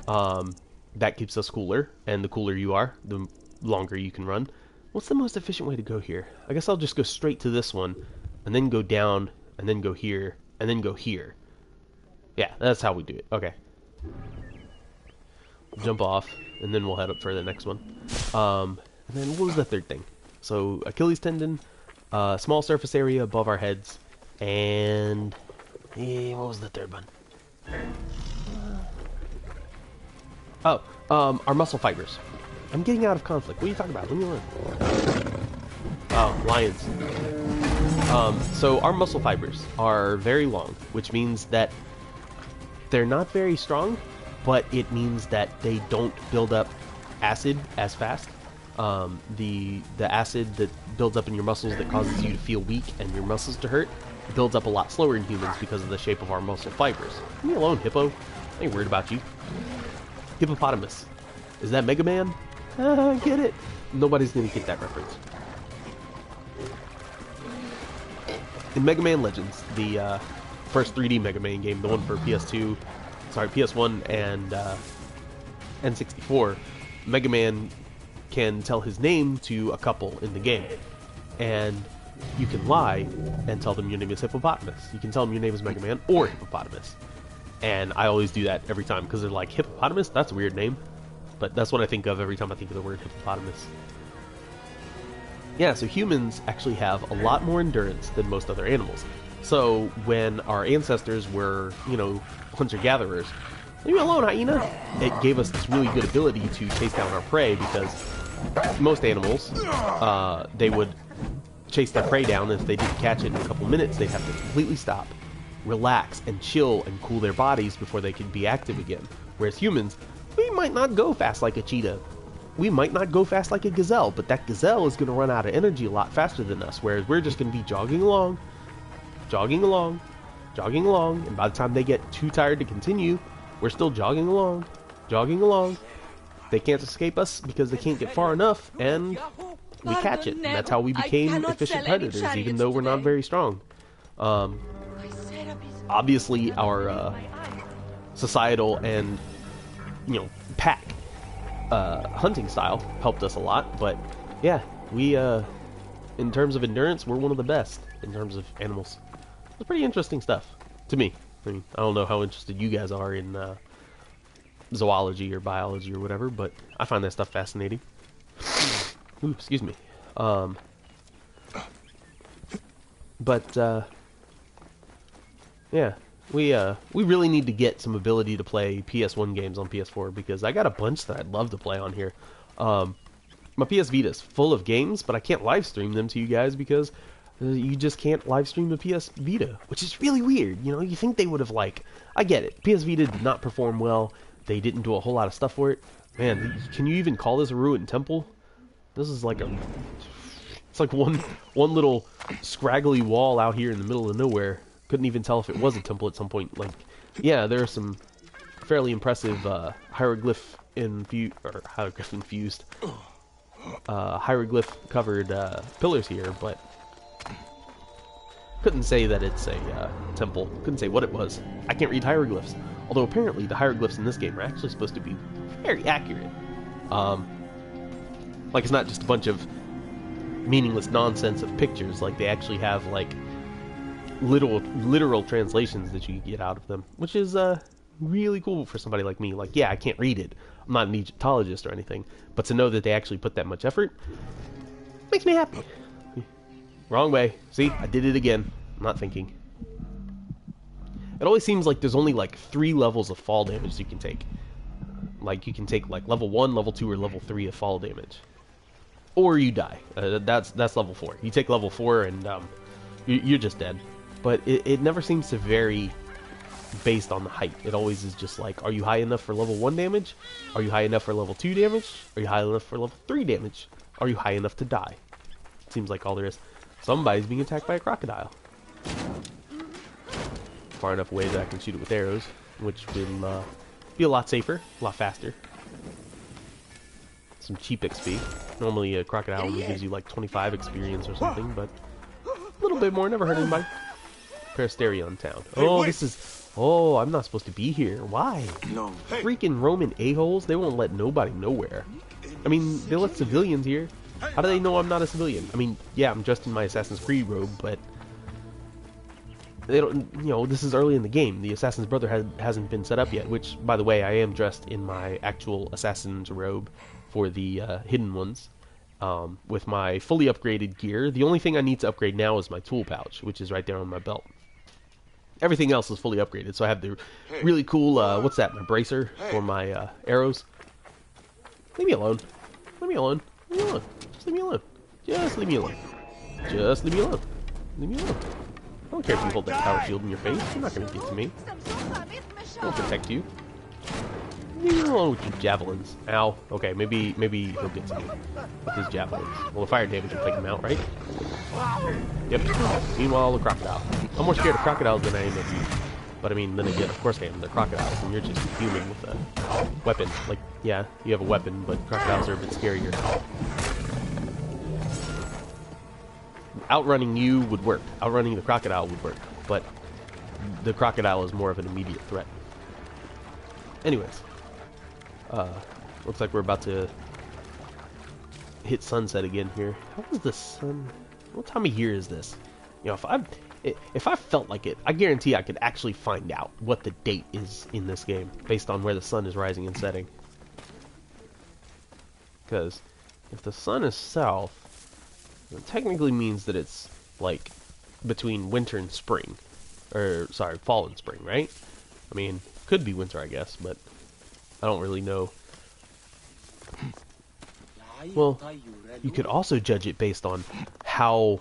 That keeps us cooler, and the cooler you are, the longer you can run. What's the most efficient way to go here? I guess I'll just go straight to this one, and then go down, and then go here, and then go here. Yeah, that's how we do it. Okay. Jump off, and then we'll head up for the next one. And then what was the third thing? So Achilles tendon, small surface area above our heads, and what was the third one? Oh, our muscle fibers. I'm getting out of conflict. What are you talking about? Leave me alone. Oh, lions. So our muscle fibers are very long, which means that they're not very strong, but it means that they don't build up acid as fast. The acid that builds up in your muscles that causes you to feel weak and your muscles to hurt builds up a lot slower in humans because of the shape of our muscle fibers. Leave me alone, hippo. I ain't worried about you. Hippopotamus. Is that Mega Man? Get it? Nobody's gonna get that reference. In Mega Man Legends, the first 3D Mega Man game, the one for PS2, sorry, PS1 and N64, Mega Man can tell his name to a couple in the game. And you can lie and tell them your name is Hippopotamus. You can tell them your name is Mega Man or Hippopotamus. And I always do that every time because they're like, Hippopotamus? That's a weird name. But that's what I think of every time I think of the word hippopotamus. Yeah, so humans actually have a lot more endurance than most other animals. So when our ancestors were, hunter-gatherers, leave me alone, hyena! It gave us this really good ability to chase down our prey because most animals, they would chase their prey down, and if they didn't catch it in a couple minutes, they'd have to completely stop, relax, and chill and cool their bodies before they could be active again. Whereas humans, we might not go fast like a cheetah. We might not go fast like a gazelle, but that gazelle is going to run out of energy a lot faster than us, whereas we're just going to be jogging along, jogging along, jogging along, and by the time they get too tired to continue, we're still jogging along, jogging along. They can't escape us because they can't get far enough, and we catch it. And that's how we became efficient predators, even though we're not very strong. Obviously, our societal and pack hunting style helped us a lot, but yeah, we in terms of endurance, we're one of the best in terms of animals. It's pretty interesting stuff to me. I mean, I don't know how interested you guys are in zoology or biology or whatever, but I find that stuff fascinating. Ooh, excuse me. But yeah, we really need to get some ability to play PS1 games on PS4 because I got a bunch that I'd love to play on here. My PS Vita is full of games, but I can't live stream them to you guys because you just can't live stream the PS Vita, which is really weird. You know, you think they would have like, I get it. PS Vita did not perform well. They didn't do a whole lot of stuff for it. Man, can you even call this a ruined temple? This is like it's like one little scraggly wall out here in the middle of nowhere. Couldn't even tell if it was a temple at some point. Like, yeah, there are some fairly impressive hieroglyph infused hieroglyph covered pillars here, but couldn't say that it's a temple. Couldn't say what it was. I can't read hieroglyphs. Although apparently the hieroglyphs in this game are actually supposed to be very accurate. Like it's not just a bunch of meaningless nonsense of pictures. Like they actually have like literal translations that you can get out of them, which is really cool for somebody like me. Like, yeah, I can't read it. I'm not an Egyptologist or anything, but to know that they actually put that much effort makes me happy. Wrong way. See, I did it again. I'm not thinking. It always seems like there's only like 3 levels of fall damage you can take. Like you can take like level 1, level 2, or level 3 of fall damage, or you die. That's level 4. You take level 4 and you're just dead. But it never seems to vary based on the height. It always is just like, are you high enough for level 1 damage? Are you high enough for level 2 damage? Are you high enough for level 3 damage? Are you high enough to die? Seems like all there is. Somebody's being attacked by a crocodile. Far enough away that I can shoot it with arrows, which will be a lot safer, a lot faster. Some cheap XP. Normally a crocodile only gives you like 25 experience or something, but a little bit more. Never hurt anybody. Peristerion town. Oh, this is... Oh, I'm not supposed to be here. Why? No. Freaking Roman a-holes. They won't let nobody nowhere. I mean, they let civilians here. How do they know I'm not a civilian? I mean, yeah, I'm dressed in my Assassin's Creed robe, but... They don't, you know, this is early in the game. The Assassin's Brother hasn't been set up yet, which, by the way, I am dressed in my actual Assassin's robe for the hidden ones. With my fully upgraded gear. The only thing I need to upgrade now is my tool pouch, which is right there on my belt. Everything else is fully upgraded, so I have the really cool, what's that, my bracer for my arrows. Leave me alone. Leave me alone. Leave me alone. Just leave me alone. Just leave me alone. Just leave me alone. Leave me alone. I don't care if you hold that power shield in your face. You're not going to get to me. I'll protect you. Leave me alone with your javelins. Ow. Okay, maybe he'll get to me with his javelins. Well, the fire damage will take him out, right? Yep. Meanwhile, the crocodile. I'm more scared of crocodiles than I am of you. But I mean, then again, of course I am. They're crocodiles, and you're just a human with a weapon. Like, yeah, you have a weapon, but crocodiles are a bit scarier. Outrunning you would work. Outrunning the crocodile would work. But the crocodile is more of an immediate threat. Anyways. Looks like we're about to hit sunset again here. How is the sun? What time of year is this? You know, if I felt like it, I guarantee I could actually find out what the date is in this game based on where the sun is rising and setting. Because if the sun is south, it technically means that it's like between winter and spring, or sorry, fall and spring, right? I mean, could be winter, I guess, but I don't really know. Well, you could also judge it based on how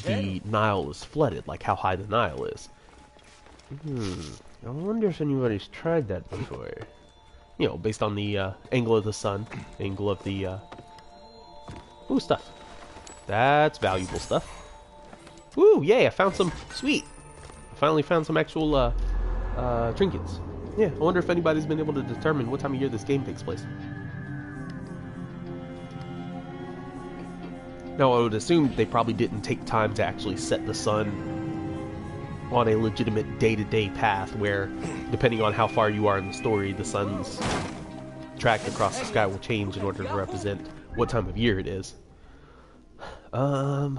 the Nile is flooded, like how high the Nile is. I wonder if anybody's tried that before. You know, based on the angle of the sun, angle of the... Ooh, stuff. That's valuable stuff. Ooh, yay, I found some... Sweet! I finally found some actual trinkets. Yeah, I wonder if anybody's been able to determine what time of year this game takes place. Now, I would assume they probably didn't take time to actually set the sun on a legitimate day-to-day path where, depending on how far you are in the story, the sun's track across the sky will change in order to represent what time of year it is. We'll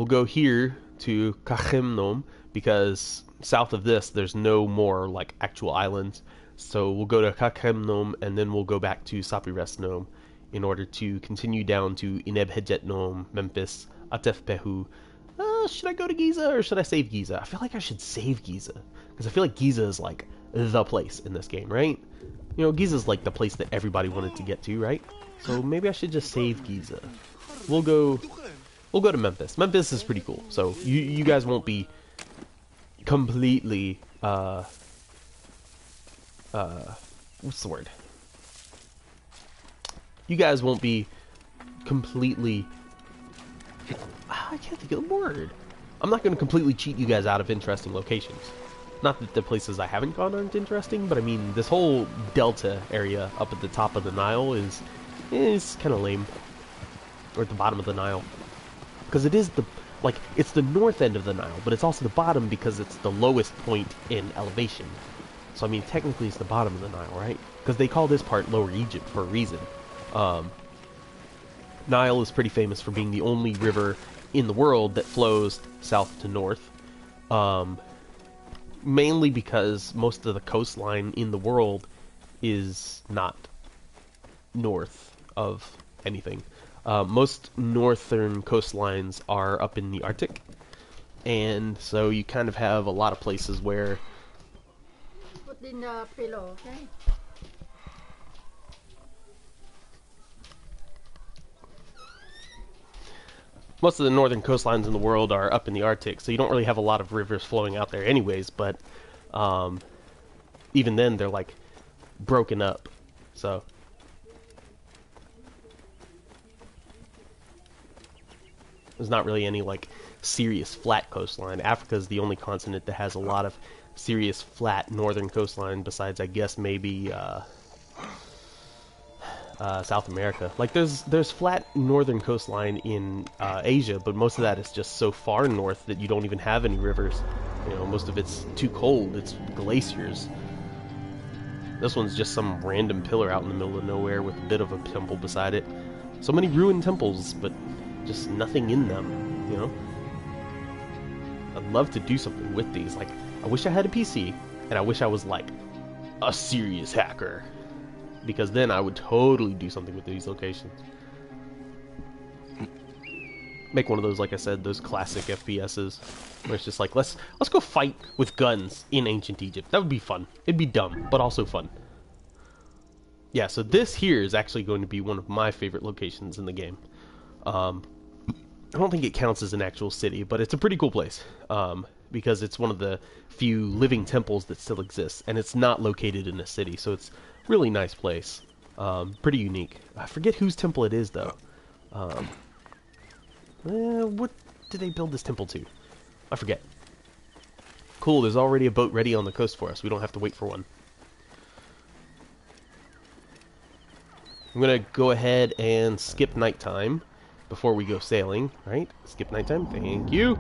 go here to Kachemnom, because south of this there's no more like actual islands, so we'll go to Kachemnom and then we'll go back to Sapiresnom in order to continue down to Ineb Memphis, Atef Pehu. Should I go to Giza or should I save Giza? I feel like I should save Giza because I feel like Giza is like the place in this game, right? You know, Giza's like the place that everybody wanted to get to, right? So maybe I should just save Giza. We'll go to Memphis. Memphis is pretty cool. So you guys won't be completely what's the word? You guys won't be completely I can't think of the word. I'm not going to completely cheat you guys out of interesting locations. Not that the places I haven't gone aren't interesting, but I mean, this whole delta area up at the top of the Nile is kind of lame. Or at the bottom of the Nile. Because it is it's the north end of the Nile, but it's also the bottom because it's the lowest point in elevation. So I mean, technically it's the bottom of the Nile, right? Because they call this part Lower Egypt for a reason. Nile is pretty famous for being the only river in the world that flows south to north. Mainly because most of the coastline in the world is not north of anything. Most northern coastlines are up in the Arctic, and so you kind of have a lot of places where Put in the pillow, okay? most of the northern coastlines in the world are up in the Arctic, so you don't really have a lot of rivers flowing out there anyways, but even then they're like broken up. So there's not really any like serious flat coastline. Africa is the only continent that has a lot of serious flat northern coastline besides I guess maybe South America. Like there's flat northern coastline in Asia, but most of that is just so far north that you don't even have any rivers. You know, most of it's too cold. It's glaciers. This one's just some random pillar out in the middle of nowhere with a bit of a temple beside it. So many ruined temples, but just nothing in them, you know? I'd love to do something with these. Like, I wish I had a PC, and I wish I was like a serious hacker. Because then I would totally do something with these locations. Make one of those, like I said, those classic FPSs where it's just like, let's go fight with guns in ancient Egypt. That would be fun. It'd be dumb, but also fun. Yeah, so this here is actually going to be one of my favorite locations in the game. I don't think it counts as an actual city, but it's a pretty cool place. Because it's one of the few living temples that still exists, and it's not located in a city, so it's really nice place. Pretty unique. I forget whose temple it is, though. What did they build this temple to? I forget. Cool, there's already a boat ready on the coast for us. We don't have to wait for one. I'm going to go ahead and skip nighttime before we go sailing, right? Skip nighttime. Thank you.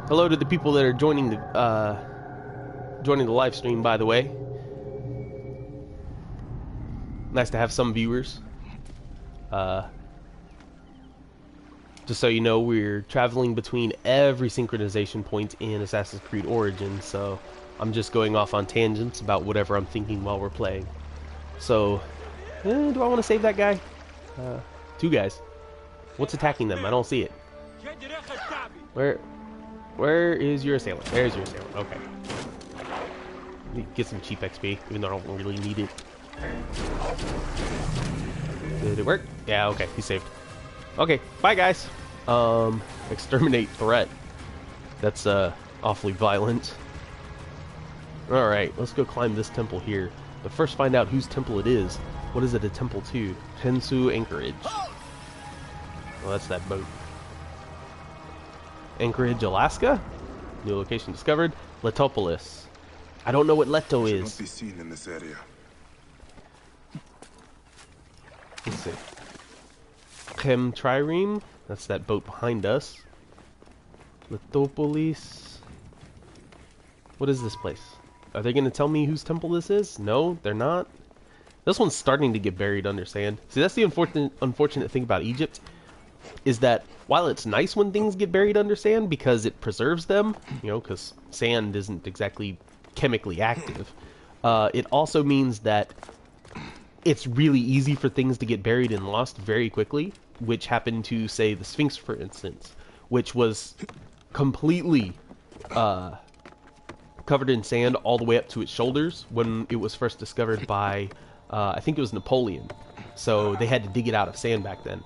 Hello to the people that are joining the live stream, by the way. Nice to have some viewers. Just so you know, we're traveling between every synchronization point in Assassin's Creed Origins, so I'm just going off on tangents about whatever I'm thinking while we're playing. So, do I want to save that guy? Two guys. What's attacking them? I don't see it. Where is your assailant? There's your assailant. Okay. Get some cheap XP, even though I don't really need it. Did it work? Yeah, okay, he's saved. Okay, bye guys. Exterminate threat. That's awfully violent. Alright, let's go climb this temple here. But first find out whose temple it is. What is it a temple to? Tensu Anchorage. Well, that's that boat. Anchorage, Alaska? New location discovered. Letopolis. I don't know what Leto Should is. not be seen in this area. Let's see. Chemtrireme. That's that boat behind us. Letopolis. What is this place? Are they going to tell me whose temple this is? No, they're not. This one's starting to get buried under sand. See, that's the unfortunate thing about Egypt, is that while it's nice when things get buried under sand because it preserves them, you know, because sand isn't exactly chemically active, it also means that it's really easy for things to get buried and lost very quickly, which happened to, say, the Sphinx, for instance, which was completely covered in sand all the way up to its shoulders when it was first discovered by, I think it was Napoleon. So they had to dig it out of sand back then.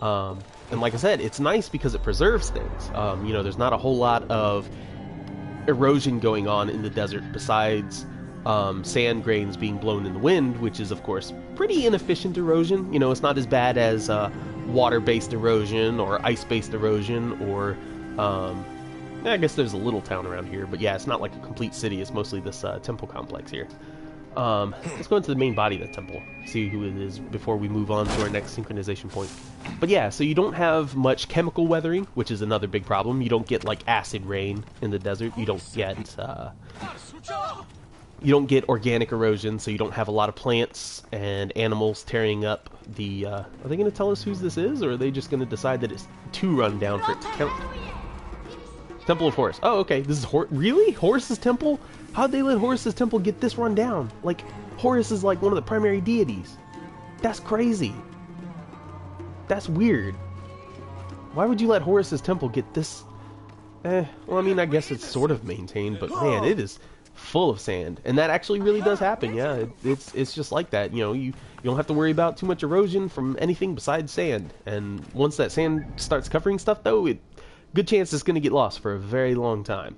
And like I said, it's nice because it preserves things. You know, there's not a whole lot of erosion going on in the desert besides sand grains being blown in the wind, which is, of course, pretty inefficient erosion. You know, it's not as bad as water-based erosion or ice-based erosion or... I guess there's a little town around here, but yeah, it's not like a complete city. It's mostly this temple complex here. Let's go into the main body of the temple, see who it is before we move on to our next synchronization point. But yeah, so you don't have much chemical weathering, which is another big problem. You don't get like acid rain in the desert. You don't get organic erosion, so you don't have a lot of plants and animals tearing up the... Are they going to tell us whose this is, or are they just going to decide that it's too run down for it to count? Temple of Horus. Oh, okay. This is really? Horus's temple? How'd they let Horus's temple get this run down? Like, Horus is like one of the primary deities. That's crazy. That's weird. Why would you let Horus's temple get this... well, I mean, I guess it's sort of maintained, but man, it is full of sand. And that actually really does happen, yeah. It's just like that. You know, you don't have to worry about too much erosion from anything besides sand. And once that sand starts covering stuff, though, good chance it's going to get lost for a very long time.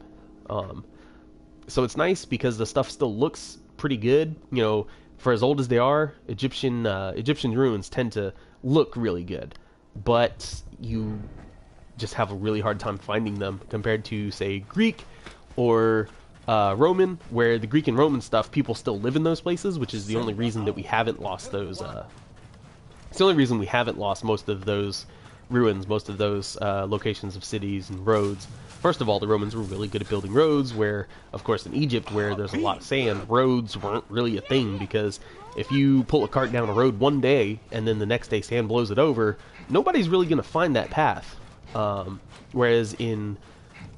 So it's nice because the stuff still looks pretty good. You know, for as old as they are, Egyptian ruins tend to look really good. But you just have a really hard time finding them compared to, say, Greek or Roman, where the Greek and Roman stuff, people still live in those places, which is the only reason that we haven't lost those. It's the only reason we haven't lost most of those ruins, most of those locations of cities and roads. First of all, the Romans were really good at building roads, where, of course, in Egypt, where there's a lot of sand, roads weren't really a thing, because if you pull a cart down a road one day, and then the next day sand blows it over, nobody's really going to find that path. Whereas in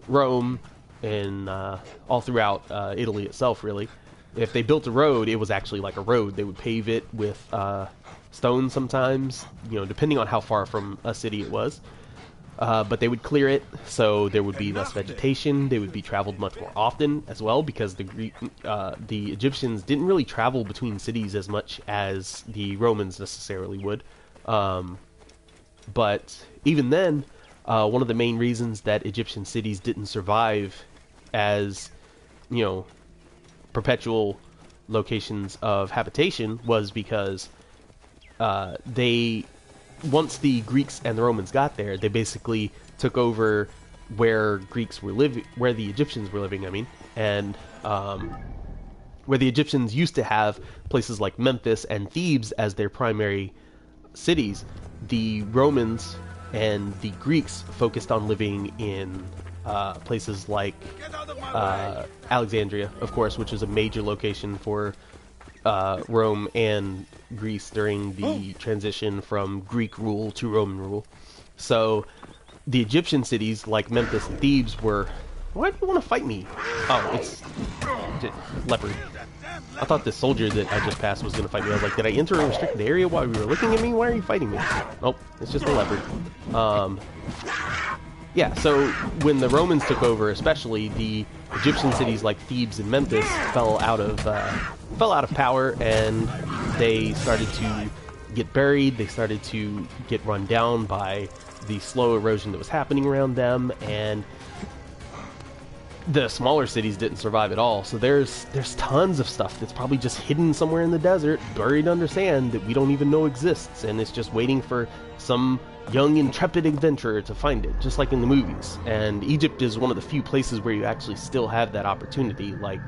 Rome and all throughout Italy itself, really, if they built a road, it was actually like a road. They would pave it with stone sometimes, you know, depending on how far from a city it was. But they would clear it, so there would be less vegetation. They would be traveled much more often as well, because the Egyptians didn't really travel between cities as much as the Romans necessarily would. But even then, one of the main reasons that Egyptian cities didn't survive as, you know, perpetual locations of habitation was because once the Greeks and the Romans got there, they basically took over where where the Egyptians were living, I mean, and where the Egyptians used to have places like Memphis and Thebes as their primary cities. The Romans and the Greeks focused on living in places like Alexandria, of course, which is a major location for Rome and Greece during the transition from Greek rule to Roman rule. So the Egyptian cities like Memphis and Thebes were... Why do you want to fight me? Oh, it's leopard. I thought this soldier that I just passed was going to fight me. I was like, did I enter a restricted area while we were looking at me? Why are you fighting me? Nope, it's just a leopard. Yeah, so when the Romans took over, especially, the Egyptian cities like Thebes and Memphis fell out of power, and they started to get buried. They started to get run down by the slow erosion that was happening around them, and the smaller cities didn't survive at all. So there's tons of stuff that's probably just hidden somewhere in the desert, buried under sand, that we don't even know exists, and it's just waiting for some young, intrepid adventurer to find it, just like in the movies. And Egypt is one of the few places where you actually still have that opportunity. Like,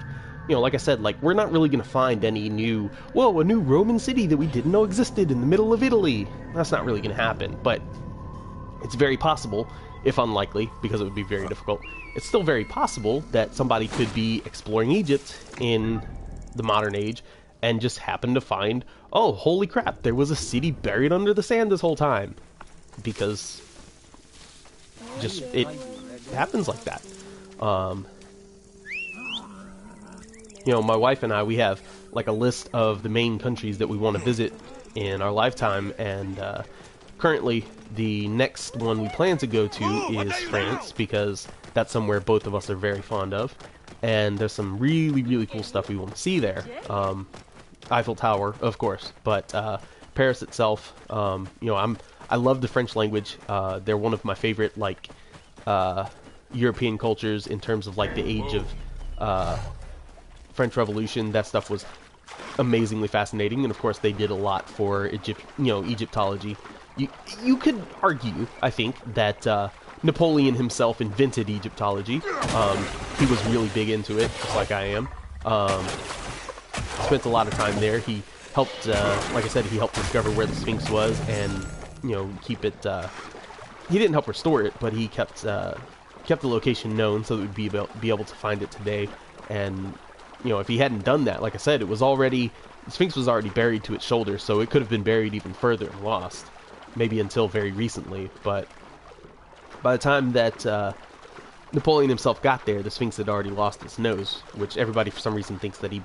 you know, like I said, like, we're not really going to find any a new Roman city that we didn't know existed in the middle of Italy. That's not really going to happen, but it's very possible, if unlikely, because it would be very difficult. It's still very possible that somebody could be exploring Egypt in the modern age and just happen to find, oh, holy crap, there was a city buried under the sand this whole time. Because just it happens like that. You know, my wife and I, we have like a list of the main countries that we want to visit in our lifetime, and currently the next one we plan to go to is France, because that's somewhere both of us are very fond of, and there's some really, really cool stuff we want to see there. Eiffel Tower, of course, but Paris itself, you know, I love the French language. They're one of my favorite, like, European cultures in terms of, like, the age of French Revolution. That stuff was amazingly fascinating, and of course they did a lot for Egyptology. You could argue, I think, that Napoleon himself invented Egyptology. He was really big into it, just like I am. Spent a lot of time there. He helped, like I said, he helped discover where the Sphinx was, and you know, keep it. He didn't help restore it, but he kept the location known so that we'd be able to find it today. And you know, if he hadn't done that, like I said, the Sphinx was already buried to its shoulder, so it could have been buried even further and lost, maybe until very recently. But by the time that Napoleon himself got there, the Sphinx had already lost its nose, which everybody for some reason thinks that he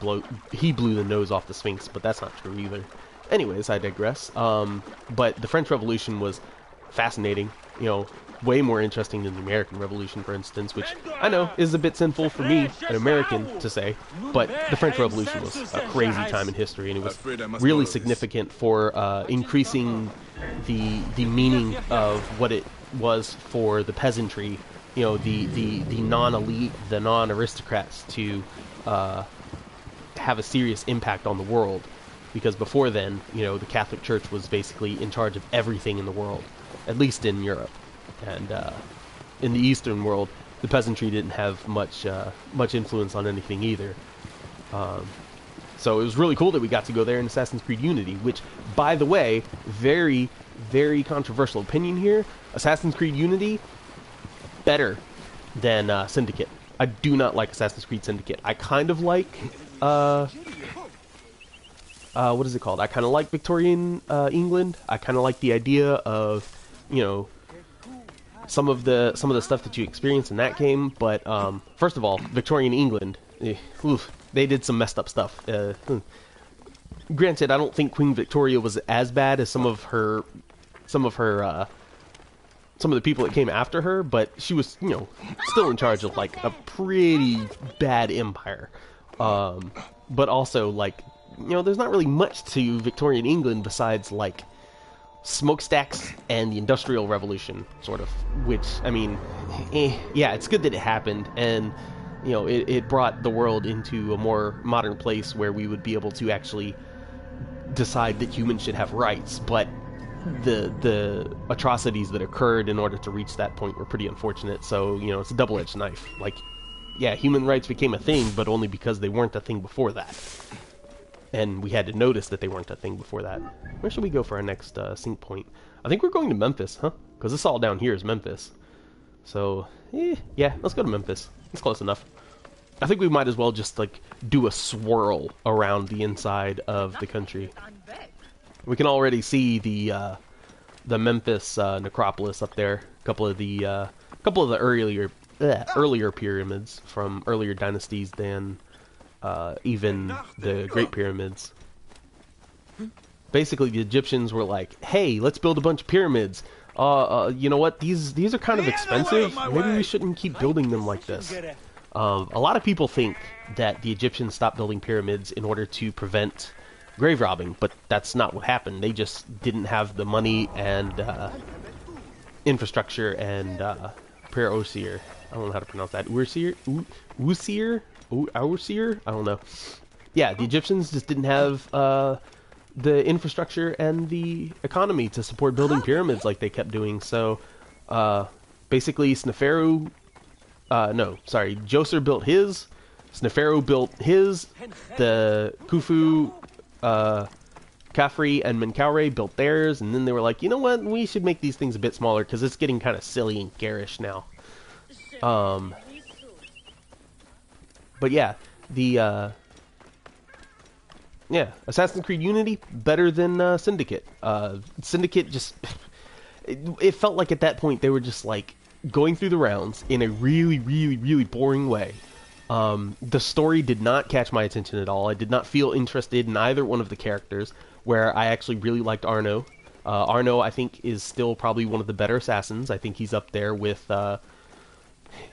blew the nose off the Sphinx, but that's not true either. Anyways, I digress. But the French Revolution was fascinating, you know, way more interesting than the American Revolution, for instance, which I know is a bit sinful for me, an American, to say, but the French Revolution was a crazy time in history, and it was really significant for increasing the meaning of what it was for the peasantry, you know, the non-elite, the non-aristocrats, to have a serious impact on the world. Because before then, you know, the Catholic Church was basically in charge of everything in the world, at least in Europe. And in the Eastern world, the peasantry didn't have much influence on anything either. So it was really cool that we got to go there in Assassin's Creed Unity, which, by the way, very, very controversial opinion here. Assassin's Creed Unity, better than Syndicate. I do not like Assassin's Creed Syndicate. I kind of like... what is it called? I kind of like Victorian England. I kind of like the idea of, you know, some of the stuff that you experience in that game. But first of all, Victorian England, they did some messed up stuff. Granted, I don't think Queen Victoria was as bad as some of the people that came after her, but she was, you know, still in charge of like a pretty bad empire. But also, like, you know, there's not really much to Victorian England besides, like, smokestacks and the Industrial Revolution, sort of. Which, I mean, yeah, it's good that it happened, and, you know, it brought the world into a more modern place where we would be able to actually decide that humans should have rights, but the atrocities that occurred in order to reach that point were pretty unfortunate, so, you know, it's a double-edged knife. Like, yeah, human rights became a thing, but only because they weren't a thing before that. And we had to notice that they weren't a thing before that. Where should we go for our next sync point? I think we're going to Memphis, huh? Because this all down here is Memphis. So, yeah, let's go to Memphis. It's close enough. I think we might as well just, like, do a swirl around the inside of the country. We can already see the Memphis necropolis up there. A couple of the earlier pyramids from earlier dynasties than even the Great Pyramids. Basically, the Egyptians were like, "Hey, let's build a bunch of pyramids. You know what? These are kind of expensive. Maybe we shouldn't keep building them like this." A lot of people think that the Egyptians stopped building pyramids in order to prevent grave robbing, but that's not what happened. They just didn't have the money and infrastructure and prayer Osir. I don't know how to pronounce that. Usir? Usir? I don't know. Yeah, the Egyptians just didn't have the infrastructure and the economy to support building pyramids like they kept doing. So basically, Djoser built his, Sneferu built his, the Khufu, Khafre, and Menkaure built theirs, and then they were like, you know what, we should make these things a bit smaller because it's getting kind of silly and garish now. But yeah, Assassin's Creed Unity, better than Syndicate. Syndicate just... it felt like at that point they were just like going through the rounds in a really, really, really boring way. The story did not catch my attention at all. I did not feel interested in either one of the characters, where I actually really liked Arno. Arno, I think, is still probably one of the better assassins. I think he's up there with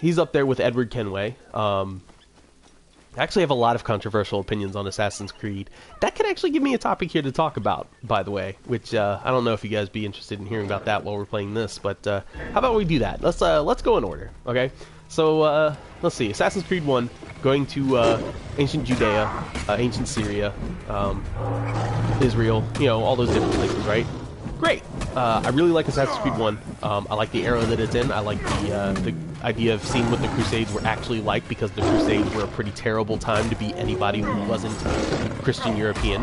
Edward Kenway. I actually have a lot of controversial opinions on Assassin's Creed. That could actually give me a topic here to talk about, by the way, which I don't know if you guys be interested in hearing about that while we're playing this, but how about we do that? Let's go in order, okay? So let's see, Assassin's Creed 1, going to ancient Judea, ancient Syria, Israel, you know, all those different places, right? Great. I really like Assassin's Creed 1. I like the era that it's in. I like the idea of seeing what the Crusades were actually like, because the Crusades were a pretty terrible time to be anybody who wasn't Christian European.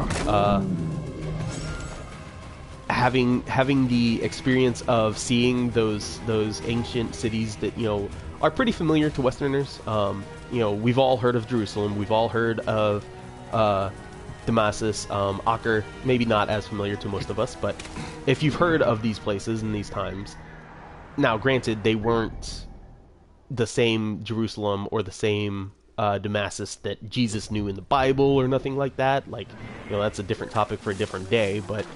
Having the experience of seeing those ancient cities that, you know, are pretty familiar to Westerners. You know, we've all heard of Jerusalem. We've all heard of Damascus, Acre, maybe not as familiar to most of us, but if you've heard of these places in these times, now granted, they weren't the same Jerusalem or the same Damascus that Jesus knew in the Bible or nothing like that. Like, you know, that's a different topic for a different day, but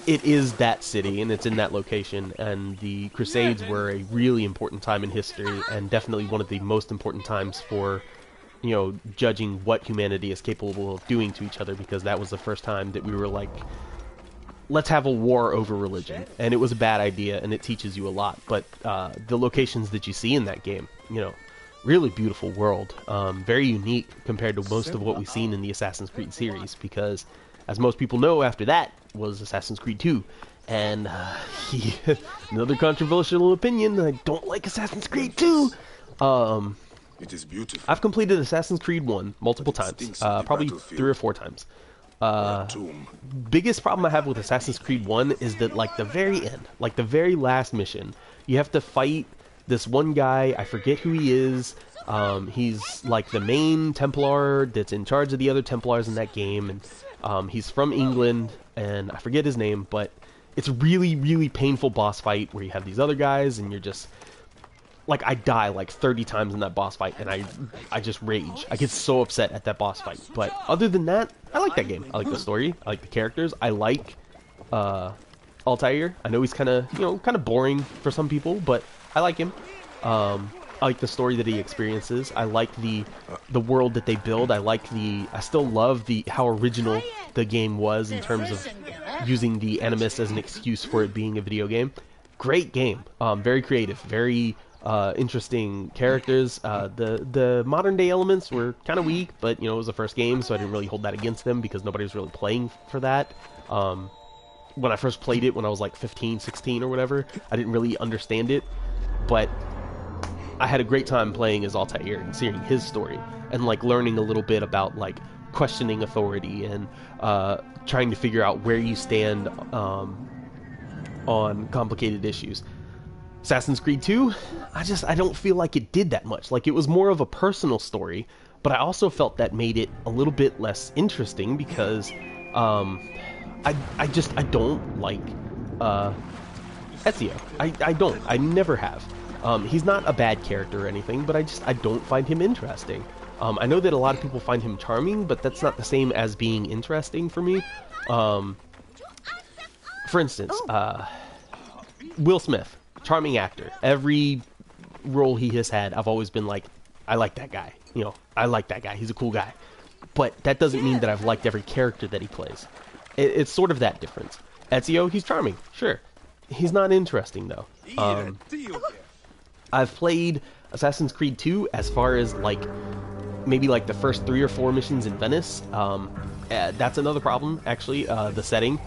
it is that city and it's in that location, and the Crusades were a really important time in history, and definitely one of the most important times for, you know, judging what humanity is capable of doing to each other, because that was the first time that we were like, let's have a war over religion. And it was a bad idea, and it teaches you a lot. But the locations that you see in that game, you know, really beautiful world. Very unique compared to most of what we've seen in the Assassin's Creed series, because as most people know, after that was Assassin's Creed 2. And another controversial opinion, I don't like Assassin's Creed 2. It is beautiful. I've completed Assassin's Creed 1 multiple times, probably 3 or 4 times. Biggest problem I have with Assassin's Creed 1 is that, like, the very end, like the very last mission, you have to fight this one guy. I forget who he is. He's like the main Templar that's in charge of the other Templars in that game, and he's from England, and I forget his name, but it's a really, really painful boss fight where you have these other guys, and you're just... like, I die like 30 times in that boss fight, and I just rage. I get so upset at that boss fight. But other than that, I like that game. I like the story. I like the characters. I like Altair. I know he's kind of, you know, kind of boring for some people, but I like him. I like the story that he experiences. I like the world that they build. I still love how original the game was in terms of using the Animus as an excuse for it being a video game. Great game. Very creative. Very... interesting characters. The modern day elements were kind of weak, but, you know, it was the first game, so I didn't really hold that against them because nobody was really playing for that. When I first played it when I was like 15, 16 or whatever, I didn't really understand it, but I had a great time playing as Altair and seeing his story and, like, learning a little bit about, like, questioning authority and trying to figure out where you stand on complicated issues. Assassin's Creed 2, I don't feel like it did that much. Like, it was more of a personal story, but I also felt that made it a little bit less interesting because I don't like Ezio. I don't. I never have. He's not a bad character or anything, but I don't find him interesting. I know that a lot of people find him charming, but that's not the same as being interesting for me. For instance, Will Smith. Charming actor. Every role he has had, I've always been like, I like that guy. You know, I like that guy. He's a cool guy. But that doesn't mean that I've liked every character that he plays. It's sort of that difference. Ezio, he's charming. Sure. He's not interesting, though. I've played Assassin's Creed 2 as far as, like, maybe, like, the first 3 or 4 missions in Venice. That's another problem, actually. The setting.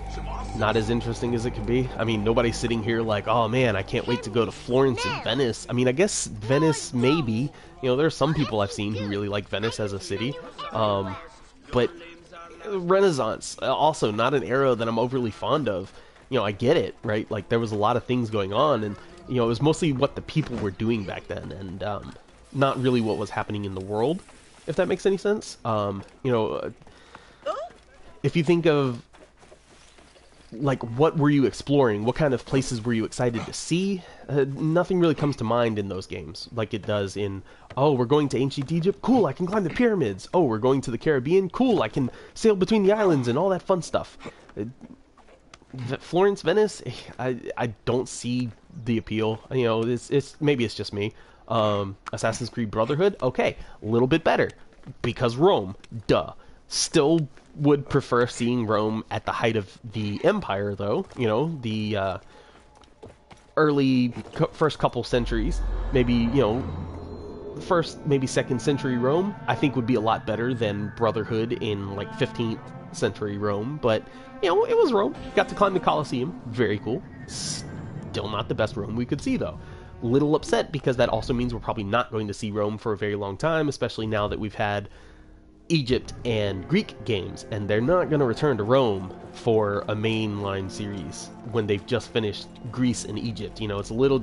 Not as interesting as it could be. I mean, nobody's sitting here like, oh man, I can't wait to go to Florence and Venice. I mean, I guess Venice, maybe. You know, there are some people I've seen who really like Venice as a city. But Renaissance, also not an era that I'm overly fond of. You know, I get it, right? Like, there was a lot of things going on, and, you know, it was mostly what the people were doing back then, and not really what was happening in the world, if that makes any sense. You know, if you think of like, what were you exploring? What kind of places were you excited to see? Nothing really comes to mind in those games like it does in, oh, we're going to ancient Egypt? Cool, I can climb the pyramids. Oh, we're going to the Caribbean? Cool, I can sail between the islands and all that fun stuff. Florence, Venice, I don't see the appeal. You know, maybe it's just me. Assassin's Creed Brotherhood, okay, a little bit better. Because Rome, duh. Still would prefer seeing Rome at the height of the Empire, though. You know, the first couple centuries, maybe, you know, first, maybe second century Rome, I think would be a lot better than Brotherhood in, like, 15th century Rome. But, you know, it was Rome. Got to climb the Colosseum. Very cool. Still not the best Rome we could see, though. Little upset, because that also means we're probably not going to see Rome for a very long time, especially now that we've had Egypt and Greek games, and they're not going to return to Rome for a mainline series when they've just finished Greece and Egypt. You know, it's a little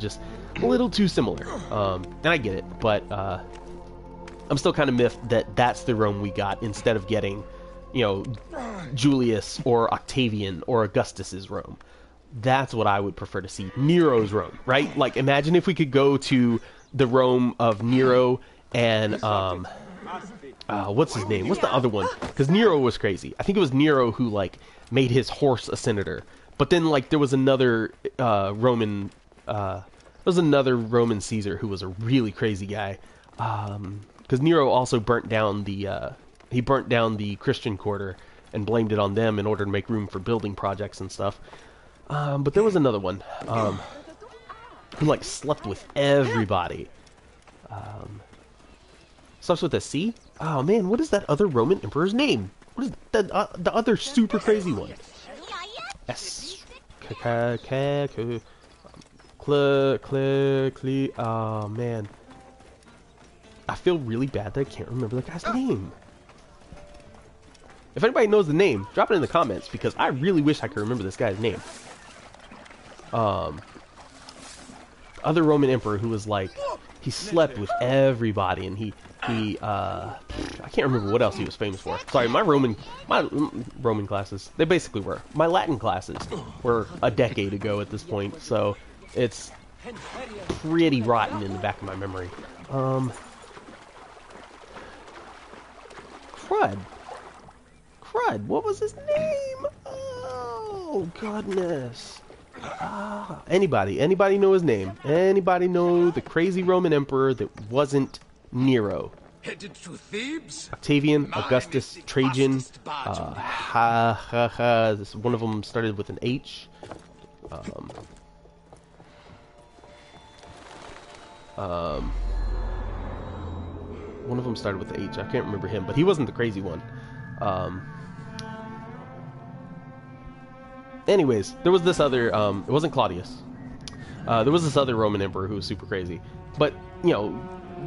too similar. And I get it, but I'm still kind of miffed that that's the Rome we got instead of getting, you know, Julius or Octavian or Augustus's Rome. That's what I would prefer to see. Nero's Rome, right? Like, imagine if we could go to the Rome of Nero and what's his name? What's the other one? Because Nero was crazy. I think it was Nero who, like, made his horse a senator. But then, like, there was another Roman Caesar who was a really crazy guy. Because Nero also burnt down the Christian quarter and blamed it on them in order to make room for building projects and stuff. But there was another one who, like, slept with everybody. Starts with a C? Oh man, what is that other Roman emperor's name? What is the other super crazy one? S. Oh man. I feel really bad that I can't remember the guy's name. If anybody knows the name, drop it in the comments, because I really wish I could remember this guy's name. Other Roman emperor who was like, he slept with everybody, and I can't remember what else he was famous for. Sorry, my Roman classes, they basically were. My Latin classes were a decade ago at this point, so it's pretty rotten in the back of my memory. Crud, what was his name? Oh, goodness. Anybody know his name? Anybody know the crazy Roman emperor that wasn't Nero? Headed to Thebes? Octavian, Augustus, Trajan. One of them started with an H. One of them started with the H. I can't remember him, but he wasn't the crazy one. Anyways, there was this other, it wasn't Claudius. There was this other Roman emperor who was super crazy. But, you know,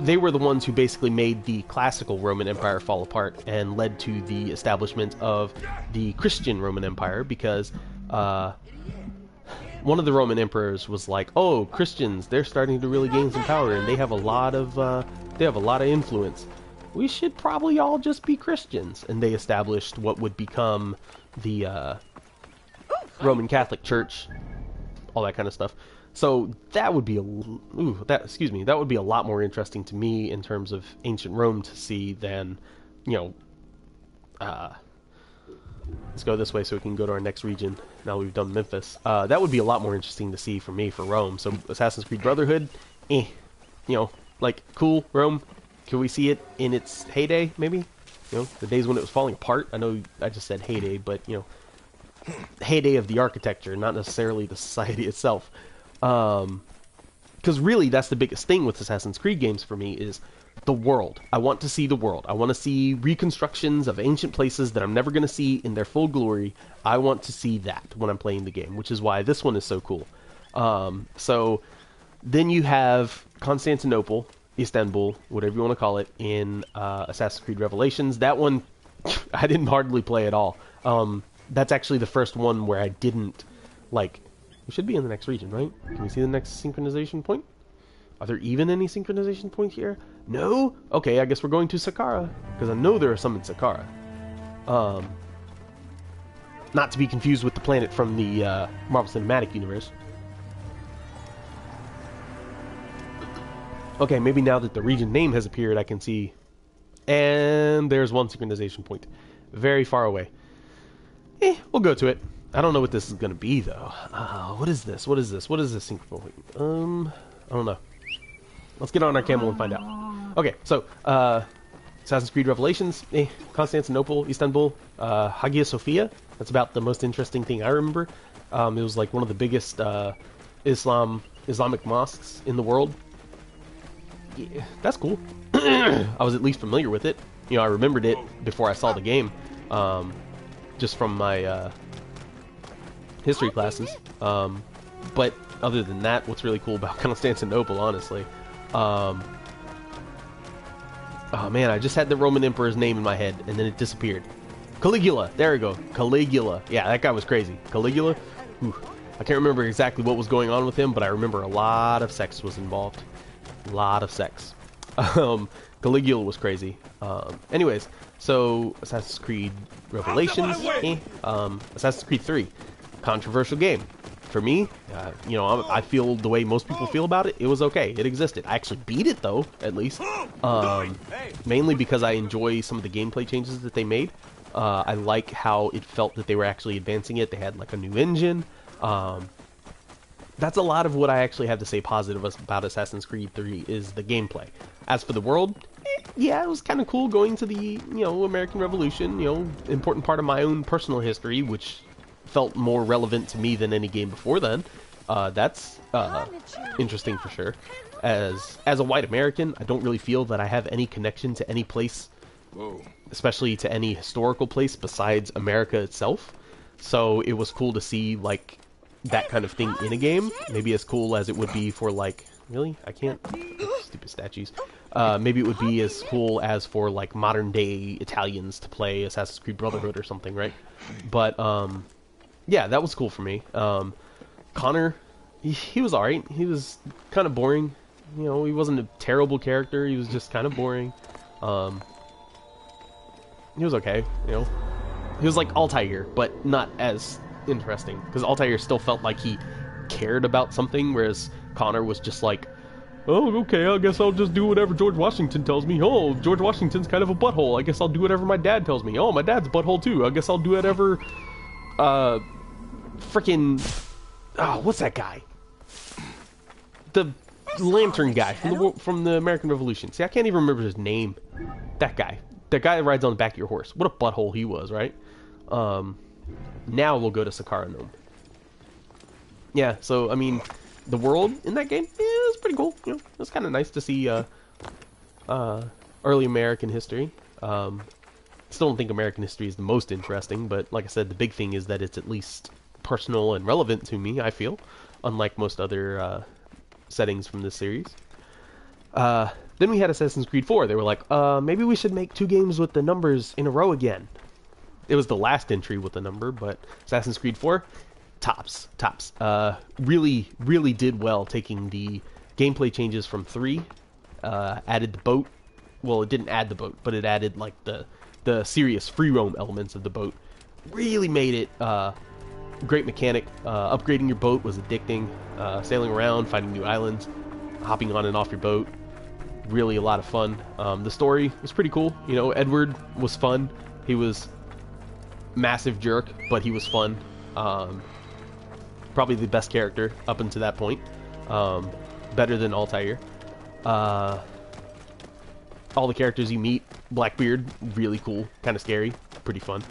they were the ones who basically made the classical Roman Empire fall apart and led to the establishment of the Christian Roman Empire, because one of the Roman emperors was like, oh, Christians, they're starting to really gain some power, and they have a lot of influence. We should probably all just be Christians. And they established what would become the Roman Catholic Church, all that kind of stuff. So that would be that would be a lot more interesting to me in terms of ancient Rome to see than, you know, let's go this way so we can go to our next region. Now we've done Memphis. That would be a lot more interesting to see for me for Rome. So Assassin's Creed Brotherhood, you know, like, cool, Rome. Can we see it in its heyday, maybe? You know, the days when it was falling apart. I know I just said heyday, but, you know, heyday of the architecture, not necessarily the society itself. Because really, that's the biggest thing with Assassin's Creed games for me, is the world. I want to see the world. I want to see reconstructions of ancient places that I'm never going to see in their full glory. I want to see that when I'm playing the game, which is why this one is so cool. So then you have Constantinople, Istanbul, whatever you want to call it, in Assassin's Creed Revelations. That one, I didn't hardly play at all. That's actually the first one where I didn't, like... We should be in the next region, right? Can we see the next synchronization point? Are there even any synchronization points here? No? Okay, I guess we're going to Saqqara, because I know there are some in Saqqara. Not to be confused with the planet from the Marvel Cinematic Universe. Okay, maybe now that the region name has appeared, I can see. And there's one synchronization point. Very far away. We'll go to it. I don't know what this is going to be, though. What is this? What is this? What is this synchro point? I don't know. Let's get on our camel and find out. Okay, so, Assassin's Creed Revelations, Constantinople, Istanbul, Hagia Sophia. That's about the most interesting thing I remember. It was like one of the biggest Islamic mosques in the world. Yeah, that's cool. I was at least familiar with it. You know, I remembered it before I saw the game, just from my history classes. But other than that, what's really cool about Constantinople, honestly? Oh man, I just had the Roman Emperor's name in my head, and then it disappeared. Caligula, there we go. Caligula. Yeah, that guy was crazy. Caligula? Whew. I can't remember exactly what was going on with him, but I remember a lot of sex was involved. A lot of sex. Caligula was crazy. Anyways, so Assassin's Creed Revelations, Assassin's Creed 3, controversial game. For me, you know, I feel the way most people feel about it. It was okay. It existed. I actually beat it, though, at least. Mainly because I enjoy some of the gameplay changes that they made. I like how it felt that they were actually advancing it. They had, like, a new engine. That's a lot of what I actually have to say positive about Assassin's Creed 3 is the gameplay. As for the world, yeah, it was kind of cool going to the, you know, American Revolution, you know, important part of my own personal history, which felt more relevant to me than any game before then. That's interesting for sure. As a white American, I don't really feel that I have any connection to any place, especially to any historical place besides America itself. So it was cool to see, like, that kind of thing in a game. Maybe as cool as it would be for, like, really? I can't. Stupid statues. Maybe it would be as cool as for, like, modern day Italians to play Assassin's Creed Brotherhood or something, right? But, yeah, that was cool for me. Connor, he was alright. He was kind of boring. You know, he wasn't a terrible character. He was just kind of boring. He was okay, you know. He was like Altair, but not as interesting. Because Altair still felt like he cared about something, whereas Connor was just like, oh, okay, I guess I'll just do whatever George Washington tells me. Oh, George Washington's kind of a butthole. I guess I'll do whatever my dad tells me. Oh, my dad's a butthole too. I guess I'll do whatever, frickin', oh, what's that guy? The lantern guy from the American Revolution. See, I can't even remember his name. That guy. The guy that rides on the back of your horse. What a butthole he was, right? Now we'll go to Sakara Gnome. Yeah, so, I mean, the world in that game, yeah, it was pretty cool. You know, it was kind of nice to see early American history. Still don't think American history is the most interesting, but like I said, the big thing is that it's at least personal and relevant to me, I feel, unlike most other settings from this series. Then we had Assassin's Creed 4. They were like, maybe we should make 2 games with the numbers in a row again. It was the last entry with the number, but Assassin's Creed 4, tops. Really, really did well taking the gameplay changes from 3, added the boat. Well, it didn't add the boat, but it added, like, the serious free roam elements of the boat. Really made it great mechanic. Upgrading your boat was addicting. Sailing around, finding new islands, hopping on and off your boat. Really a lot of fun. The story was pretty cool. You know, Edward was fun. He was massive jerk, but he was fun. Probably the best character up until that point. Better than Altair. All the characters you meet, Blackbeard, really cool, kind of scary, pretty fun.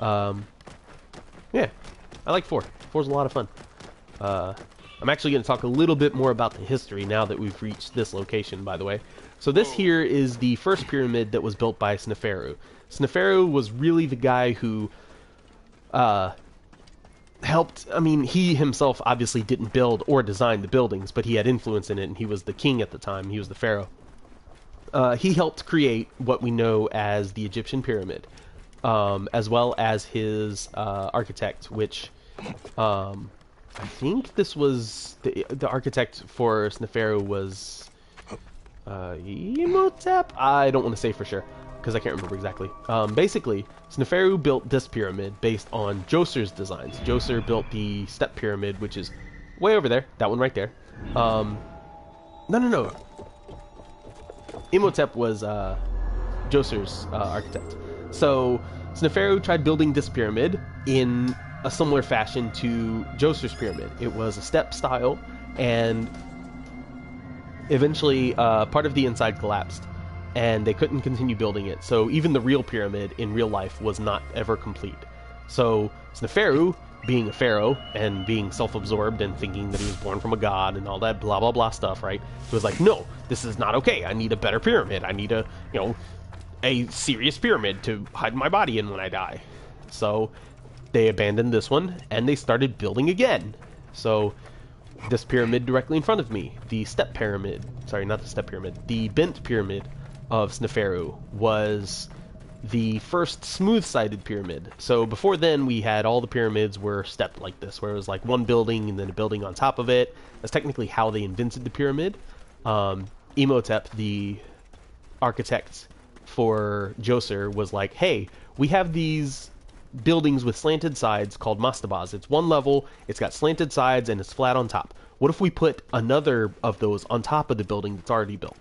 Yeah, I like 4. 4's a lot of fun. I'm actually going to talk a little bit more about the history now that we've reached this location, by the way. So this here is the first pyramid that was built by Sneferu. Sneferu was really the guy who helped. I mean, he himself obviously didn't build or design the buildings, but he had influence in it, and he was the king at the time. He was the pharaoh. He helped create what we know as the Egyptian pyramid, as well as his architect, which I think this was the architect for Sneferu was Imhotep. I don't want to say for sure. because I can't remember exactly. Basically, Sneferu built this pyramid based on Djoser's designs. Djoser built the step pyramid, which is way over there. That one right there. No. Imhotep was Djoser's architect. So Sneferu tried building this pyramid in a similar fashion to Djoser's pyramid. It was a step style, and eventually part of the inside collapsed, and they couldn't continue building it. So even the real pyramid in real life was not ever complete. So Sneferu, being a pharaoh and being self-absorbed and thinking that he was born from a god and all that blah blah blah stuff, right? He was like, no, this is not okay. I need a better pyramid. I need a serious pyramid to hide my body in when I die. So they abandoned this one and they started building again. So this pyramid directly in front of me, the step pyramid, sorry, not the step pyramid, the bent pyramid of Sneferu was the first smooth-sided pyramid. So before then, we had all the pyramids were stepped like this, where it was like one building and then a building on top of it. That's technically how they invented the pyramid. Imhotep, the architect for Djoser, was like, hey, we have these buildings with slanted sides called mastabas. It's one level, it's got slanted sides, and it's flat on top. What if we put another of those on top of the building that's already built?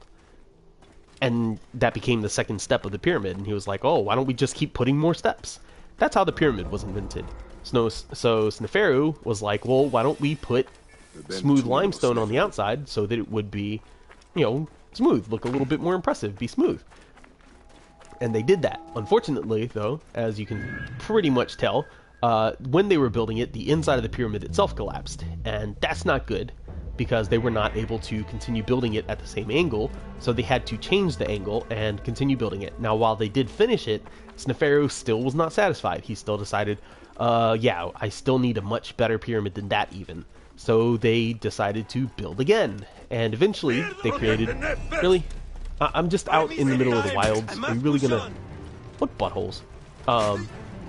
And that became the second step of the pyramid. And he was like, oh, why don't we just keep putting more steps? That's how the pyramid was invented. So Sneferu was like, well, why don't we put smooth limestone on the outside so that it would be, smooth, look a little bit more impressive, be smooth. And they did that. Unfortunately, though, as you can pretty much tell, when they were building it, the inside of the pyramid itself collapsed. And that's not good, because they were not able to continue building it at the same angle, so they had to change the angle and continue building it. Now, while they did finish it, Sneferu still was not satisfied. He still decided, yeah, I still need a much better pyramid than that even. So they decided to build again, and eventually they created... Really? I'm just out in the middle of the wilds. Are you really gonna... What buttholes?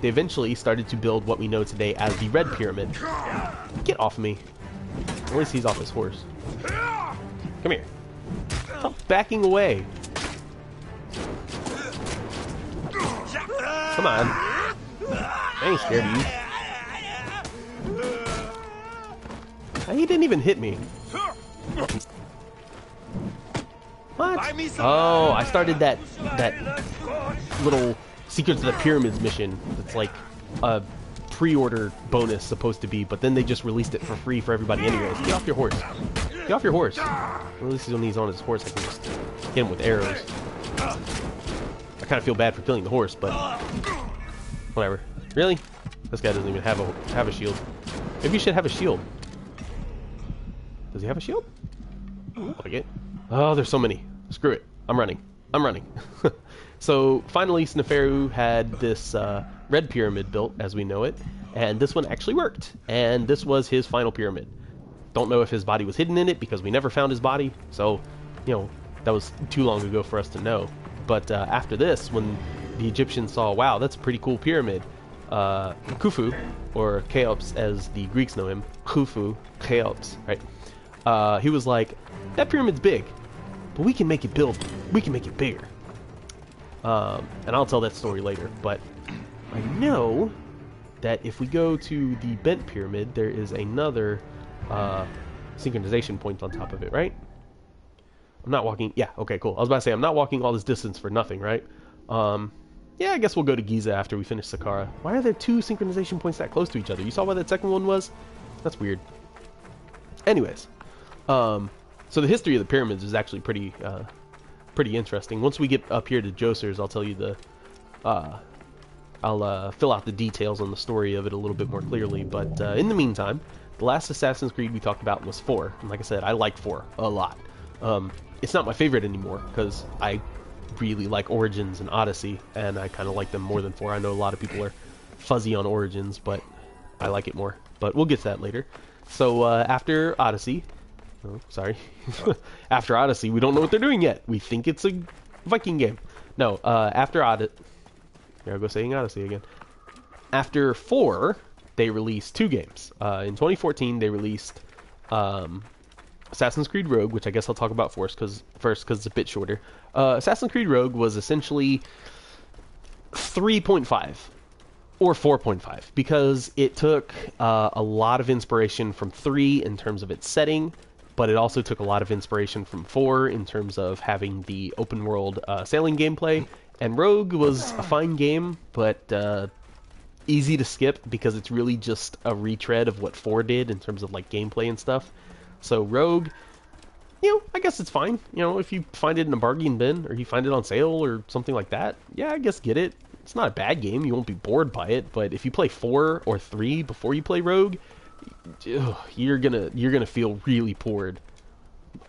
They eventually started to build what we know today as the Red Pyramid. Get off of me. At least he's off his horse. Come here. Stop backing away. Come on. I ain't scared of you. He didn't even hit me. What? Oh, I started that little Secrets of the Pyramids mission. It's like a pre-order bonus supposed to be, but then they just released it for free for everybody anyways. Get off your horse. Get off your horse. Well, at least when he's on his horse, I can just hit him with arrows. I kind of feel bad for killing the horse, but whatever. Really? This guy doesn't even have a shield. Maybe you should have a shield. Does he have a shield? Like it. Oh, there's so many. Screw it. I'm running. So finally, Sneferu had this red pyramid built as we know it, and this one actually worked. And this was his final pyramid. Don't know if his body was hidden in it because we never found his body. So, that was too long ago for us to know. But after this, when the Egyptians saw, wow, that's a pretty cool pyramid, Khufu, or Cheops as the Greeks know him, Khufu, Cheops, right? He was like, that pyramid's big, but we can make it bigger. And I'll tell that story later, but I know that if we go to the bent pyramid, there is another synchronization point on top of it, right? I'm not walking... Yeah, okay, cool. I was about to say, I'm not walking all this distance for nothing, right? Yeah, I guess we'll go to Giza after we finish Saqqara. Why are there two synchronization points that close to each other? You saw what that second one was? That's weird. Anyways, so the history of the pyramids is actually pretty interesting. Once we get up here to Djoser's, I'll tell you the... I'll fill out the details on the story of it a little bit more clearly, but in the meantime, the last Assassin's Creed we talked about was 4, and like I said, I like 4 a lot. It's not my favorite anymore, because I really like Origins and Odyssey, and I kind of like them more than 4. I know a lot of people are fuzzy on Origins, but I like it more. But we'll get to that later. So after Odyssey... Oh, sorry. After Odyssey, we don't know what they're doing yet. We think it's a Viking game. No, after Odyssey... Here I go saying Odyssey again. After 4, they released 2 games. In 2014, they released Assassin's Creed Rogue, which I guess I'll talk about first because it's a bit shorter. Assassin's Creed Rogue was essentially 3.5 or 4.5 because it took a lot of inspiration from 3 in terms of its setting, but it also took a lot of inspiration from 4 in terms of having the open world sailing gameplay. And Rogue was a fine game, but easy to skip because it's really just a retread of what 4 did in terms of like gameplay and stuff. So Rogue, I guess it's fine. If you find it in a bargain bin or you find it on sale or something like that, yeah, I guess get it. It's not a bad game. You won't be bored by it. But if you play 4 or 3 before you play Rogue, you're gonna feel really bored.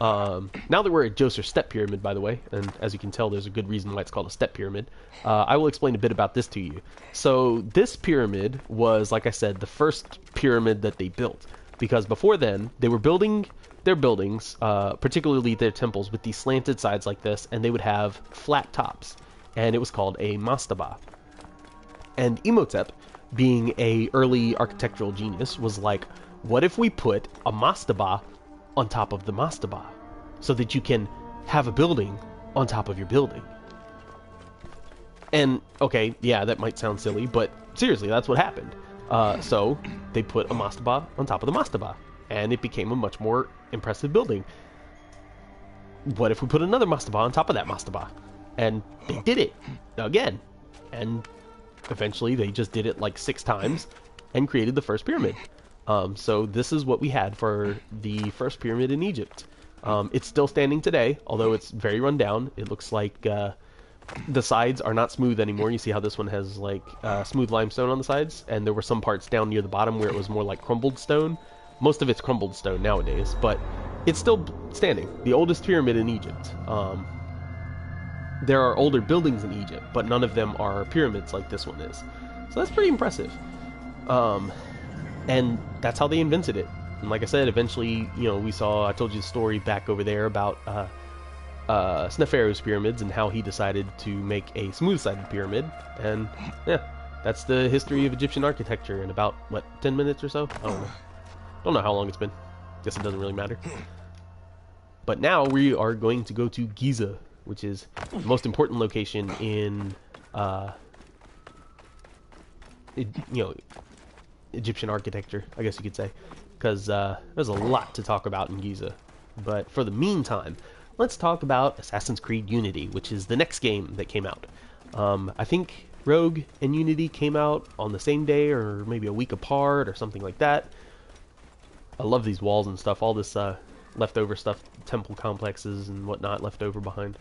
Now that we're at Joser's Step Pyramid, by the way, and as you can tell, there's a good reason why it's called a step pyramid, I will explain a bit about this to you. So this pyramid was, like I said, the first pyramid that they built. Because before then, they were building their buildings, particularly their temples, with these slanted sides like this, and they would have flat tops. And it was called a mastaba. And Imhotep, being a early architectural genius, was like, what if we put a mastaba on top of the mastaba, so that you can have a building on top of your building? And, okay, yeah, that might sound silly, but seriously, that's what happened. So they put a mastaba on top of the mastaba, and it became a much more impressive building. What if we put another mastaba on top of that mastaba? And they did it again, and eventually they just did it like 6 times and created the first pyramid. So this is what we had for the first pyramid in Egypt. It's still standing today, although it's very run down. It looks like the sides are not smooth anymore. You see how this one has like smooth limestone on the sides, and there were some parts down near the bottom where it was more like crumbled stone. Most of it's crumbled stone nowadays, but it's still standing. The oldest pyramid in Egypt. There are older buildings in Egypt, but none of them are pyramids like this one is. So that's pretty impressive. And that's how they invented it. And like I said, eventually, I told you the story back over there about Sneferu's pyramids and how he decided to make a smooth-sided pyramid. And yeah, that's the history of Egyptian architecture in about, 10 minutes or so? I don't know. Don't know how long it's been. Guess it doesn't really matter. But now we are going to go to Giza, which is the most important location in, Egyptian architecture, I guess you could say, because there's a lot to talk about in Giza. But for the meantime, let's talk about Assassin's Creed Unity, which is the next game that came out. I think Rogue and Unity came out on the same day or maybe a week apart or something like that. I love these walls and stuff, all this leftover stuff, temple complexes and whatnot left over behind.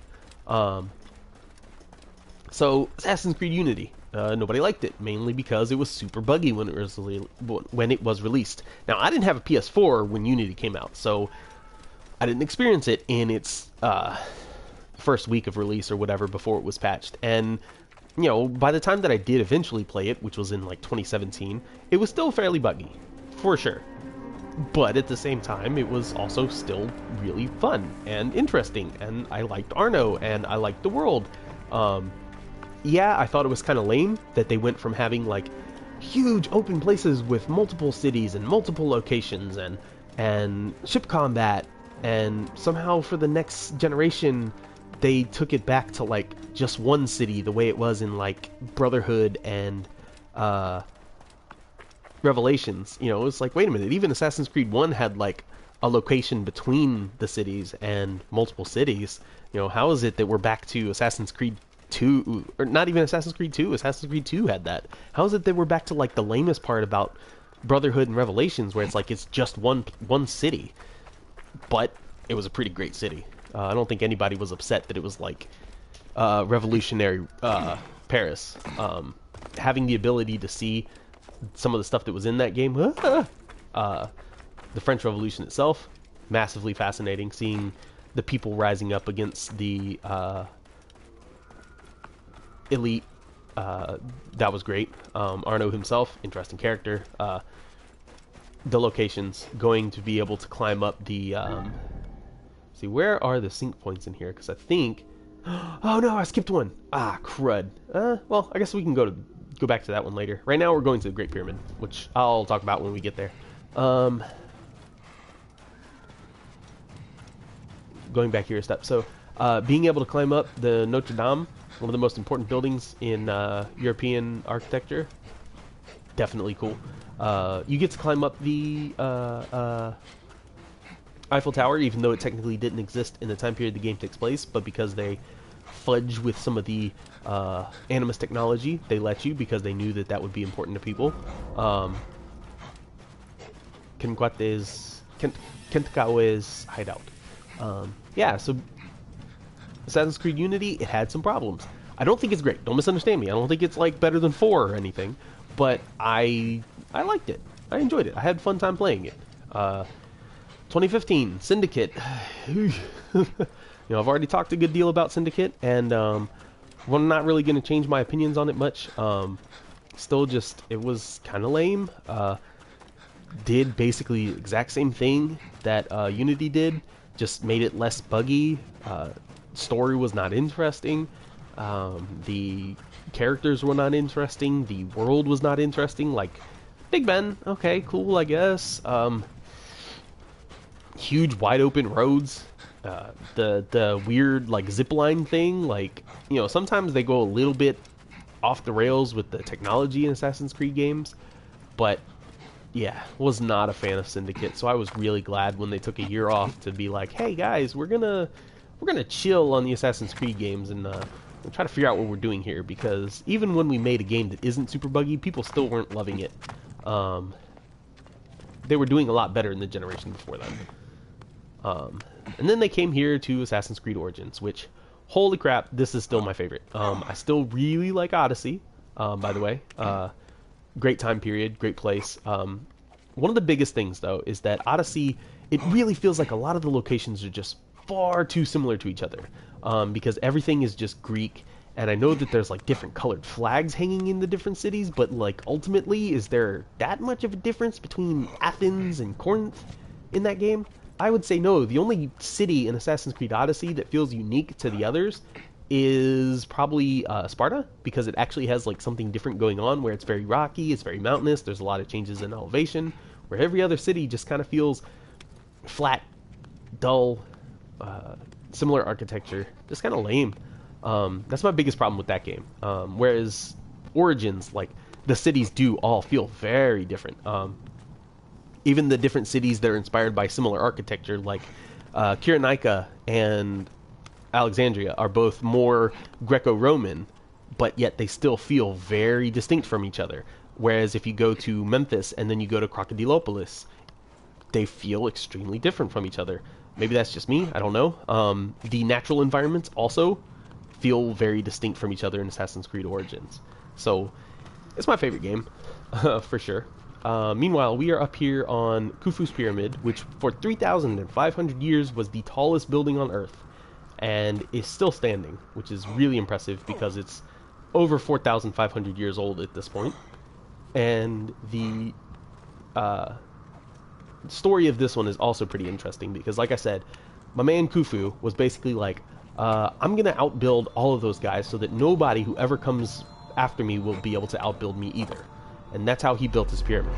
So Assassin's Creed Unity, nobody liked it, mainly because it was super buggy when it was released. Now, I didn't have a PS4 when Unity came out, so I didn't experience it in its first week of release or whatever before it was patched. And by the time that I did eventually play it, which was in like 2017, it was still fairly buggy, for sure. But at the same time, it was also still really fun and interesting, and I liked Arno, and I liked the world. Yeah, I thought it was kind of lame that they went from having like huge open places with multiple cities and multiple locations and ship combat, and somehow for the next generation they took it back to like just one city, the way it was in like Brotherhood and Revelations. It's like, wait a minute, even Assassin's Creed 1 had like a location between the cities and multiple cities. How is it that we're back to Assassin's Creed 2, or not even Assassin's Creed 2, Assassin's Creed 2 had that. How is it that we're back to like the lamest part about Brotherhood and Revelations, where it's like it's just one city, but it was a pretty great city. I don't think anybody was upset that it was like revolutionary Paris. Having the ability to see some of the stuff that was in that game, the French Revolution itself, massively fascinating. Seeing the people rising up against the elite, that was great. Arno himself, interesting character. The locations, going to be able to climb up the see, where are the sync points in here? Because I think, oh no, I skipped one. Crud. Well, I guess we can go back to that one later. Right now we're going to the Great Pyramid, which I'll talk about when we get there. Going back here a step. So being able to climb up the Notre Dame one of the most important buildings in European architecture. Definitely cool. You get to climb up the Eiffel Tower, even though it technically didn't exist in the time period the game takes place, but because they fudge with some of the Animus technology, they let you because they knew that that would be important to people. Kentkawa's hideout. Yeah, so Assassin's Creed Unity, it had some problems. I don't think it's great. Don't misunderstand me. I don't think it's like better than 4 or anything, but I liked it. I enjoyed it. I had a fun time playing it. 2015 Syndicate. You know, I've already talked a good deal about Syndicate, and I'm not really going to change my opinions on it much. Still, just it was kind of lame. Did basically the exact same thing that Unity did, just made it less buggy. Story was not interesting. The characters were not interesting. The world was not interesting. Like, Big Ben, okay, cool, I guess. Huge, wide open roads. The weird, like, zipline thing. Like, you know, sometimes they go a little bit off the rails with the technology in Assassin's Creed games. But, yeah, was not a fan of Syndicate. So I was really glad when they took a year off to be like, hey, guys, we're gonna chill on the Assassin's Creed games and try to figure out what we're doing here, because even when we made a game that isn't super buggy, people still weren't loving it. They were doing a lot better in the generation before them. And then they came here to Assassin's Creed Origins, which, holy crap, this is still my favorite. I still really like Odyssey, by the way. Great time period, great place. One of the biggest things, though, is that Odyssey, it really feels like a lot of the locations are just far too similar to each other, because everything is just Greek, and I know that there's like different colored flags hanging in the different cities, but like ultimately, is there that much of a difference between Athens and Corinth in that game? I would say no. The only city in Assassin's Creed Odyssey that feels unique to the others is probably Sparta, because it actually has like something different going on, where it's very rocky, it's very mountainous, there's a lot of changes in elevation, where every other city just kind of feels flat, dull, similar architecture, just kind of lame. That's my biggest problem with that game. Whereas Origins, like, the cities do all feel very different. Even the different cities that are inspired by similar architecture, like Cyrenaica and Alexandria, are both more Greco-Roman, but yet they still feel very distinct from each other. Whereas if you go to Memphis and then you go to Crocodilopolis, they feel extremely different from each other. Maybe that's just me, I don't know. The natural environments also feel very distinct from each other in Assassin's Creed Origins. So, it's my favorite game, for sure. Meanwhile, we are up here on Khufu's Pyramid, which for 3,500 years was the tallest building on Earth, and is still standing, which is really impressive because it's over 4,500 years old at this point. And the story of this one is also pretty interesting, because like I said, my man Khufu was basically like, I'm gonna outbuild all of those guys so that nobody who ever comes after me will be able to outbuild me either. And that's how he built his pyramid.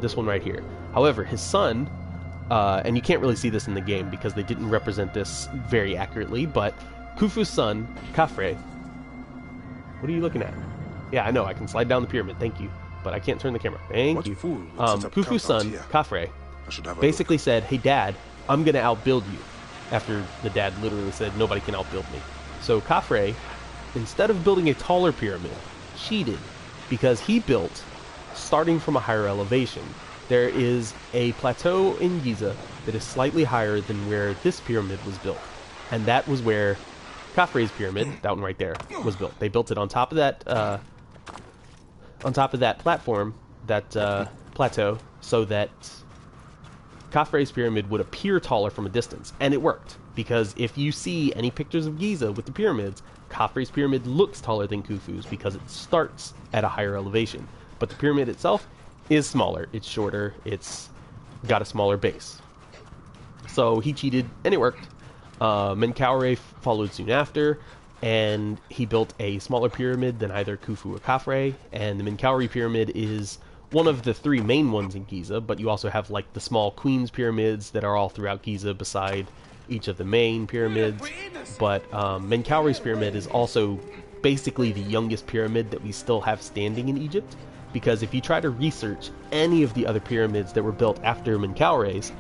This one right here. However, his son, and you can't really see this in the game because they didn't represent this very accurately, but Khufu's son, Khafre, what are you looking at? Yeah, I know, I can slide down the pyramid, thank you. But I can't turn the camera. Thank you. Khufu's son, Khafre, basically said, hey dad, I'm gonna outbuild you. After the dad literally said, nobody can outbuild me. So Khafre, instead of building a taller pyramid, cheated, because he built, starting from a higher elevation. There is a plateau in Giza that is slightly higher than where this pyramid was built. And that was where Khafre's pyramid, that one right there, was built. They built it on top of that platform, that plateau, so that Khafre's pyramid would appear taller from a distance. And it worked, because if you see any pictures of Giza with the pyramids, Khafre's pyramid looks taller than Khufu's because it starts at a higher elevation. But the pyramid itself is smaller, it's shorter, it's got a smaller base. So he cheated, and it worked. Menkaure followed soon after, and he built a smaller pyramid than either Khufu or Khafre, and the Menkaure pyramid is one of the three main ones in Giza, but you also have like the small Queen's pyramids that are all throughout Giza beside each of the main pyramids, but Menkauri's pyramid is also basically the youngest pyramid that we still have standing in Egypt, because if you try to research any of the other pyramids that were built after Menkaures,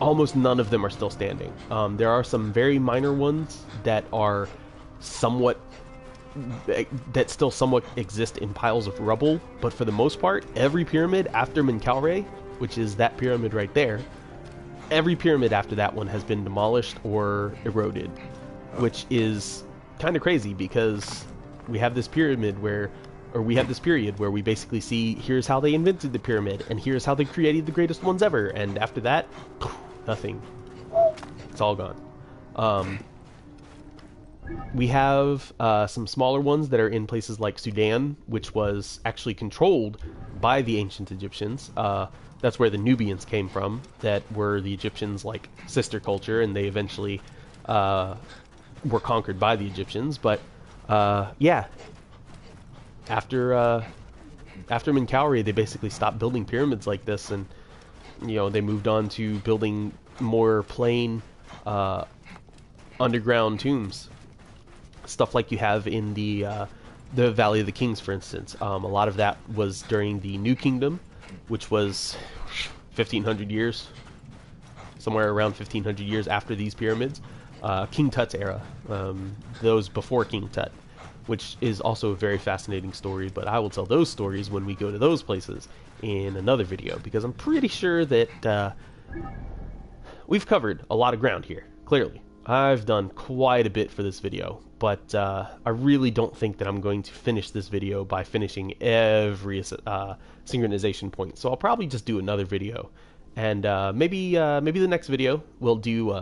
almost none of them are still standing. There are some very minor ones that are that still somewhat exist in piles of rubble, but for the most part, every pyramid after Menkaure, which is that pyramid right there, every pyramid after that one has been demolished or eroded, which is kind of crazy because we have this period where we basically see here's how they invented the pyramid and here's how they created the greatest ones ever, and after that, nothing. It's all gone. We have some smaller ones that are in places like Sudan, which was actually controlled by the ancient Egyptians. That's where the Nubians came from, that were the Egyptians' like sister culture, and they eventually were conquered by the Egyptians. But yeah, after Menkaure, they basically stopped building pyramids like this, and they moved on to building more plain underground tombs, stuff like you have in the Valley of the Kings, for instance. A lot of that was during the New Kingdom, which was 1,500 years, somewhere around 1,500 years after these pyramids. King Tut's era, those before King Tut, which is also a very fascinating story, but I will tell those stories when we go to those places in another video, because I'm pretty sure that we've covered a lot of ground here, clearly. I've done quite a bit for this video, but I really don't think that I'm going to finish this video by finishing every synchronization point, so I'll probably just do another video, and maybe the next video we'll do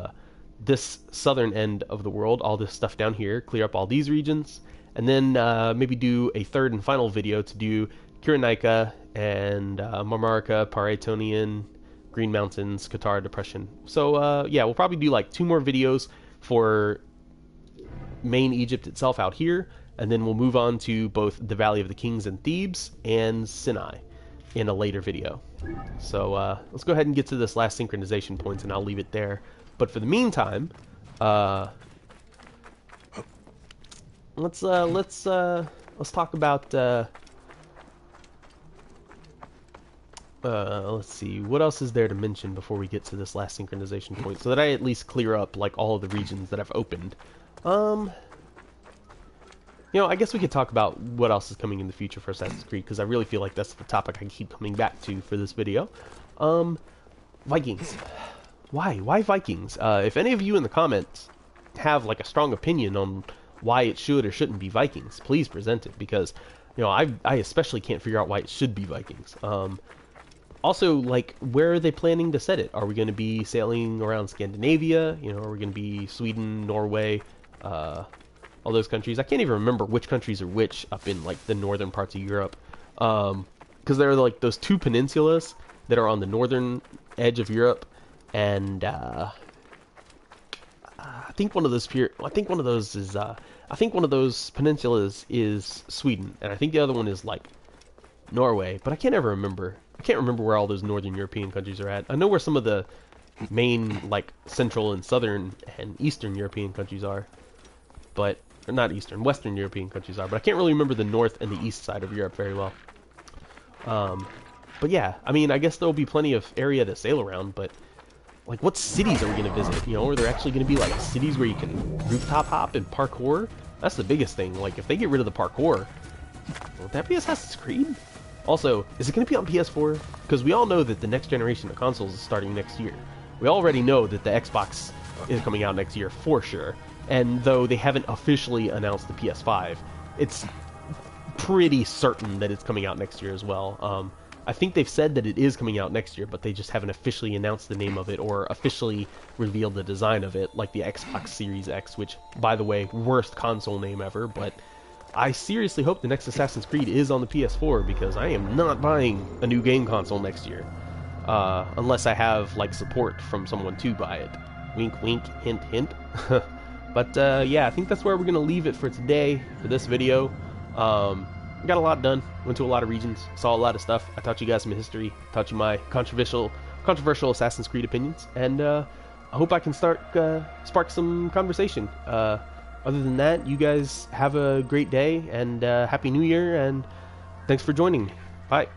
this southern end of the world, all this stuff down here, clear up all these regions, and then maybe do a third and final video to do Cyrenaica and Marmarica, Paratonian, Green Mountains, Qatar Depression. So yeah, we'll probably do like 2 more videos for main Egypt itself out here, and then we'll move on to both the Valley of the Kings and Thebes and Sinai in a later video. So let's go ahead and get to this last synchronization points, and I'll leave it there. But for the meantime, let's talk about let's see, what else is there to mention before we get to this last synchronization point, so that I at least clear up like all of the regions that I've opened. I guess we could talk about what else is coming in the future for Assassin's Creed, because I really feel like that's the topic I keep coming back to for this video. Vikings. Why Vikings? If any of you in the comments have like a strong opinion on why it should or shouldn't be Vikings, please present it, because I especially can't figure out why it should be Vikings. Also, like, where are they planning to set it? Are we going to be sailing around Scandinavia? Are we going to be Sweden, Norway, all those countries? I can't even remember which countries are which up in like the northern parts of Europe, because there are like those 2 peninsulas that are on the northern edge of Europe, and I think one of those peninsulas is Sweden, and I think the other one is like Norway, but I can't ever remember. I can't remember where all those northern European countries are at. I know where some of the main like central and southern and eastern European countries are, but or not eastern, western European countries are, but I can't really remember the north and the east side of Europe very well. But yeah, I mean, I guess there'll be plenty of area to sail around, but like, what cities are we going to visit? Are there actually going to be like cities where you can rooftop hop and parkour? That's the biggest thing. Like, if they get rid of the parkour, will that be Assassin's Creed? Also, is it going to be on PS4? Because we all know that the next generation of consoles is starting next year. We already know that the Xbox is coming out next year for sure. And though they haven't officially announced the PS5, it's pretty certain that it's coming out next year as well. I think they've said that it is coming out next year, but they just haven't officially announced the name of it or officially revealed the design of it, like the Xbox Series X, which, by the way, worst console name ever, but I seriously hope the next Assassin's Creed is on the PS4, because I am not buying a new game console next year, unless I have like support from someone to buy it. Wink wink, hint hint. But yeah, I think that's where we're gonna leave it for today, for this video. Got a lot done, went to a lot of regions, saw a lot of stuff. I taught you guys some history, taught you my controversial Assassin's Creed opinions, and I hope I can spark some conversation. Other than that, you guys have a great day and Happy New Year, and thanks for joining me. Bye.